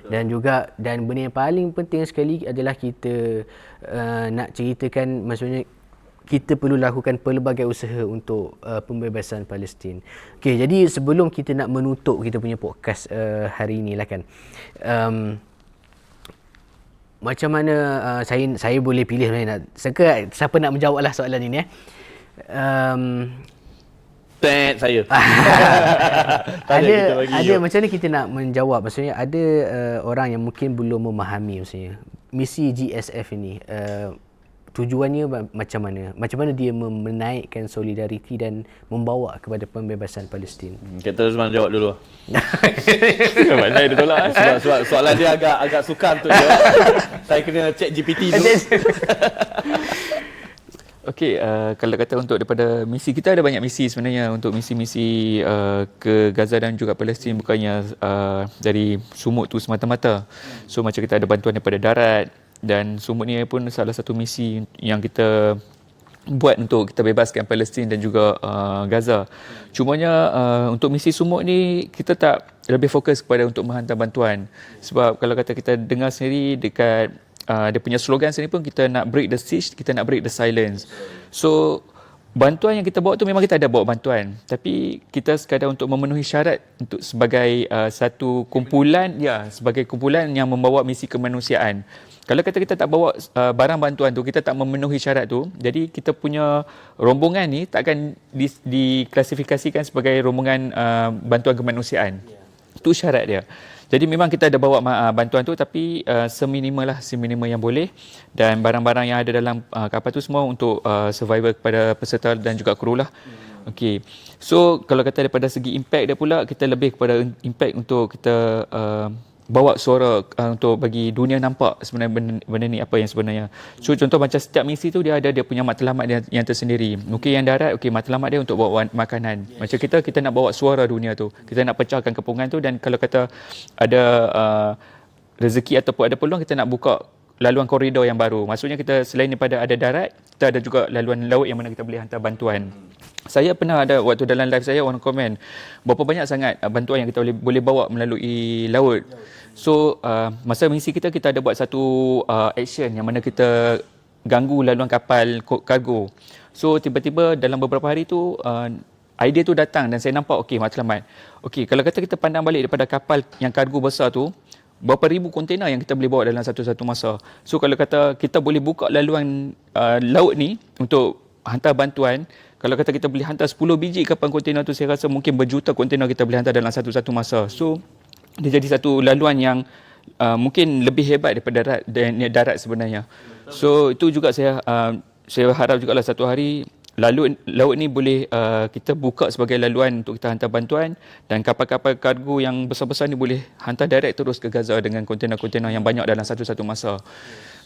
Dan juga, dan benda yang paling penting sekali adalah kita nak ceritakan, maksudnya kita perlu lakukan pelbagai usaha untuk pembebasan Palestin. Okey, jadi sebelum kita nak menutup kita punya podcast hari ini lah kan. Macam mana saya boleh pilih sebenarnya, siapa nak menjawab lah soalan ini Saya. ada macam mana kita nak menjawab, maksudnya ada orang yang mungkin belum memahami maksudnya misi GSF ini, tujuannya macam mana dia menaikkan solidariti dan membawa kepada pembebasan Palestin. Kita Rosman jawab dulu. Mana dia tolak sebab soalan dia agak sukar untuk jawab. Saya kena check GPT dulu. Okey, kalau kata untuk daripada misi, kita ada banyak misi sebenarnya untuk misi-misi ke Gaza dan juga Palestin, bukannya dari sumut tu semata-mata. So macam kita ada bantuan daripada darat, dan sumut ni pun salah satu misi yang kita buat untuk kita bebaskan Palestin dan juga Gaza. Cumanya untuk misi sumut ni kita tak lebih fokus kepada untuk menghantar bantuan, sebab kalau kata kita dengar sendiri dekat dia punya slogan sini pun, kita nak break the siege, kita nak break the silence. So bantuan yang kita bawa tu memang kita ada bawa bantuan, tapi kita sekadar untuk memenuhi syarat untuk sebagai satu kumpulan, sebagai kumpulan yang membawa misi kemanusiaan. Kalau kata kita tak bawa barang bantuan tu, kita tak memenuhi syarat tu, jadi kita punya rombongan ni takkan diklasifikasikan sebagai rombongan bantuan kemanusiaan. Itu syarat dia. Jadi memang kita ada bawa bantuan tu, tapi seminimal yang boleh, dan barang-barang yang ada dalam kapal tu semua untuk survival kepada peserta dan juga kru lah. Okey. So kalau kata daripada segi impact dia pula, kita lebih kepada impact untuk kita bawa suara untuk bagi dunia nampak sebenarnya benda ni apa yang sebenarnya. So contoh macam setiap misi tu dia ada dia punya matlamat yang tersendiri. Mungkin yang darat, matlamat dia untuk bawa makanan. Macam kita nak bawa suara dunia tu. Kita nak pecahkan kepungan tu, dan kalau kata ada rezeki ataupun ada peluang, kita nak buka laluan koridor yang baru. Maksudnya kita selain daripada ada darat, kita ada juga laluan laut yang mana kita boleh hantar bantuan. Saya pernah ada waktu dalam live saya, orang komen berapa banyak sangat bantuan yang kita boleh bawa melalui laut. So masa misi kita ada buat satu action yang mana kita ganggu laluan kapal kargo. So tiba-tiba dalam beberapa hari tu idea tu datang, dan saya nampak matlamat. Kalau kata kita pandang balik daripada kapal yang kargo besar tu, berapa ribu kontena yang kita boleh bawa dalam satu-satu masa. So kalau kata kita boleh buka laluan laut ni untuk hantar bantuan, kalau kata kita boleh hantar 10 biji kapal kontena tu, saya rasa mungkin berjuta kontena kita boleh hantar dalam satu-satu masa. So dia jadi satu laluan yang mungkin lebih hebat daripada darat sebenarnya. So itu juga saya harap jugalah satu hari laut ni boleh kita buka sebagai laluan untuk kita hantar bantuan, dan kapal-kapal kargo yang besar-besar ni boleh hantar direct terus ke Gaza dengan kontena-kontena yang banyak dalam satu-satu masa.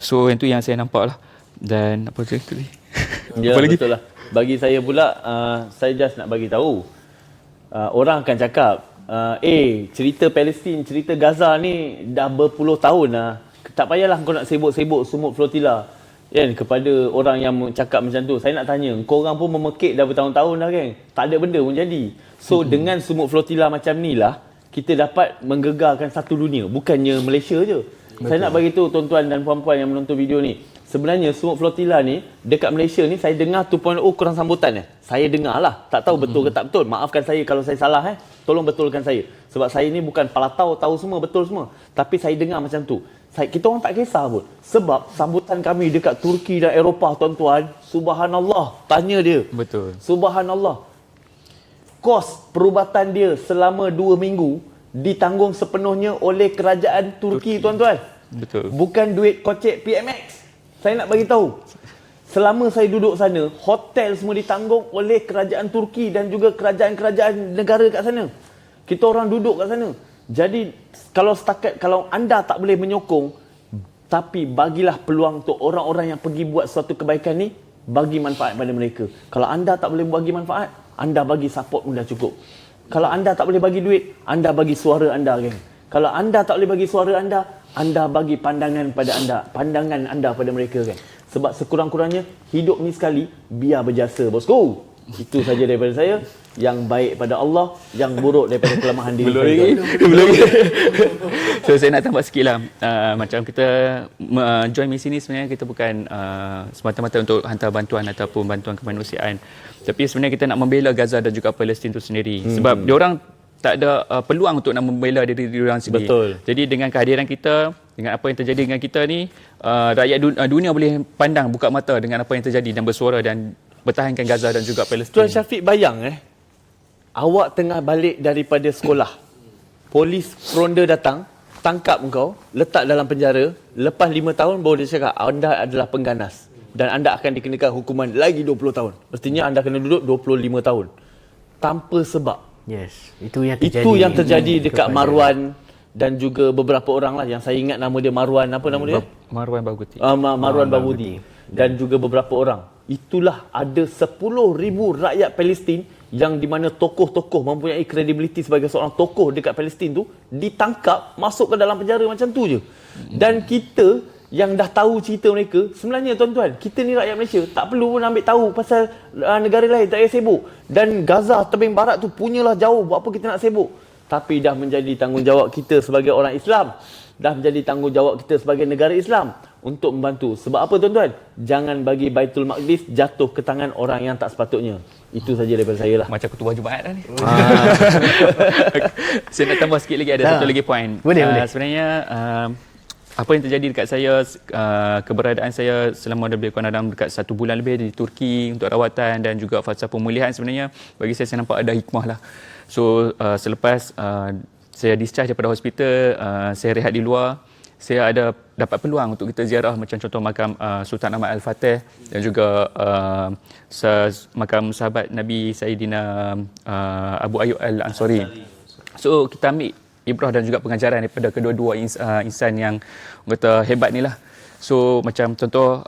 So itu yang saya nampak lah. Dan apa lagi tadi? Ya, betul lah. Bagi saya pula, saya just nak bagi tahu, orang akan cakap, cerita Palestin, cerita Gaza ni dah berpuluh tahun lah. Tak payahlah kau nak sibuk-sibuk sumut flotilla. Kan, kepada orang yang cakap macam tu, saya nak tanya, kau orang pun memekik dah bertahun-tahun dah kan, tak ada benda pun jadi. So dengan sumut flotilla macam ni lah, kita dapat menggegarkan satu dunia, bukannya Malaysia je. Betul. Saya nak bagi tahu tuan-tuan dan puan-puan yang menonton video ni, sebenarnya sumut flotilla ni dekat Malaysia ni, saya dengar 2.0 kurang sambutan. Saya dengar lah, tak tahu betul ke tak betul. Maafkan saya kalau saya salah, tolong betulkan saya. Sebab saya ni bukan palatau tahu semua betul semua, tapi saya dengar macam tu. Kita orang tak kisah pun. Sebab sambutan kami dekat Turki dan Eropah, tuan-tuan, subhanallah, tanya dia. Betul. Subhanallah. Kos perubatan dia selama 2 minggu ditanggung sepenuhnya oleh kerajaan Turki, tuan-tuan. Betul. Bukan duit kocek PMX. Saya nak bagi tahu. Selama saya duduk sana, hotel semua ditanggung oleh kerajaan Turki dan juga kerajaan-kerajaan negara kat sana. Kita orang duduk kat sana. Jadi kalau anda tak boleh menyokong, tapi bagilah peluang untuk orang-orang yang pergi buat suatu kebaikan ni, bagi manfaat pada mereka. Kalau anda tak boleh bagi manfaat, anda bagi support pun dah cukup. Kalau anda tak boleh bagi duit, anda bagi suara anda, geng. Kalau anda tak boleh bagi suara anda bagi pandangan anda pada mereka, kan. Sebab sekurang-kurangnya hidup ni sekali, biar berjasa, bosku. Itu saja daripada saya. Yang baik pada Allah, yang buruk daripada kelemahan diri saya. Belum lagi. So saya nak tambah sikit lah. Macam kita join misi ni sebenarnya kita bukan semata-mata untuk hantar bantuan ataupun bantuan kemanusiaan. Tapi sebenarnya kita nak membela Gaza dan juga Palestin itu sendiri. Sebab diorang tak ada peluang untuk nak membela diri diorang sendiri. Betul. Jadi dengan kehadiran kita, dengan apa yang terjadi dengan kita ni, rakyat dunia boleh pandang, buka mata dengan apa yang terjadi dan bersuara dan pertahankan Gaza dan juga Palestin. Tuan Syafiq, bayang awak tengah balik daripada sekolah. Polis ronda datang, tangkap engkau, letak dalam penjara. Lepas 5 tahun baru dia cakap anda adalah pengganas dan anda akan dikenakan hukuman lagi 20 tahun. Mestinya anda kena duduk 25 tahun. Tanpa sebab. Yes, itu yang terjadi. Itu yang terjadi dekat Marwan dan juga beberapa orang lah yang saya ingat nama dia Marwan, apa nama dia? Marwan Barghouti. Marwan Barghouti dan juga beberapa orang. Itulah ada 10,000 rakyat Palestin yang di mana tokoh-tokoh mempunyai kredibiliti sebagai seorang tokoh dekat Palestin tu ditangkap, masuk ke dalam penjara macam tu je. Dan kita yang dah tahu cerita mereka, sebenarnya tuan-tuan, kita ni rakyat Malaysia tak perlu pun ambil tahu pasal negara lain, tak payah sibuk. Dan Gaza tebing barat tu punyalah jauh, buat apa kita nak sibuk? Tapi dah menjadi tanggungjawab kita sebagai orang Islam, dah menjadi tanggungjawab kita sebagai negara Islam untuk membantu. Sebab apa tuan-tuan? Jangan bagi Baitul Maqdis jatuh ke tangan orang yang tak sepatutnya. Itu saja daripada saya lah. Macam ketua Jumaat dah ni. Saya nak tambah sikit lagi, ada satu lagi poin. Boleh. Sebenarnya apa yang terjadi dekat saya, keberadaan saya selama lebih kurang dalam dekat 1 bulan lebih di Turki untuk rawatan dan juga fasa pemulihan, sebenarnya bagi saya nampak ada hikmah lah. So selepas saya discharge daripada hospital, saya rehat di luar, saya ada dapat peluang untuk kita ziarah macam contoh makam Sultan Ahmad Al-Fatih dan juga makam sahabat Nabi Sayyidina Abu Ayyub Al-Ansari. So kita ambil ibrah dan juga pengajaran daripada kedua-dua insan yang kata hebat ni lah. So macam contoh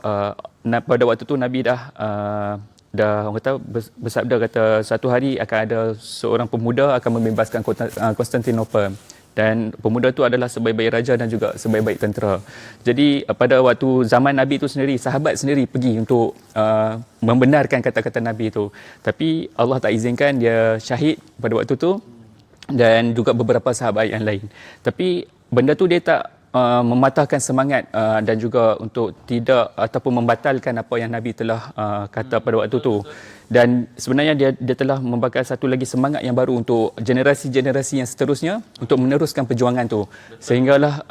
pada waktu tu Nabi dah orang kata bersabda kata satu hari akan ada seorang pemuda akan membebaskan Konstantinopel. Dan pemuda itu adalah sebaik-baik raja dan juga sebaik-baik tentera. Jadi pada waktu zaman Nabi itu sendiri, sahabat sendiri pergi untuk membenarkan kata-kata Nabi itu. Tapi Allah tak izinkan, dia syahid pada waktu itu dan juga beberapa sahabat yang lain. Tapi benda tu dia tak mematahkan semangat dan juga untuk tidak ataupun membatalkan apa yang Nabi telah kata pada waktu itu. Dan sebenarnya dia telah membakar satu lagi semangat yang baru untuk generasi-generasi yang seterusnya untuk meneruskan perjuangan tu. Sehinggalah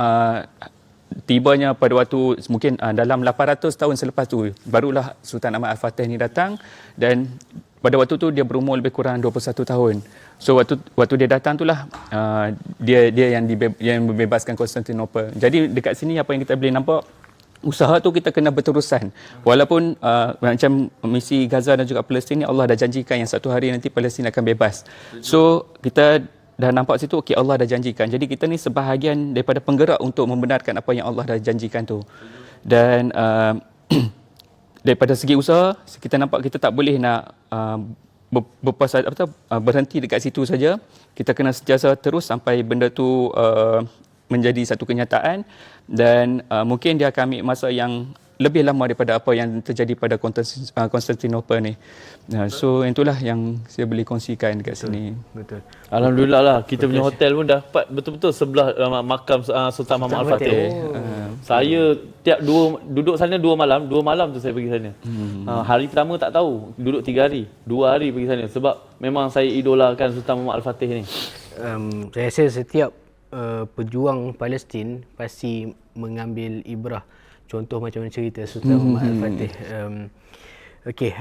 tibanya pada waktu mungkin dalam 800 tahun selepas tu barulah Sultan Ahmad Al-Fatih ni datang, dan pada waktu tu dia berumur lebih kurang 21 tahun. So waktu dia datang itulah dia yang membebaskan Konstantinopel. Jadi dekat sini apa yang kita boleh nampak, usaha tu kita kena berterusan. Walaupun macam misi Gaza dan juga Palestin ni Allah dah janjikan yang satu hari nanti Palestin akan bebas. So kita dah nampak situ, okey, Allah dah janjikan. Jadi kita ni sebahagian daripada penggerak untuk membenarkan apa yang Allah dah janjikan tu. Dan daripada segi usaha, kita nampak kita tak boleh nak berhenti dekat situ saja. Kita kena sentiasa terus sampai benda tu menjadi satu kenyataan, dan mungkin dia akan ambil masa yang lebih lama daripada apa yang terjadi pada Konstantinopel ni. So itulah yang saya boleh kongsikan dekat sini. Betul. Alhamdulillah lah, kita punya hotel pun dapat betul-betul sebelah makam Sultan Muhammad Al-Fatih. Saya duduk sana 2 malam. 2 malam tu saya pergi sana. Hari pertama tak tahu, duduk 3 hari. 2 hari pergi sana sebab memang saya idolakan Sultan Muhammad Al-Fatih ni. Saya rasa setiap pejuang Palestin pasti mengambil ibrah. Contoh macam cerita Sultan Muhammad Al-Fatih. Okey,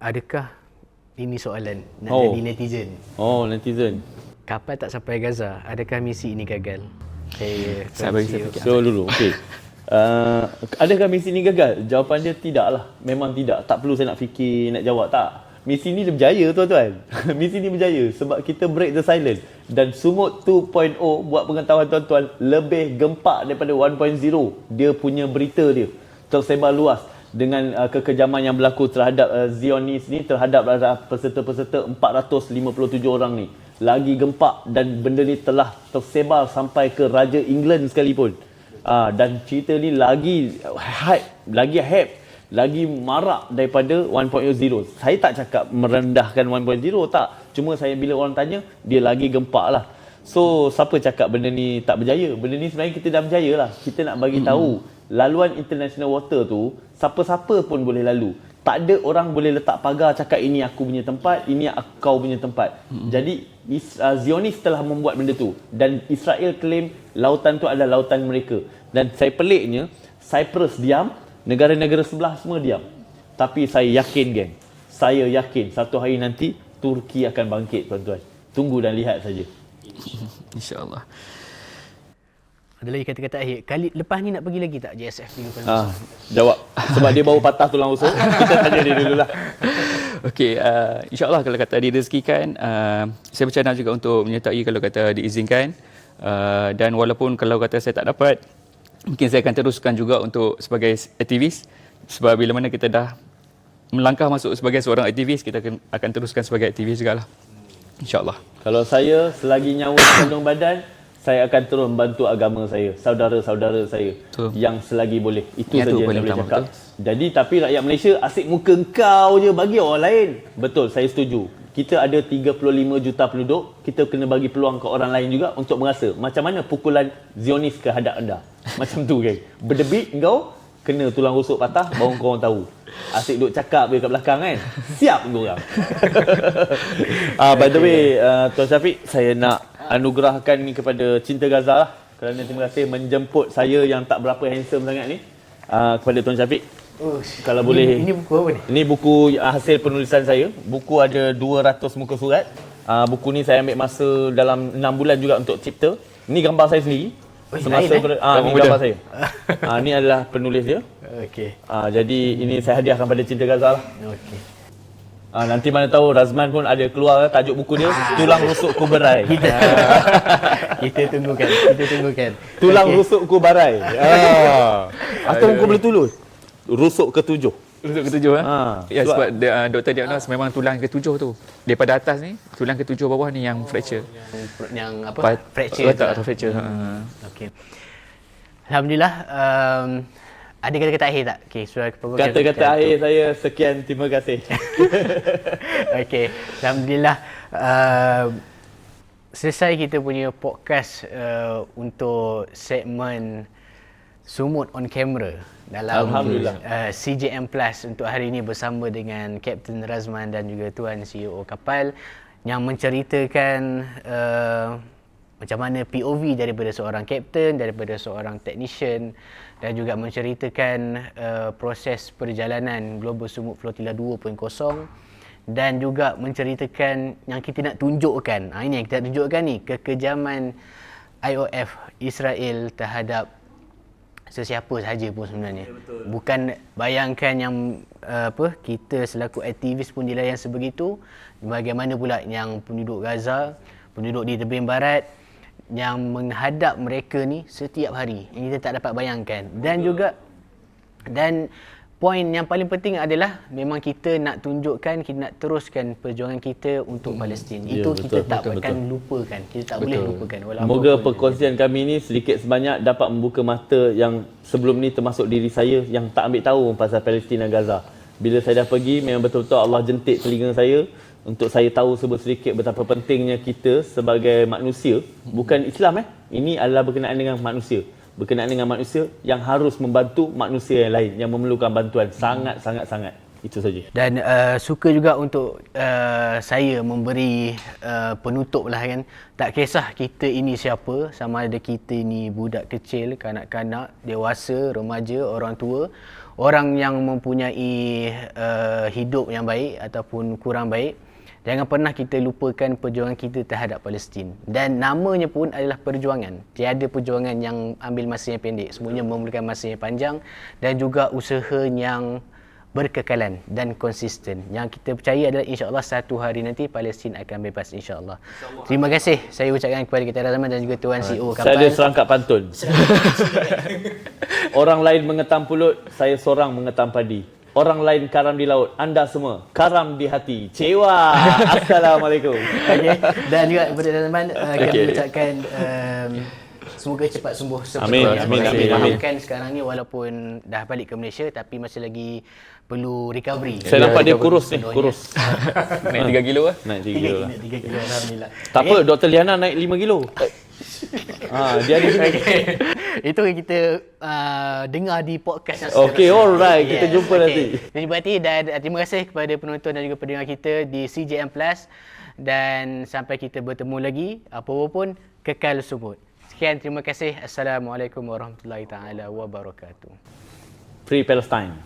adakah ini soalan nak jadi netizen? Netizen. Kapal tak sampai Gaza, adakah misi ini gagal? Saya So dulu, okey. Adakah misi ni gagal? Jawapan dia tidaklah. Memang tidak. Tak perlu saya nak fikir, nak jawab. Tak. Misi ni dia berjaya tuan-tuan. Misi ni berjaya sebab kita break the silence. Dan Sumut 2.0 buat pengetahuan tuan-tuan lebih gempak daripada 1.0. Dia punya berita dia tersebar luas dengan kekejaman yang berlaku terhadap Zionis ni, terhadap peserta-peserta 457 orang ni. Lagi gempak dan benda ni telah tersebar sampai ke Raja England sekalipun. Dan cerita ni lagi hype, lagi marak daripada 1.0. Saya tak cakap merendahkan 1.0, tak. Cuma saya bila orang tanya, dia lagi gempak lah. So, siapa cakap benda ni tak berjaya? Benda ni sebenarnya kita dah berjaya lah. Kita nak bagi tahu, laluan international water tu, siapa-siapa pun boleh lalu. Tak ada orang boleh letak pagar cakap ini aku punya tempat, ini kau punya tempat. Jadi, Zionis telah membuat benda tu. Dan Israel claim lautan tu adalah lautan mereka. Dan saya peliknya, Cyprus diam, negara-negara sebelah semua diam. Tapi saya yakin, geng. Saya yakin satu hari nanti Turki akan bangkit, tuan-tuan. Tunggu dan lihat saja. InsyaAllah. Ada lagi kata-kata akhir. Kali lepas ni nak pergi lagi tak JSF Liga Paling Besar? Jawab. Sebab dia baru patah tulang rusuk. Kita tanya dia dululah. Okey, insyaAllah kalau kata direzekikan, saya bercadang juga untuk menyertai kalau kata diizinkan. Dan walaupun kalau kata saya tak dapat, mungkin saya akan teruskan juga untuk sebagai aktivis. Sebab bila mana kita dah melangkah masuk sebagai seorang aktivis, kita akan teruskan sebagai aktivis jugalah. InsyaAllah. Kalau saya selagi nyawa sekandung badan, saya akan terus membantu agama saya, saudara-saudara saya yang selagi boleh. Itu saja yang saya boleh cakap. Jadi tapi rakyat Malaysia asyik muka engkau je, bagi orang lain. Betul, saya setuju. Kita ada 35 juta penduduk, kita kena bagi peluang ke orang lain juga untuk merasa macam mana pukulan Zionis ke hadap anda. Macam tu kan. Berdebit engkau, kena tulang rusuk patah, baru korang tahu. Asyik duk cakap dia kat belakang kan. Siap korang. By the way, Tuan Syafiq, saya nak anugerahkan ni kepada Cinta Gaza lah. Kerana terima kasih menjemput saya yang tak berapa handsome sangat ni. Kepada Tuan Syafiq. Kalau boleh. Ini buku apa ni? Ini buku hasil penulisan saya. Buku ada 200 muka surat. Buku ni saya ambil masa dalam 6 bulan juga untuk cipta. Ni gambar saya sendiri. Semasa ni gambar saya. Ni adalah penulis dia. Okey. Jadi ini saya hadiahkan pada Cinta Gaza lah. Okey. Nanti mana tahu Razman pun ada keluar tajuk buku dia Tulang Rusukku Berai. Kita tunggukan. Tulang Rusukku Berai. Atau kau boleh tulis rusuk ke-7. Rusuk ke-7 ya, sebab doktor diagnos memang tulang ke-7 tu. Daripada atas ni, tulang ke-7 bawah ni yang fracture. Yang apa? Fracture. Fracture. Okey. Alhamdulillah. Ada kata-kata akhir tak? Okey, sudah kata-kata akhir saya sekian, terima kasih. Okey, alhamdulillah selesai kita punya podcast untuk segmen Sumut on Camera dalam CJM Plus untuk hari ini bersama dengan Kapten Razman dan juga Tuan CEO kapal yang menceritakan macam mana POV daripada seorang kapten, daripada seorang technician dan juga menceritakan proses perjalanan Global Sumut Flotilla 2.0 dan juga menceritakan yang kita nak tunjukkan. Ini yang kita nak tunjukkan ni, kekejaman IOF Israel terhadap sesiapa sahaja pun sebenarnya. Ya, bukan bayangkan yang kita selaku aktivis pun dilayan sebegitu, bagaimana pula yang penduduk Gaza, penduduk di tebing barat yang menghadap mereka ni setiap hari yang kita tak dapat bayangkan. Dan poin yang paling penting adalah memang kita nak tunjukkan, kita nak teruskan perjuangan kita untuk Palestin. Itu kita tak akan lupakan. Kita tak boleh lupakan. Moga perkongsian kami ni sedikit sebanyak dapat membuka mata yang sebelum ni termasuk diri saya yang tak ambil tahu pasal Palestin dan Gaza. Bila saya dah pergi, memang betul-betul Allah jentik telinga saya untuk saya tahu sedikit betapa pentingnya kita sebagai manusia, bukan Islam ini adalah berkenaan dengan manusia. Berkenaan dengan manusia yang harus membantu manusia yang lain yang memerlukan bantuan. Sangat. Itu saja. Dan suka juga untuk saya memberi penutup lah kan. Tak kisah kita ini siapa, sama ada kita ini budak kecil, kanak-kanak, dewasa, remaja, orang tua, orang yang mempunyai hidup yang baik ataupun kurang baik. Jangan pernah kita lupakan perjuangan kita terhadap Palestin. Dan namanya pun adalah perjuangan. Tiada perjuangan yang ambil masa yang pendek. Semuanya memerlukan masa yang panjang dan juga usaha yang berkekalan dan konsisten. Yang kita percaya adalah insya-Allah satu hari nanti Palestin akan bebas insya-Allah. Terima kasih saya ucapkan kepada kita Razman dan juga Tuan CEO Saya ada kapal. serangkap pantun. Orang lain mengetam pulut, saya seorang mengetam padi. Orang lain karam di laut, anda semua karam di hati. Cewa. Assalamualaikum. Okay. Dan juga kepada Razman kami Okay. ucapkan semoga cepat sembuh. Amin, amin, amin, amin. Kan sekarang ni walaupun dah balik ke Malaysia tapi masih lagi perlu recovery. Saya nampak dia kurus ni, Contohnya, kurus. Naik 3 kilo lah. Naik 3 kilo lah. 3 kilo alhamdulillah. Tak apa, Dr. Liana naik 5 kilo. Dia ada Itu yang kita dengar di podcast yang Okey, alright. Kita jumpa nanti. Terima kasih dan terima kasih kepada penonton dan juga pendengar kita di CJM Plus. Dan sampai kita bertemu lagi, apa-apa pun kekal sumut. Sekian, terima kasih. Assalamualaikum warahmatullahi taala wabarakatuh. Free Palestine.